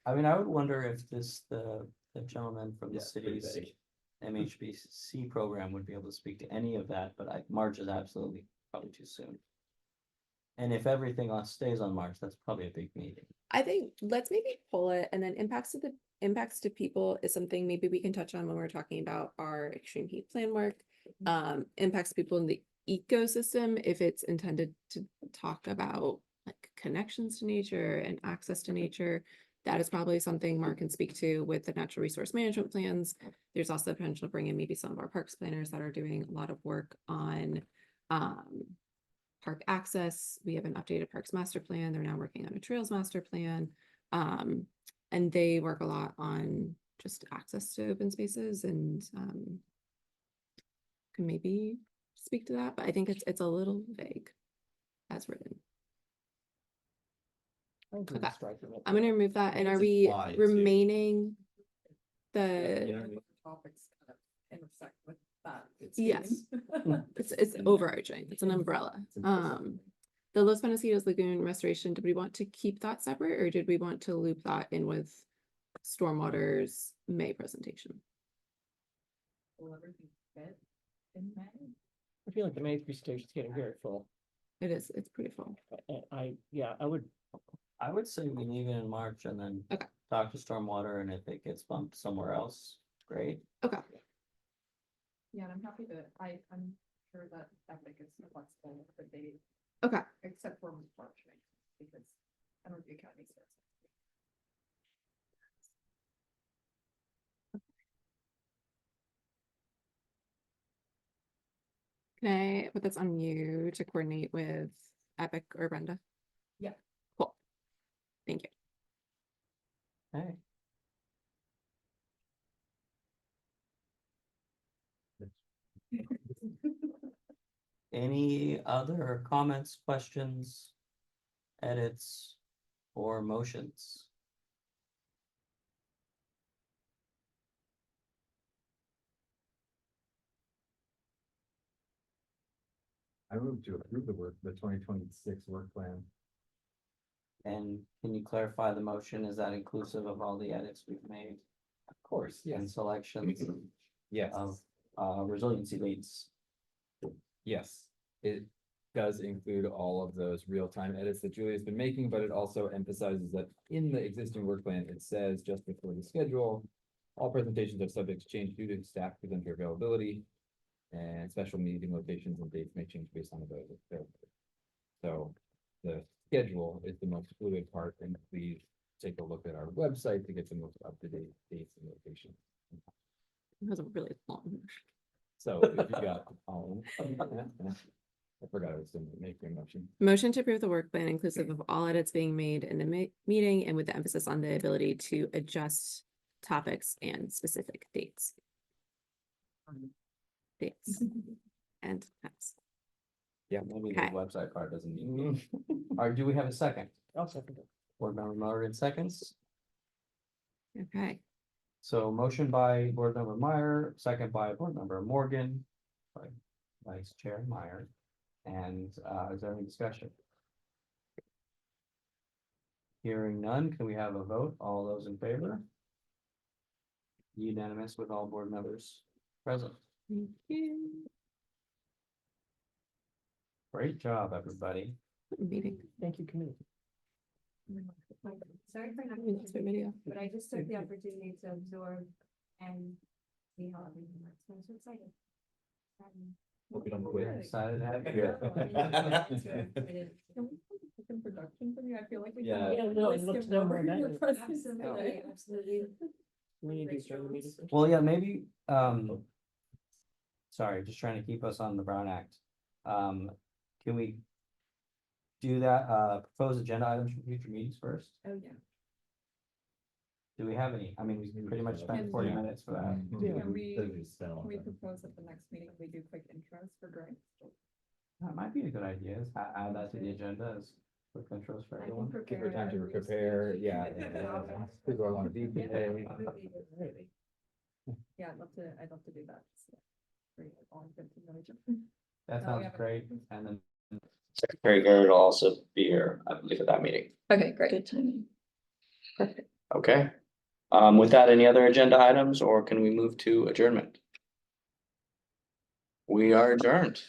I mean, I would wonder if the gentleman from the Yeah, pretty city's vague. MHBC program would be able to speak to any of that, but March is absolutely probably too soon. And if everything else stays on March, that's probably a big meeting. I think let's maybe pull it, and then impacts to people is something maybe we can touch on when we're talking about our extreme heat plan work. Impacts to people in the ecosystem, if it's intended to talk about like connections to nature and access to nature, that is probably something Mark can speak to with the natural resource management plans. There's also the potential to bring in maybe some of our parks planners that are doing a lot of work on Park access, we have an updated parks master plan. They're now working on a trails master plan. And they work a lot on just access to open spaces and can maybe speak to that, but I think it's a little vague as written. Okay, I'm gonna remove that. And are we remaining the? Topics kind of intersect with that. Yes, it's overarching. It's an umbrella. The Los Penasitos Lagoon restoration, did we want to keep that separate or did we want to loop that in with Stormwater's May presentation? Will everything fit in May? I feel like the May presentation is getting very full. It is, it's pretty full. I would say we leave it in March and then Okay. talk to Stormwater, and if it gets bumped somewhere else, great. Okay. Yeah, and I'm happy to, I'm sure that Epic is flexible with the date. Okay. Except for March, because Energy Academy starts. Can I put this on you to coordinate with Epic or Brenda? Yeah. Cool. Thank you. Hey. Any other comments, questions, edits, or motions? I move to approve the 2026 work plan. And can you clarify the motion? Is that inclusive of all the edits we've made? Of course, And selections yes, of resiliency leads? yes. It does include all of those real-time edits that Julia's been making, but it also emphasizes that in the existing work plan, it says just before the schedule, all presentations are subject to change due to staff presenter availability, and special meeting locations and dates may change based on availability. So the schedule is the most fluid part, and please take a look at our website to get the most up-to-date dates and locations. It was a really long. So if you got, I forgot I was going to make your motion. Motion to approve the work plan inclusive of all edits being made in the meeting and with the emphasis on the ability to adjust topics and specific dates. And times. Yeah, maybe the Okay. website part doesn't need. Or do we have a second? I'll second it. Board member Morgan seconds. Okay. So motion by board member Meyer, second by board member Morgan, by Vice Chair Meyer. And is there any discussion? Hearing none, can we have a vote? All those in favor? Unanimous with all board members present. Thank you. Great job, everybody. Meeting. Thank you, committee. Sorry for not That's my video. but I just took the opportunity to absorb and see how everything works. I'm so excited. Hope you don't quit. Excited to have you here. In production for me, I feel like we. Yeah. Yeah, no, I'd love to know more about it. Absolutely, absolutely. We need to start the meeting. Well, yeah, maybe, sorry, just trying to keep us on the Brown Act. Can we do that, propose agenda items for future meetings first? Oh, yeah. Do we have any? I mean, we pretty much spent 40 minutes for that. Can we propose at the next meeting, we do quick intros for grants? That might be a good idea, is add that to the agenda as quick intros for everyone. Give her time to prepare, yeah. People are on VPA. Yeah, I'd love to do that. So, great, all good to know each other. That we sounds have a- great, and then Secretary Garrett will also be here, I believe, at that meeting. Okay, great. Good timing. Perfect. Okay. With that, any other agenda items, or can we move to adjournment? We are adjourned.